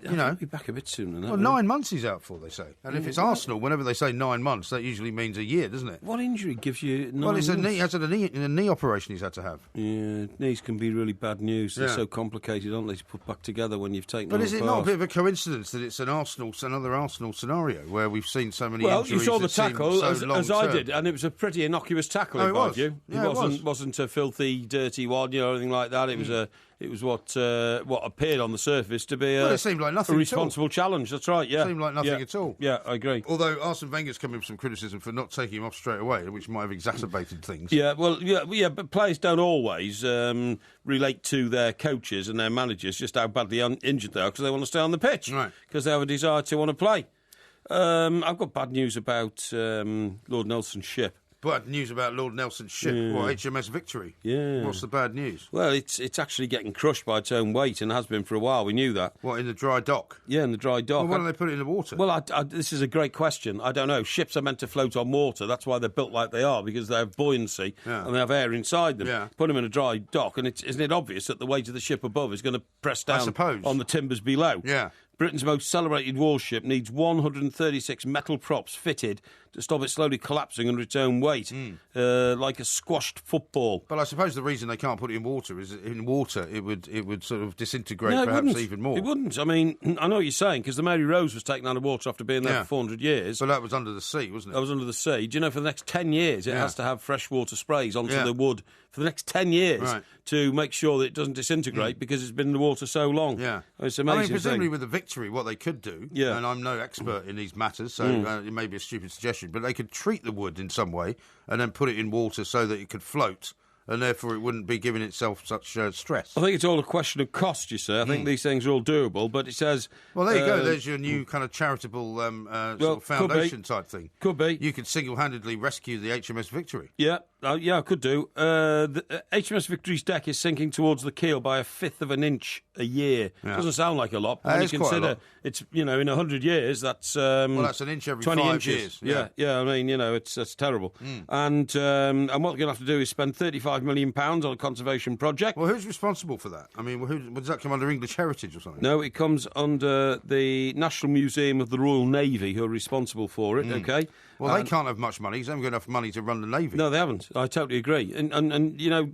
He'll be back a bit sooner than that. Well, 9 months he's out for, they say. And if it's Arsenal, whenever they say 9 months, that usually means a year, doesn't it? What injury gives you 9 Well, it's months? a knee operation he's had to have. Yeah, knees can be really bad news. They're so complicated, aren't they, to put back together when you've taken But them is it apart. not a bit of a coincidence that it's another Arsenal scenario where we've seen so many Well, injuries you saw the that seem tackle, so as I long-term? did, and it was a pretty innocuous tackle, Oh, in it my was. view. Yeah, It wasn't a filthy, dirty one, or anything like like that. It was what appeared on the surface to be it seemed like nothing a responsible challenge. That's right. Yeah, it seemed like nothing at all. Yeah, I agree. Although Arsene Wenger's come in with some criticism for not taking him off straight away, which might have exacerbated things. Yeah, well, but players don't always relate to their coaches and their managers just how badly injured they are because they want to stay on the pitch, right? Because they have a desire to want to play. I've got bad news about Lord Nelson's ship. Bad news about Lord Nelson's ship, HMS Victory. Yeah. What's the bad news? Well, it's actually getting crushed by its own weight and has been for a while. We knew that. What, in the dry dock? Yeah, in the dry dock. Well, why don't they put it in the water? Well, this is a great question. I don't know. Ships are meant to float on water. That's why they're built like they are, because they have buoyancy and they have air inside them. Yeah. Put them in a dry dock, and isn't it obvious that the weight of the ship above is going to press down on the timbers below? Yeah. Britain's most celebrated warship needs 136 metal props fitted to stop it slowly collapsing under its own weight, like a squashed football. But I suppose the reason they can't put it in water is that in water it would sort of disintegrate perhaps even more. It wouldn't. I mean, I know what you're saying, because the Mary Rose was taken out of water after being there for 400 years. But that was under the sea, wasn't it? That was under the sea. Do you know for the next 10 years it has to have freshwater sprays onto the wood for the next 10 years to make sure that it doesn't disintegrate because it's been in the water so long. Yeah. It's amazing. I mean, presumably with the Victory, what they could do, and I'm no expert in these matters, so it may be a stupid suggestion, but they could treat the wood in some way and then put it in water so that it could float, and therefore it wouldn't be giving itself such stress. I think it's all a question of cost, you see. I think these things are all doable, but it says... Well, there you go. There's your new kind of charitable sort of foundation type thing. Could be. You could single-handedly rescue the HMS Victory. Yeah, I could do. The HMS Victory's deck is sinking towards the keel by 1/5 of an inch a year. Yeah. Doesn't sound like a lot, but when you consider it's, in 100 years, that's... well, that's an inch every 20 5 inches. years. Yeah, I mean, that's terrible. And what we're going to have to do is spend £35 million on a conservation project. Well, who's responsible for that? I mean, does that come under English Heritage or something? No, it comes under the National Museum of the Royal Navy, who are responsible for it, OK? Well, they can't have much money. They haven't got enough money to run the Navy. No, they haven't. I totally agree. And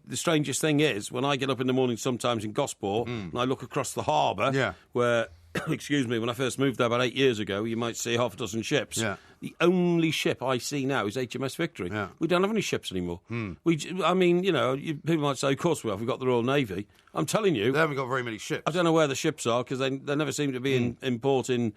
the strangest thing is, when I get up in the morning sometimes in Gosport and I look across the harbour, where, excuse me, when I first moved there about 8 years ago, you might see half a dozen ships. Yeah. The only ship I see now is HMS Victory. Yeah. We don't have any ships anymore. People might say, of course we have. We've got the Royal Navy. I'm telling you... They haven't got very many ships. I don't know where the ships are, because they never seem to be in port in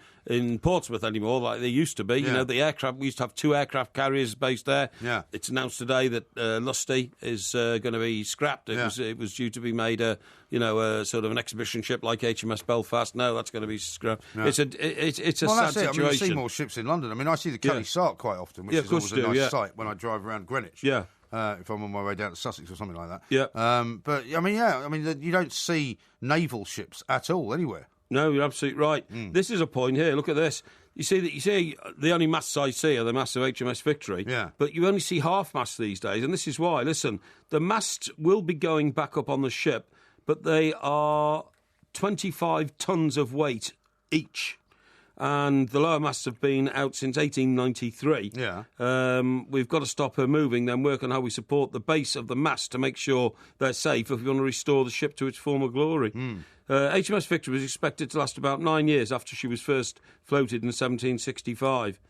Portsmouth anymore, like they used to be. Yeah. The aircraft... We used to have 2 aircraft carriers based there. Yeah. It's announced today that Lusty is going to be scrapped. It was due to be made a sort of an exhibition ship like HMS Belfast. No, that's going to be scrapped. Yeah. It's a sad situation. I mean, you see more ships in London. I mean, I see the Kelly Sark quite often, which is always a nice sight when I drive around Greenwich. Yeah. If I'm on my way down to Sussex or something like that. Yeah. But you don't see naval ships at all anywhere. No, you're absolutely right. This is a point here. Look at this. You see the only masts I see are the masts of HMS Victory. Yeah. But you only see half masts these days, and this is why. Listen, the masts will be going back up on the ship, but they are 25 tons of weight each. And the lower masts have been out since 1893. Yeah. We've got to stop her moving, then work on how we support the base of the mast to make sure they're safe if we want to restore the ship to its former glory. HMS Victory was expected to last about 9 years after she was first floated in 1765.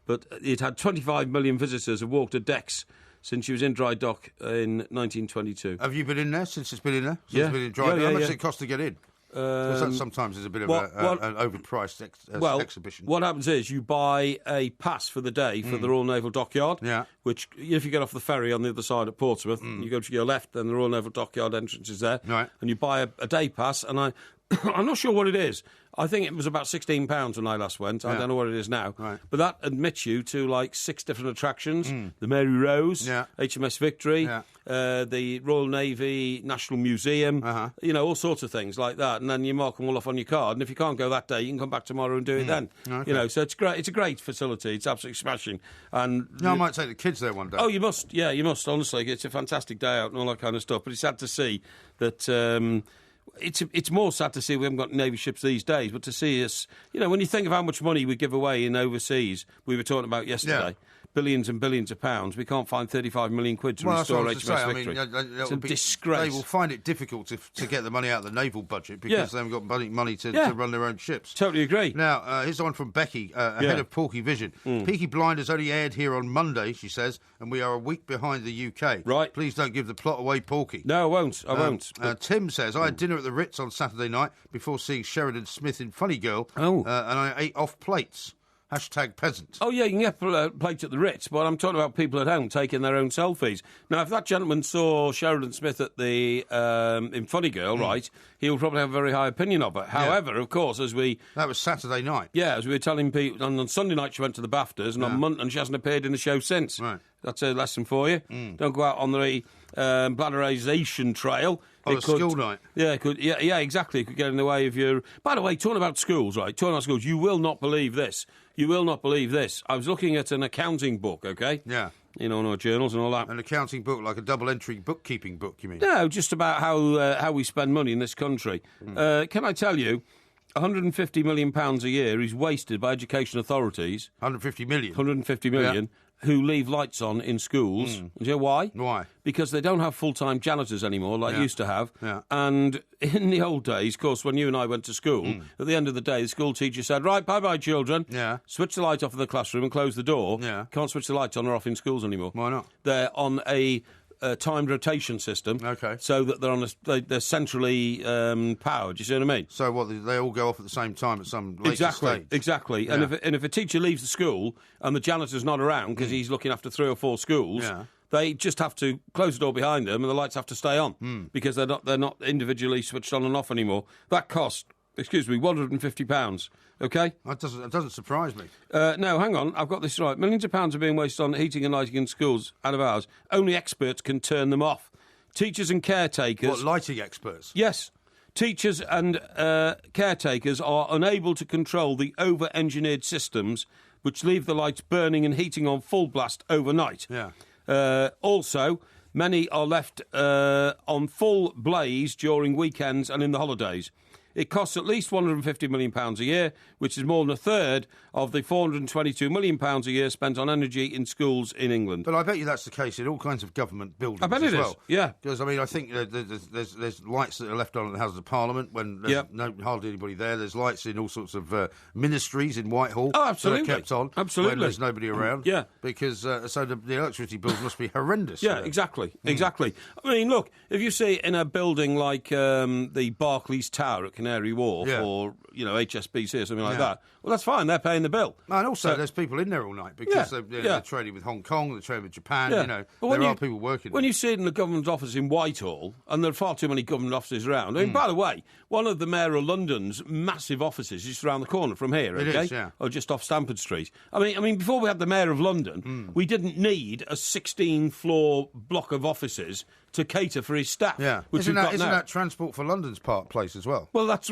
But it had 25 million visitors have walked her decks since she was in dry dock in 1922. Have you been in there since it's been in there? Yeah. It's been in dry dock? How much does it cost to get in? That sometimes is a bit of an overpriced exhibition. What happens is you buy a pass for the day for the Royal Naval Dockyard, which if you get off the ferry on the other side at Portsmouth, you go to your left, then the Royal Naval Dockyard entrance is there, and you buy a day pass, and I'm not sure what it is. I think it was about £16 when I last went. I don't know what it is now. Right. But that admits you to like 6 different attractions. The Mary Rose, HMS Victory, the Royal Navy National Museum, all sorts of things like that. And then you mark them all off on your card. And if you can't go that day, you can come back tomorrow and do it then. Okay. So it's great. It's a great facility. It's absolutely smashing. And I might take the kids there one day. Oh, you must. Yeah, you must. Honestly, it's a fantastic day out and all that kind of stuff. But it's sad to see that... It's more sad to see we haven't got Navy ships these days, but to see us, when you think of how much money we give away in overseas, we were talking about yesterday, billions and billions of pounds, we can't find 35 million quid to restore HMS Victory. It's a disgrace. They will find it difficult to get the money out of the naval budget because they haven't got money to run their own ships. Totally agree. Now, here's one from Becky, ahead of Porkyvision. Peaky Blinders only aired here on Monday, she says, and we are a week behind the UK. Right. Please don't give the plot away, Porky. No, I won't. I won't. Tim says, I had dinner at the Ritz on Saturday night before seeing Sheridan Smith in Funny Girl, and I ate off plates. #peasant. Oh, yeah, you can get plates at the Ritz, but I'm talking about people at home taking their own selfies. Now, if that gentleman saw Sheridan Smith at the in Funny Girl, right, he will probably have a very high opinion of her. However, of course, That was Saturday night. Yeah, as we were telling people, on Sunday night she went to the BAFTAs, and she hasn't appeared in the show since. Right. That's a lesson for you. Don't go out on the bladderisation trail. School night. Yeah, it could. Yeah, exactly. It could get in the way of your... By the way, talking about schools, right? Talking about schools, you will not believe this. You will not believe this. I was looking at an accounting book, OK? Yeah. You know, journals and all that. An accounting book, like a double-entry bookkeeping book, you mean? No, just about how we spend money in this country. Can I tell you, £150 million a year is wasted by education authorities. 150 million? 150 million. Who leave lights on in schools. Do you know why? Why? Because they don't have full-time janitors anymore like they used to have. Yeah. And in the old days, of course, when you and I went to school, at the end of the day, the school teacher said, right, bye-bye, children. Yeah. Switch the light off in the classroom and close the door. Yeah. Can't switch the lights on or off in schools anymore. Why not? They're on a timed rotation system. Okay. So that they're centrally powered. Do you see what I mean? So what? They all go off at the same time at some later stage? Exactly. Yeah. And if a teacher leaves the school and the janitor's not around because he's looking after 3 or 4 schools, they just have to close the door behind them and the lights have to stay on because they're not individually switched on and off anymore. That cost, £150. OK? That doesn't surprise me. No, hang on. I've got this right. Millions of pounds are being wasted on heating and lighting in schools and of ours. Only experts can turn them off. Teachers and caretakers... What, lighting experts? Yes. Teachers and caretakers are unable to control the over-engineered systems which leave the lights burning and heating on full blast overnight. Yeah. Also, many are left on full blaze during weekends and in the holidays. It costs at least £150 million a year, which is more than a third of the £422 million a year spent on energy in schools in England. But I bet you that's the case in all kinds of government buildings I bet it well. is, yeah. Because, I mean, I think there's lights that are left on in the Houses of Parliament when there's hardly anybody there. There's lights in all sorts of ministries in Whitehall. Oh, absolutely. That are kept on when there's nobody around. Yeah. Because, so the electricity bills must be horrendous. Yeah, exactly. Exactly. I mean, look, if you see in a building like the Barclays Tower at Canary Wharf or, HSBC or something like that, well, that's fine. They're paying the bill. And also, there's people in there all night because they're trading with Hong Kong, they're trading with Japan. There are people working. When you see it in the government office in Whitehall, and there are far too many government offices around. I mean, by the way, one of the Mayor of London's massive offices is just around the corner from here. It is, yeah. Or just off Stamford Street. I mean, before we had the Mayor of London, we didn't need a 16-floor block of offices to cater for his staff. Yeah, isn't that Transport for London's place as well? Well, that's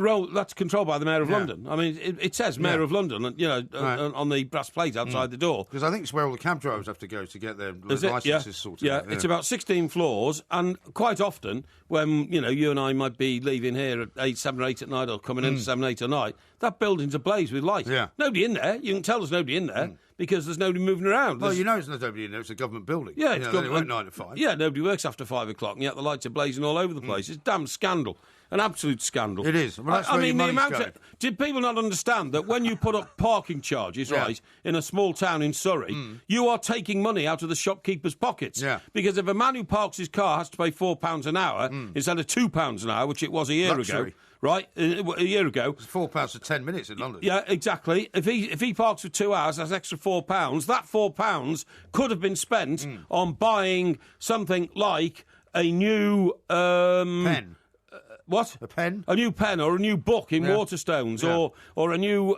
controlled by the Mayor of London. I mean, it says Mayor of London, on the brass plate outside the door. Because I think it's where all the cab drivers have to go to get their licences sorted out. Yeah, it's about 16 floors, and quite often when you and I might be leaving here at 7 or 8 at night, or coming in at 7, 8 at night, that building's ablaze with light. Yeah, nobody in there. You can tell there's nobody in there. Because there's nobody moving around. Well, there's nobody in there. It's a government building. Yeah, it's they work 9 to 5. Yeah, nobody works after 5 o'clock, and yet the lights are blazing all over the place. It's a damn scandal. An absolute scandal. It is. Well, that's where your money's going. Did people not understand that when you put up parking charges, right, in a small town in Surrey, you are taking money out of the shopkeepers' pockets? Yeah. Because if a man who parks his car has to pay £4 an hour instead of £2 an hour, which it was a year ago, right? A year ago. It's £4 for 10 minutes in London. Yeah, exactly. If he parks for 2 hours, that's extra £4. That £4 could have been spent on buying something like a new... pen. What? A pen? A new pen or a new book in Waterstones or a new,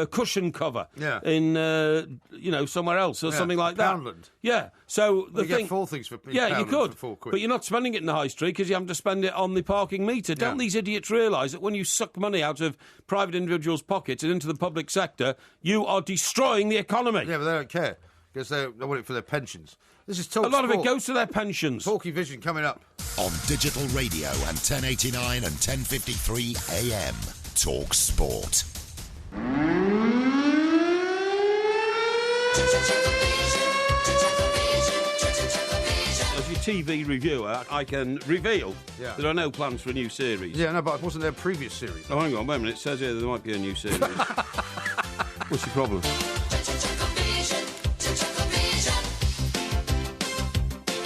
cushion cover in, somewhere else or something like that. Poundland. Yeah. So you get 4 things for you could. For £4. But you're not spending it in the high street because you have to spend it on the parking meter. Don't these idiots realise that when you suck money out of private individuals' pockets and into the public sector, you are destroying the economy? Yeah, but they don't care because they want it for their pensions. This is Talk A lot Sport. of it goes to their pensions. Porkyvision coming up. On digital radio and 1089 and 1053 AM. Talk Sport. As your TV reviewer, I can reveal there are no plans for a new series. Yeah, no, but wasn't there a previous series? Oh, hang on, wait a minute. It says here there might be a new series. What's your problem?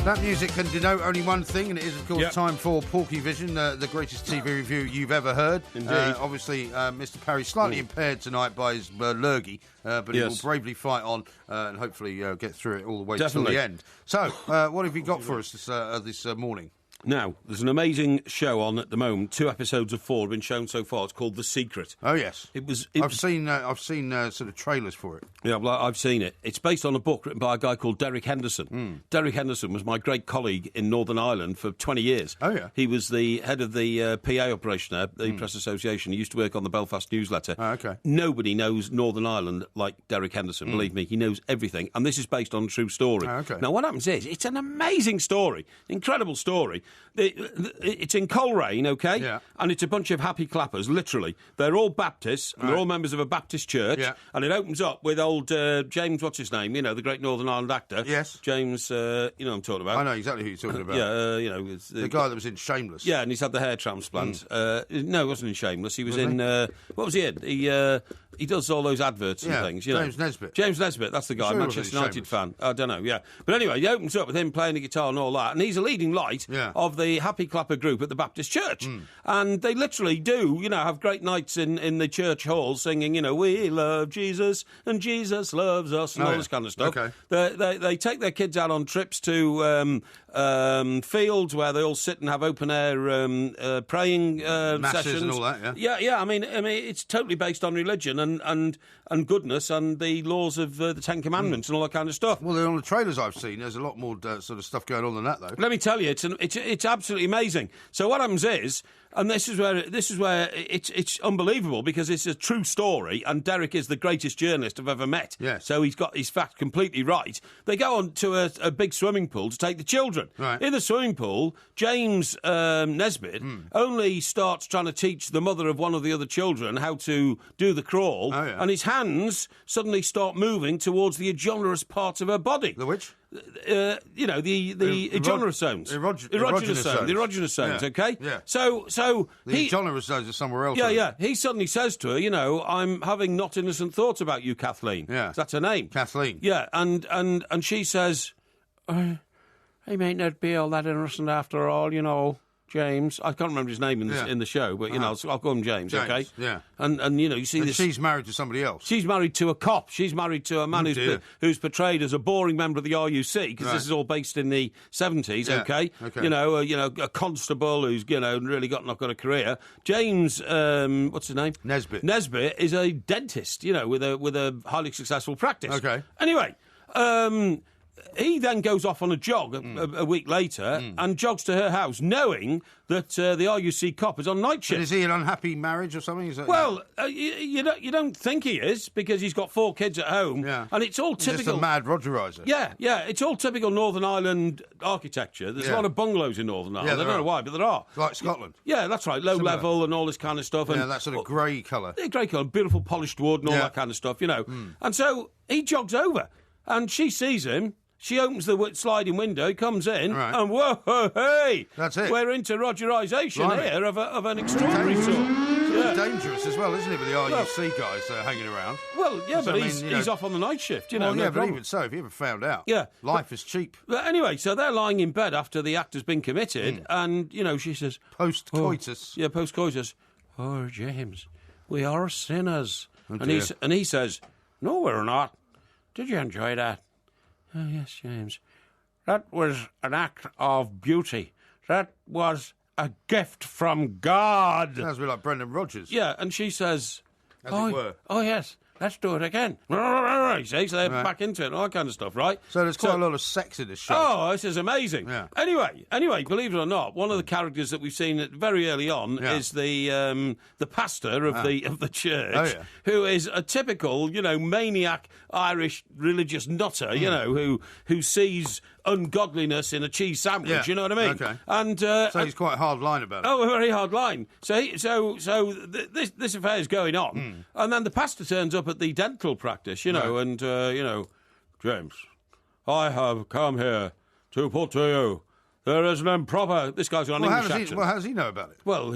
That music can denote only one thing, and it is, of course, time for Porkyvision, the greatest TV review you've ever heard. Indeed. Obviously, Mr. Parry slightly impaired tonight by his lurgy, but he will bravely fight on and hopefully get through it all the way to the end. So, what have you got for us this morning? Now, there's an amazing show on at the moment. 2 episodes of 4 have been shown so far. It's called The Secret. Oh yes, I've seen sort of trailers for it. Yeah, well, I've seen it. It's based on a book written by a guy called Derek Henderson. Derek Henderson was my great colleague in Northern Ireland for 20 years. Oh yeah, he was the head of the PA operation there, the Press Association. He used to work on the Belfast newsletter. Oh, okay. Nobody knows Northern Ireland like Derek Henderson. Believe me, he knows everything. And this is based on a true story. Oh, okay. Now, what happens is it's an amazing story, incredible story. It's in Coleraine, okay? Yeah. And it's a bunch of happy clappers, literally. They're all Baptists, and they're all members of a Baptist church. Yeah. And it opens up with old James, what's his name? You know, the great Northern Ireland actor. Yes. James, you know what I'm talking about. I know exactly who you're talking about. Yeah, you know. It's, the guy that was in Shameless. Yeah, and he's had the hair transplant. No, he wasn't in Shameless. He was in... what was he in? He does all those adverts and things. You know. James Nesbitt. James Nesbitt, that's the guy, Manchester United fan. I don't know, yeah. But anyway, he opens up with him playing the guitar and all that, and he's a leading light of the Happy Clapper group at the Baptist Church. And they literally do, you know, have great nights in the church hall singing, you know, we love Jesus and Jesus loves us and all this kind of stuff. Okay. They take their kids out on trips to fields where they all sit and have open-air praying Masses sessions. and all that, Yeah, I mean, it's totally based on religion and goodness and the laws of the Ten Commandments and all that kind of stuff. Well, on the trailers I've seen, there's a lot more sort of stuff going on than that, though. Let me tell you, it's absolutely amazing. So what happens is, and this is where it's unbelievable because it's a true story, and Derek is the greatest journalist I've ever met. Yes. So he's got his facts completely right. They go on to a big swimming pool to take the children. Right. In the swimming pool, James Nesbitt only starts trying to teach the mother of one of the other children how to do the crawl, and his hands suddenly start moving towards the erogenous parts of her body. The which? You know, the erogenous zones. Erogenous zones. The erogenous zones, okay? Yeah. So the erogenous zones are somewhere else. Yeah. He suddenly says to her, you know, I'm having not innocent thoughts about you, Kathleen. Yeah. That's her name. Kathleen. Yeah, and she says, I may not be all that innocent after all, you know, James. I can't remember his name in the show, but, you know, I'll call him James, okay? Yeah. And you know, you see this... she's married to somebody else. She's married to a cop. She's married to a man who's portrayed as a boring member of the RUC, because this is all based in the 70s, okay? Okay. You know, a constable who's, you know, really not got a career. James, what's his name? Nesbitt is a dentist, you know, with a highly successful practice. Okay. Anyway, he then goes off on a jog a week later and jogs to her house, knowing that the RUC cop is on night shift. And is he an unhappy marriage or something? Well, you don't think he is, because he's got 4 kids at home, and it's all typical. Just a mad Rogerizer. Yeah, it's all typical Northern Ireland architecture. There's a lot of bungalows in Northern Ireland. I don't know why, but there are. Like Scotland. Yeah, that's right. Low level and all this kind of stuff. And, that sort of grey colour. Grey colour, beautiful polished wood and all that kind of stuff, you know. And so he jogs over, and she sees him. She opens the sliding window, he comes in, and whoa, hey! That's it. We're into Rogerisation here of an extraordinary sort. Yeah. Dangerous as well, isn't it, with the RUC guys hanging around? Well, yeah, so, but he's off on the night shift, you know. Well, yeah, but even so, if you ever found out, life is cheap. But anyway, so they're lying in bed after the act has been committed, and, you know, she says... Post-coitus. Post-coitus. Oh, James, we are sinners. And he says, no, we're not. Did you enjoy that? Oh, yes, James. That was an act of beauty. That was a gift from God. Sounds a bit like Brendan Rodgers. Yeah, and she says... As it were. Oh, yes, let's do it again. See, so they're back into it and all that kind of stuff, right? So there's quite a lot of sex in this show. Oh, this is amazing. Yeah. Anyway, believe it or not, one of the characters that we've seen very early on is the pastor of the church, who is a typical, you know, maniac Irish religious nutter, you know, who sees ungodliness in a cheese sandwich, you know what I mean? Okay. And so he's quite hard line about it. Oh, a very hard line. So this affair is going on, and then the pastor turns up at the dental practice, you know, and you know, James, I have come here to put to you, there is an improper... This guy's got an English accent. Well, how does he know about it? Well,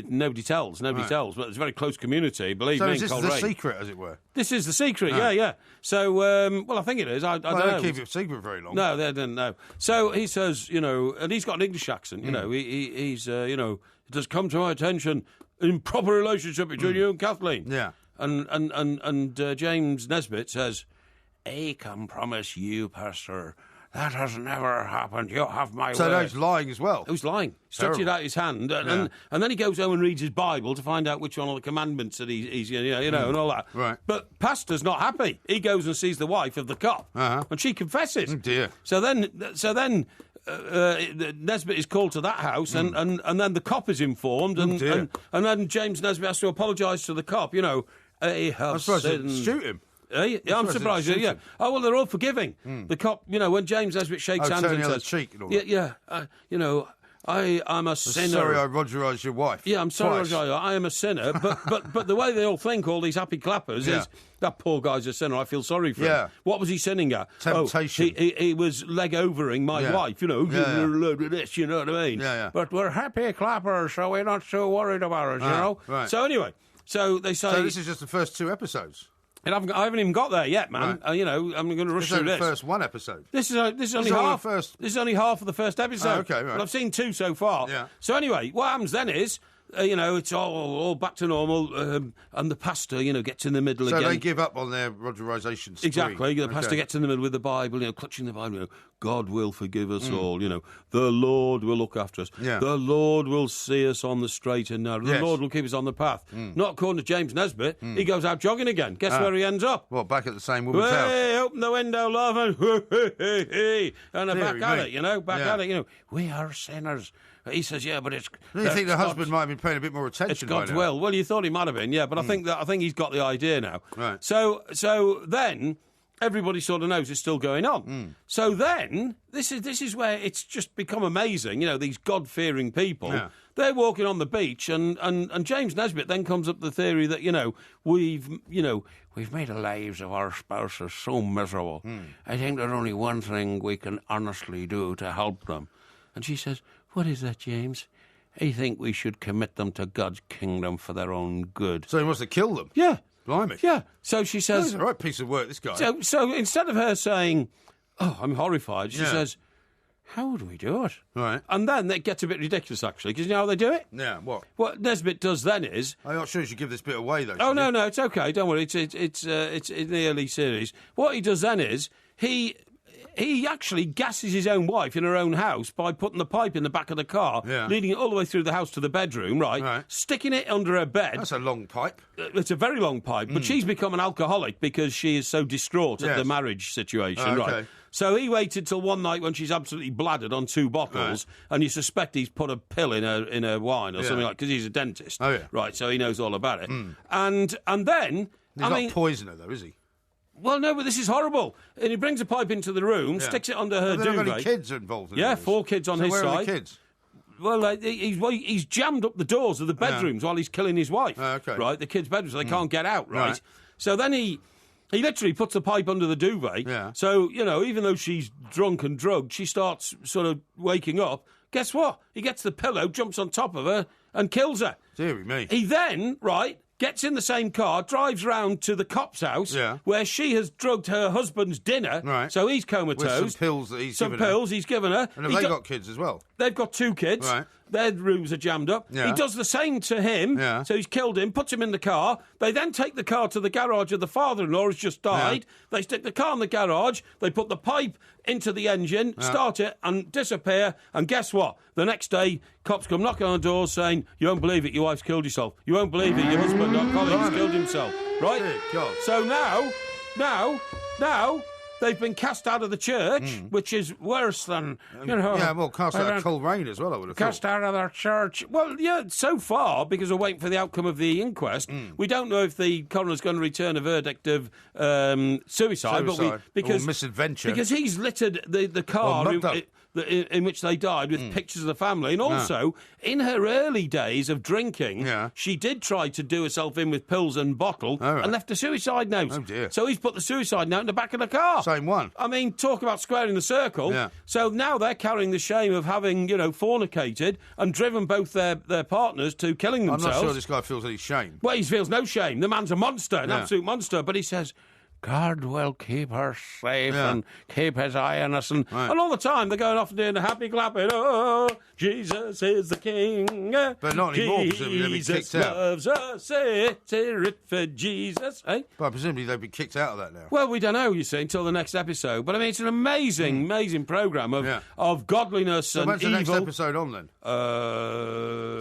nobody tells. Nobody tells. But it's a very close community, believe me. So is this the secret, as it were? This is the secret, yeah. So, well, I think it is. I don't know. They don't keep it secret very long. No, they didn't know. So he says, and he's got an English accent, he's, it has come to my attention, improper relationship between you and Kathleen. Yeah. And James Nesbitt says, I can promise you, Pastor, that has never happened. You have my word. So he's lying as well. He was lying. Stretched out his hand. And then he goes home and reads his Bible to find out which one of the commandments that he's and all that. Right. But Pastor's not happy. He goes and sees the wife of the cop. And she confesses. Oh, dear. So then Nesbitt is called to that house, and then the cop is informed, and then James Nesbitt has to apologise to the cop. I have sinned. Shoot him. Yeah, I'm surprised. Yeah. Oh well, they're all forgiving. The cop, when James Nesbitt shakes hands and says, cheek and all that. I am a sinner. Sorry, I Rogerised your wife. Yeah, I'm sorry, I am a sinner. But the way they all think, all these happy clappers, is that poor guy's a sinner. I feel sorry for him. What was he sinning at? Temptation. He was leg-overing my wife, you know what I mean? Yeah. But we're happy clappers, so we're not so worried about it, you know? Right. So anyway, so they say... So this is just the first 2 episodes? And I haven't even got there yet, man. Right. I'm going to rush through this. This is the first 1 episode. This is only half. This is only half of the first episode. Oh, okay, right. But I've seen 2 so far. Yeah. So anyway, what happens then is, it's all back to normal, and the pastor, gets in the middle again. So they give up on their Rogerisation spree. Exactly. The pastor gets in the middle with the Bible, clutching the Bible. God will forgive us all. The Lord will look after us. Yeah. The Lord will see us on the straight and narrow. The Lord will keep us on the path. Not according to James Nesbitt. He goes out jogging again. Guess where he ends up? Well, back at the same woman's house. Hey, open the window, love, and back at it. Back at it. We are sinners. He says, yeah, but it's... Do you think the husband might have been paying a bit more attention? It's God's will. Well, you thought he might have been, yeah, but I think he's got the idea now. Right. So then everybody sort of knows it's still going on. So then this is where it's just become amazing. These God-fearing people. Yeah. They're walking on the beach, and James Nesbitt then comes up with the theory that we've made the lives of our spouses so miserable. I think there's only one thing we can honestly do to help them. And she says, what is that, James? I think we should commit them to God's kingdom for their own good. So he wants to kill them? Yeah. Blimey. Yeah. So she says... That's a right piece of work, this guy. So instead of her saying, oh, I'm horrified, she says, how would we do it? Right. And then it gets a bit ridiculous, actually, because you know how they do it? Yeah, what? What Nesbitt does then is... I'm not sure you should give this bit away, though. Oh, no, it's okay, don't worry, it's in the early series. What he does then is, he actually gasses his own wife in her own house by putting the pipe in the back of the car, leading it all the way through the house to the bedroom, right? Sticking it under her bed. That's a long pipe. It's a very long pipe, but she's become an alcoholic because she is so distraught at the marriage situation, right? So he waited till one night when she's absolutely bladdered on 2 bottles, and you suspect he's put a pill in her wine or something like, because he's a dentist, right? So he knows all about it, and then he's not poisoner though, is he? Well, no, but this is horrible. And he brings a pipe into the room, sticks it under her duvet. How many kids are involved in this? 4 kids on his where side. Are the kids? Well, he's jammed up the doors of the bedrooms while he's killing his wife. Right, the kids' bedrooms, so they can't get out, right? So then he literally puts the pipe under the duvet. Yeah. So, even though she's drunk and drugged, she starts sort of waking up. Guess what? He gets the pillow, jumps on top of her, and kills her. Deary me. He then, gets in the same car, drives round to the cop's house, where she has drugged her husband's dinner, so he's comatose. With some pills that he's given her. And have they got kids as well? They've got 2 kids. Right. Their rooms are jammed up. Yeah. He does the same to him, so he's killed him, puts him in the car. They then take the car to the garage of the father-in-law who's just died. They stick the car in the garage, they put the pipe into the engine, start it, and disappear. And guess what? The next day, cops come knocking on the door saying, you won't believe it, your wife's killed herself. You won't believe it, your husband, not Colin, has killed himself. Right? Dear God. So now, they've been cast out of the church, which is worse than, Yeah, well, cast out of Coleraine as well, I would have cast out of their church. Well, yeah, so far, because we're waiting for the outcome of the inquest, we don't know if the coroner's going to return a verdict of suicide. Or misadventure. Because he's littered the car. in which they died with pictures of the family. And also, in her early days of drinking, she did try to do herself in with pills and bottle and left a suicide note. Oh, dear. So he's put the suicide note in the back of the car. Same one. I mean, talk about squaring the circle. Yeah. So now they're carrying the shame of having, fornicated and driven both their partners to killing themselves. I'm not sure this guy feels any shame. Well, he feels no shame. The man's a monster, an absolute monster. But he says, God will keep her safe and keep his eye on us. And all the time they're going off and doing the happy clapping. Oh, Jesus is the King. But not anymore, presumably they'll be kicked out. Jesus loves us, it for Jesus. Eh? But presumably they'll be kicked out of that now. Well, we don't know, you see, until the next episode. But I mean, it's an amazing programme of godliness and when's evil. the next episode on then?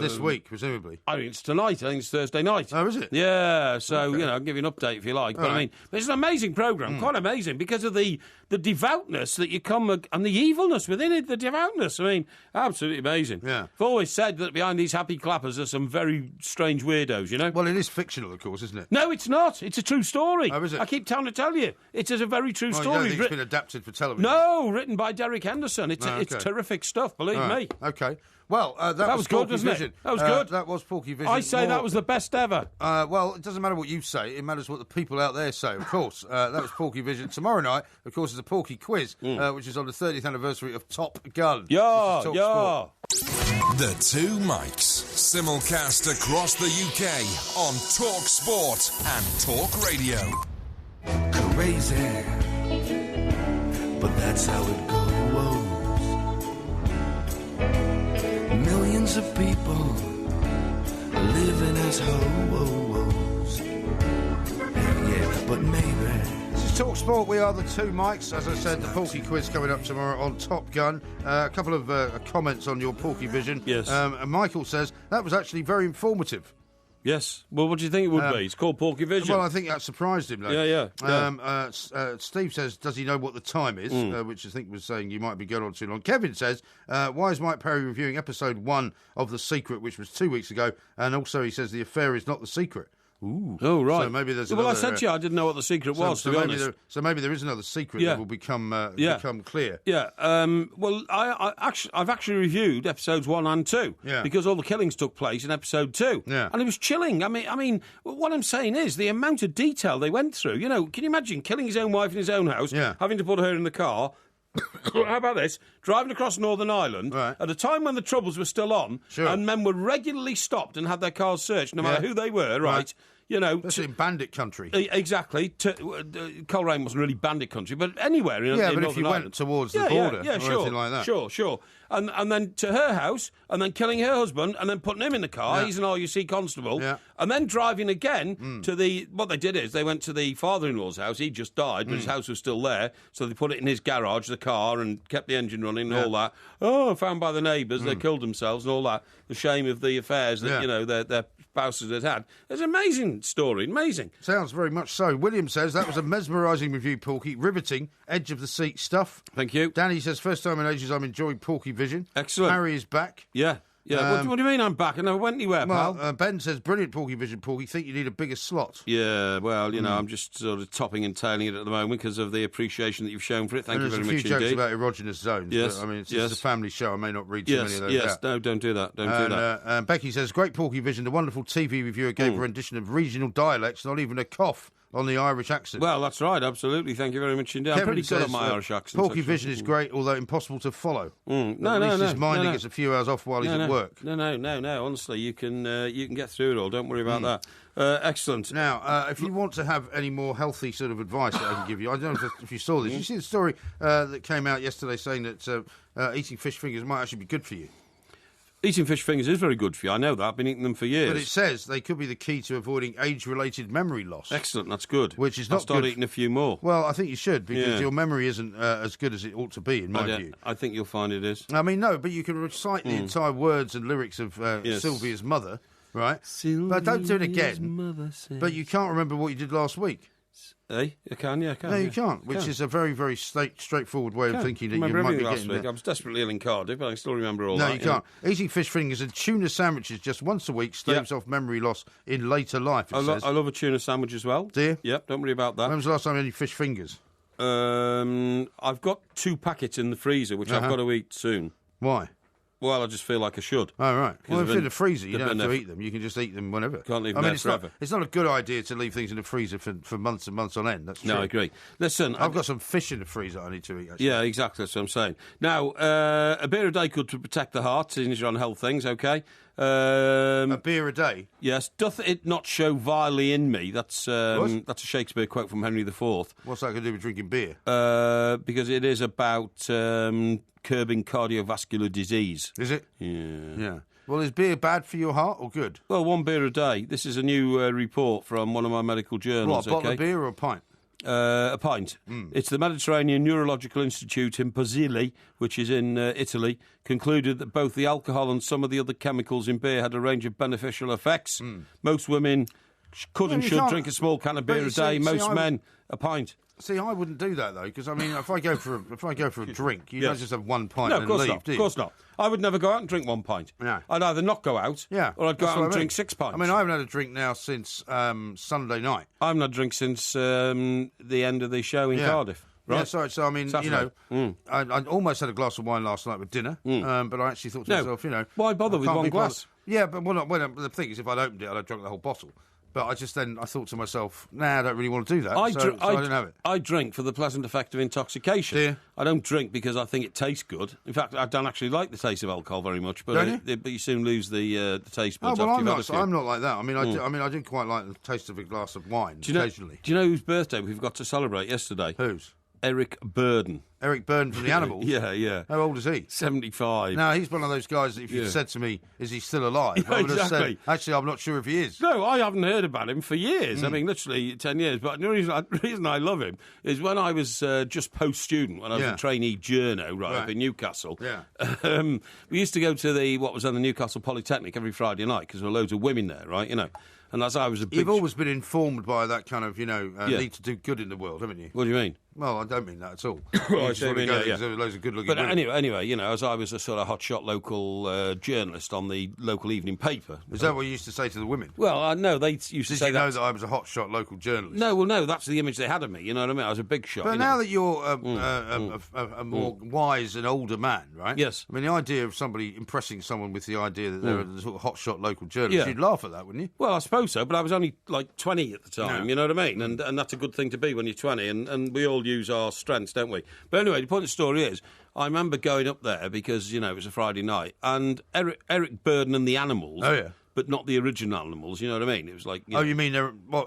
This week, presumably. I think it's tonight. I think it's Thursday night. Oh, is it? Yeah, so, I'll give you an update if you like. But I mean, it's an amazing programme, quite amazing, because of the devoutness that you come, and the evilness within it, the devoutness. I mean, absolutely amazing. Yeah. I've always said that behind these happy clappers are some very strange weirdos, Well, it is fictional, of course, isn't it? No, it's not. It's a true story. Oh, is it? I keep trying to tell you. It is a very true story. You don't think it's been adapted for television? No, written by Derek Henderson. It's terrific stuff, believe me. Okay. Well, that was good, Porkyvision. wasn't it? That was good. That was Porkyvision. I say that was the best ever. Well, it doesn't matter what you say. It matters what the people out there say, of course. That was Porkyvision. Tomorrow night, of course, is a Porky quiz, which is on the 30th anniversary of Top Gun. The Two Mikes. Simulcast across the UK on Talk Sport and Talk Radio. Crazy, but that's how it goes. Millions of people living as hoes. Yeah, but maybe. This is Talk Sport. We are the Two Mikes. As I said, the Porky quiz coming up tomorrow on Top Gun. A couple of comments on your Porkyvision. Yes. And Michael says that was actually very informative. Yes. Well, what do you think it would be? It's called Porkyvision. Well, I think that surprised him, though. Yeah. Steve says, does he know what the time is? Which I think was saying you might be going on too long. Kevin says, why is Mike Parry reviewing episode 1 of The Secret, which was 2 weeks ago? And also he says the affair is not the secret. Ooh. Oh, right. So maybe there's Well, I said to you I didn't know what the secret was, to be honest. So maybe there is another secret that will become clear. Yeah. Well, I've actually reviewed episodes 1 and 2 because all the killings took place in episode 2. Yeah. And it was chilling. I mean, what I'm saying is the amount of detail they went through. Can you imagine killing his own wife in his own house, having to put her in the car? How about this? Driving across Northern Ireland at a time when the Troubles were still on and men were regularly stopped and had their cars searched, no matter who they were, right? That's in bandit country. Exactly. Coleraine wasn't really bandit country, but anywhere in but Northern if you Ireland. went towards the border or sure, anything like that. Sure. And then to her house, and then killing her husband, and then putting him in the car. He's an RUC constable. Yeah. And then driving again to what they did is they went to the father-in-law's house. He just died, but his house was still there. So they put it in his garage, the car, and kept the engine running and all that. Oh, found by the neighbours, they killed themselves and all that. The shame of the affairs that, their spouses had. It's an amazing story, amazing. Sounds very much so. William says, that was a mesmerising review, Porky. Riveting, edge-of-the-seat stuff. Thank you. Danny says, first time in ages I'm enjoying Porkyvision. Excellent. Harry is back. Yeah. What do you mean I'm back? I never went anywhere, pal. Ben says, brilliant Porkyvision, Porky. Think you need a bigger slot. Yeah, well, I'm just sort of topping and tailing it at the moment because of the appreciation that you've shown for it. Thank you very much indeed. There's a few jokes about erogenous zones. Yes. But, I mean, it's a family show. I may not read too many of those out. No, don't do that. Don't do that. Becky says, great Porkyvision. The wonderful TV reviewer gave a rendition of regional dialects, not even a cough on the Irish accent. Well, that's right, absolutely. Thank you very much indeed. I'm pretty good at my Irish accent. Porkyvision is great, although impossible to follow. No. His mind gets a few hours off while he's at work. No. Honestly, you can get through it all. Don't worry about that. Excellent. Now, if you want to have any more healthy sort of advice that I can give you, I don't know if you saw this. You see the story that came out yesterday saying that eating fish fingers might actually be good for you. Eating fish fingers is very good for you. I know that. I've been eating them for years. But it says they could be the key to avoiding age-related memory loss. Excellent. That's good. Which is not I'll start good. eating a few more. Well, I think you should, because your memory isn't as good as it ought to be, in my view. I think you'll find it is. I mean, no, but you can recite the entire words and lyrics of Sylvia's mother, right? But don't do it again. But you can't remember what you did last week. You can. No, you can't, which is a very, very straightforward way of thinking that you might be getting there. I was desperately ill in Cardiff, but I can still remember all that. No, you can't. Eating fish fingers and tuna sandwiches just once a week staves off memory loss in later life, it says. I love a tuna sandwich as well. Do you? Yep, don't worry about that. When was the last time you had any fish fingers? I've got 2 packets in the freezer, which I've got to eat soon. Why? Well, I just feel like I should. Oh, right. Well, if it's in the freezer, you don't have to eat them. You can just eat them whenever. Can't leave them there forever. It's not a good idea to leave things in the freezer for months and months on end. That's true. No, I agree. Listen, I've got some fish in the freezer I need to eat, actually. Yeah, exactly. That's what I'm saying. Now, a beer a day could to protect the heart, since you're on health things, OK? A beer a day? Yes. Doth it not show vilely in me? That's a Shakespeare quote from Henry IV. What's that going to do with drinking beer? Because it is about curbing cardiovascular disease. Is it? Yeah. Well, is beer bad for your heart or good? Well, 1 beer a day. This is a new report from one of my medical journals. What, a bottle of beer or a pint? A pint. It's the Mediterranean Neurological Institute in Pozzilli, which is in Italy, concluded that both the alcohol and some of the other chemicals in beer had a range of beneficial effects. Most women could and should drink a small can of beer a day. Most men, a pint. See, I wouldn't do that though, because I mean, if I go for a drink, you don't just have 1 pint and then leave, not. do you? Of course not. I would never go out and drink 1 pint. Yeah. I'd either not go out, or I'd go out and drink 6 pints. I mean, I haven't had a drink now since Sunday night. I haven't had a drink since the end of the show in Cardiff. Right? Yeah, so I mean, Saturday. I almost had a glass of wine last night with dinner, but I actually thought to myself, why bother with 1 glass? Yeah, but the thing is, if I'd opened it, I'd have drunk the whole bottle. But I thought to myself, I don't really want to do that, so I didn't have it. I drink for the pleasant effect of intoxication. Yeah. I don't drink because I think it tastes good. In fact, I don't actually like the taste of alcohol very much, but you soon lose the taste buds after you've had a few. I'm not like that. I mean, I do quite like the taste of a glass of wine occasionally. Do you know whose birthday we've got to celebrate yesterday? Whose? Eric Burden. Eric Burden from the Animals? Yeah. How old is he? 75. No, he's one of those guys that if you said to me, is he still alive? I would have said, actually, I'm not sure if he is. No, I haven't heard about him for years. I mean, literally 10 years. But the reason I love him is when I was just post-student, when I was a trainee journo up in Newcastle, we used to go to what was then the Newcastle Polytechnic every Friday night because there were loads of women there, right, And as I was a big... You've always been informed by that kind of, need to do good in the world, haven't you? What do you mean? Well, I don't mean that at all. Loads of good-looking women. Anyway, as I was a sort of hotshot local journalist on the local evening paper. Is that what you used to say to the women? Well, no, they used to say that... Did you know that I was a hotshot local journalist? No, that's the image they had of me, you know what I mean? I was a big shot. But now that you're a more wise and older man, right? Yes. I mean, the idea of somebody impressing someone with the idea that they're a sort of hotshot local journalist, you'd laugh at that, wouldn't you? Well, I suppose so, but I was only like 20 at the time, you know what I mean? And that's a good thing to be when you're 20, and we all use our strengths, don't we? But anyway, the point of the story is, I remember going up there because, it was a Friday night, and Eric Burden and the Animals, but not the original Animals, you know what I mean? It was like... you mean,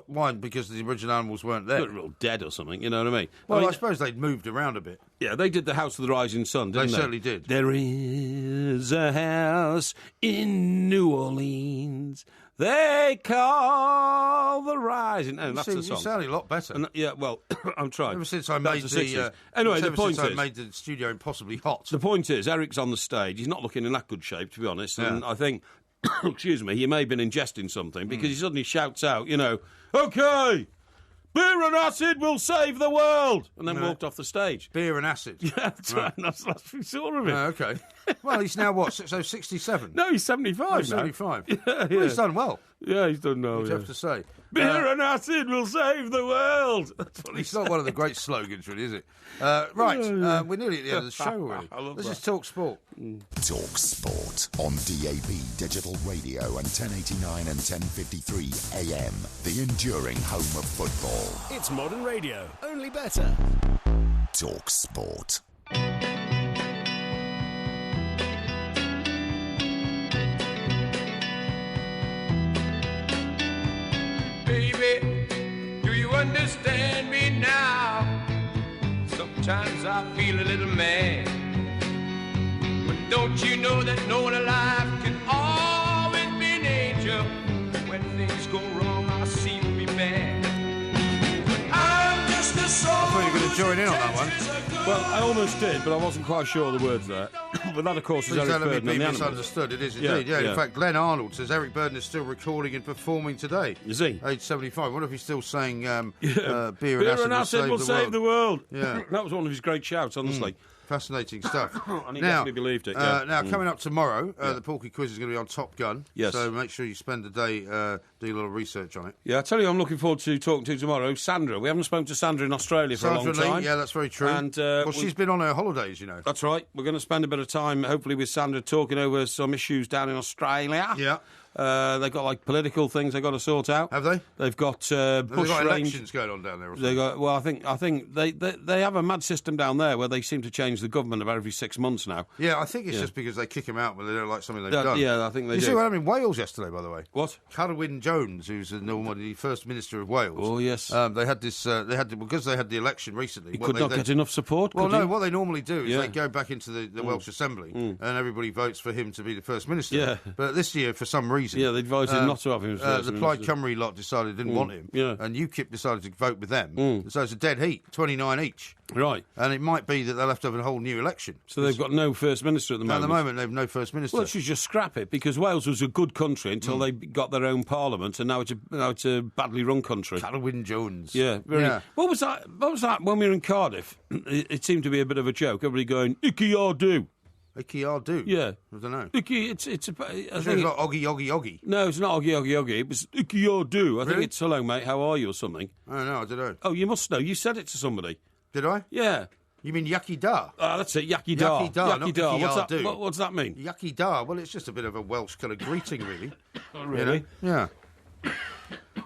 why? Because the original Animals weren't there? They were all dead or something, you know what I mean? Well, I suppose they'd moved around a bit. Yeah, they did the House of the Rising Sun, didn't they? They certainly did. There is a house in New Orleans they call the Rising. Oh, that's the song. You sound a lot better. Well, I'm trying. Ever since I made anyway, the point is, I made the studio impossibly hot. The point is, Eric's on the stage. He's not looking in that good shape, to be honest. And I think, excuse me, he may have been ingesting something because he suddenly shouts out, OK, beer and acid will save the world, and then walked off the stage. Beer and acid. Yeah, that's right. That's what we saw of him. OK. Well, he's now what? So 67. No, he's 75. Oh, 75. Yeah. Well, he's done well. Yeah, he's done well. You'd have to say. Beer and acid will save the world. It's not one of the great slogans, really, is it? Right, we're nearly at the end of the show already. Let's just talk sport. Talk Sport on DAB Digital Radio and 1089 and 1053 AM. The enduring home of football. It's modern radio, only better. Talk Sport. Baby, do you understand me now? Sometimes I feel a little mad, but don't you know that no one alive can always be an angel? When things go wrong, I seem to be mad. But I'm just a soul. I thought you were going to join in on that one. Well, I almost did, but I wasn't quite sure of the words there. But that, of course, is Eric Burden and the Animals. Misunderstood. It is indeed. Yeah. In fact, Glenn Arnold says Eric Burden is still recording and performing today. Is he? Age 75. I wonder if he's still saying beer and acid will save the world. Yeah. That was one of his great shouts, honestly. Fascinating stuff. And he definitely believed it. Now, coming up tomorrow, the Porky Quiz is going to be on Top Gun. Yes. So make sure you spend the day doing a little research on it. Yeah, I tell you, I'm looking forward to talking to tomorrow. Sandra. We haven't spoken to Sandra in Australia for a long time. Yeah, that's very true. And, she's been on her holidays, you know. That's right. We're going to spend a bit of time, hopefully, with Sandra talking over some issues down in Australia. Yeah. They've got like political things they've got to sort out. Have they? They've got they've got elections going on down there. Or something. Well, I think they have a mad system down there where they seem to change the government about every 6 months now. Yeah, I think it's just because they kick them out when they don't like something they've done. Yeah, I think they do. You see what happened in Wales yesterday, by the way? What? Carwyn Jones, who's the First Minister of Wales. Oh yes. They had this. Because they had the election recently. He could not get enough support. Well, no. What they normally do is they go back into the Welsh Assembly and everybody votes for him to be the First Minister. Yeah. But this year, for some reason, they voted not to have him as First the Minister. Plaid Cymru lot decided they didn't want him. Yeah. And UKIP decided to vote with them. So it's a dead heat, 29 each. Right. And it might be that they'll have to have a whole new election. So they've got no First Minister at the moment? At the moment, they have no First Minister. Well, they should just scrap it, because Wales was a good country until they got their own parliament, and now it's a badly run country. Carwyn Jones. Yeah. What was that when we were in Cardiff? It seemed to be a bit of a joke. Everybody going, Icky Ardu. Icky Ardu? Yeah. I don't know. Icky, it's it's like Oggy Oggy Oggy. No, it's not Oggy Oggy Oggy. It was Icky Ardu. I think it's hello, mate, how are you, or something. Oh, no, I don't know. Oh, you must know. You said it to somebody. Did I? Yeah. You mean Yucky Da? That's it, Yucky Da. Yucky Da, not Icky Ardu. What's that mean? Yucky Da. Well, it's just a bit of a Welsh kind of greeting, really. Oh, really? You know? Yeah.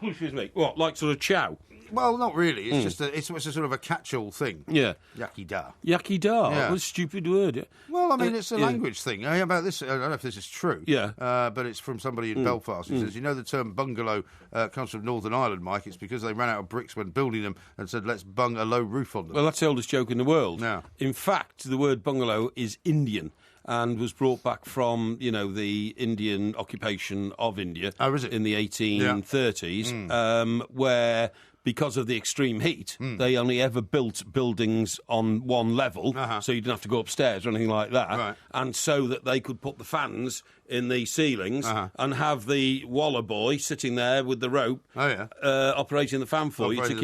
Excuse me. What, like sort of chow? Well, not really. It's just it's a sort of a catch-all thing. Yeah. Yucky Da. Yucky Da. Yeah. What a stupid word. Well, I mean, it's a language thing. How about this? I don't know if this is true. Yeah. But it's from somebody in Belfast who says, you know, the term bungalow comes from Northern Ireland, Mike. It's because they ran out of bricks when building them and said, let's bung a low roof on them. Well, that's the oldest joke in the world. Yeah. In fact, the word bungalow is Indian and was brought back from, the Indian occupation of India. Oh, is it? In the 1830s, where, because of the extreme heat, they only ever built buildings on one level, so you didn't have to go upstairs or anything like that. Right. And so that they could put the fans in the ceilings and have the Waller boy sitting there with the rope operating the fan for you to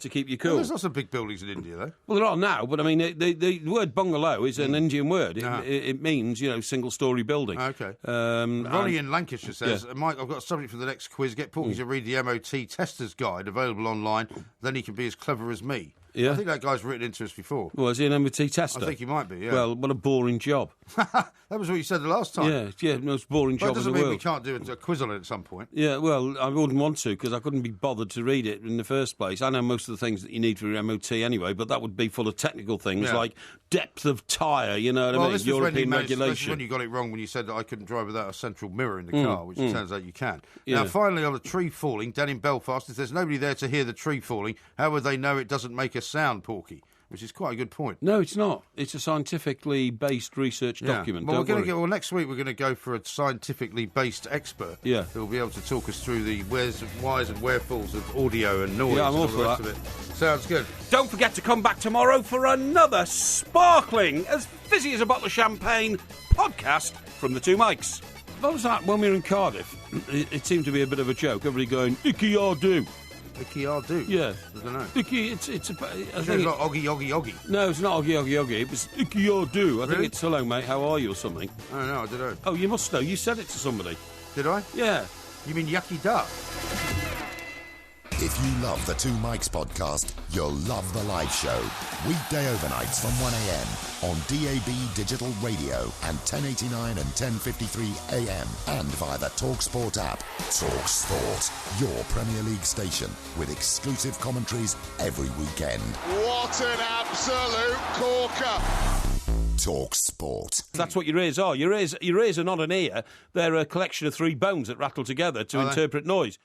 keep you cool. Well, there's lots of big buildings in India, though. Well, there are now, but I mean, the word bungalow is an Indian word. It means, single-storey building. Okay. Ronnie in Lancashire says, Mike, I've got a subject for the next quiz. Get Porky to read the MOT Tester's Guide, available online. Then he can be as clever as me. Yeah. I think that guy's written into us before. Well, is he an MOT tester? I think he might be, yeah. Well, what a boring job. That was what you said the last time. Yeah, most boring job in the world. That doesn't mean we can't do a quiz on it at some point. Yeah, well, I wouldn't want to, because I couldn't be bothered to read it in the first place. I know most of the things that you need for your MOT anyway, but that would be full of technical things like depth of tyre, you know what I mean? This European was regulation. when you got it wrong when you said that I couldn't drive without a central mirror in the car, which it turns out you can. Yeah. Now, finally, on a tree falling down in Belfast, if there's nobody there to hear the tree falling, how would they know it doesn't make a sound, Porky? Which is quite a good point. No, it's not. It's a scientifically based research document. Well, next week we're going to go for a scientifically based expert. Yeah. Who will be able to talk us through the wheres and whys and wherefalls of audio and noise. Yeah, I'm all and all the rest for of it. Sounds good. Don't forget to come back tomorrow for another sparkling, as fizzy as a bottle of champagne podcast from the two mics. What was that when we were in Cardiff? It seemed to be a bit of a joke. Everybody going, Icky Ardu. Icky Ardu? Yeah. I don't know. Icky, it's it's not Oggy Oggy Oggy. No, it's not Oggy Oggy Oggy. It was Icky Ardu. I think it's hello, mate, how are you, or something. Oh, no, I don't know. Oh, you must know. You said it to somebody. Did I? Yeah. You mean Yucky Da? If you love the Two Mics podcast, you'll love the live show. Weekday overnights from 1am on DAB Digital Radio and 1089 and 1053 AM and via the TalkSport app. TalkSport, your Premier League station with exclusive commentaries every weekend. What an absolute corker! TalkSport. That's what your ears are. Your ears are not an ear. They're a collection of three bones that rattle together to interpret noise.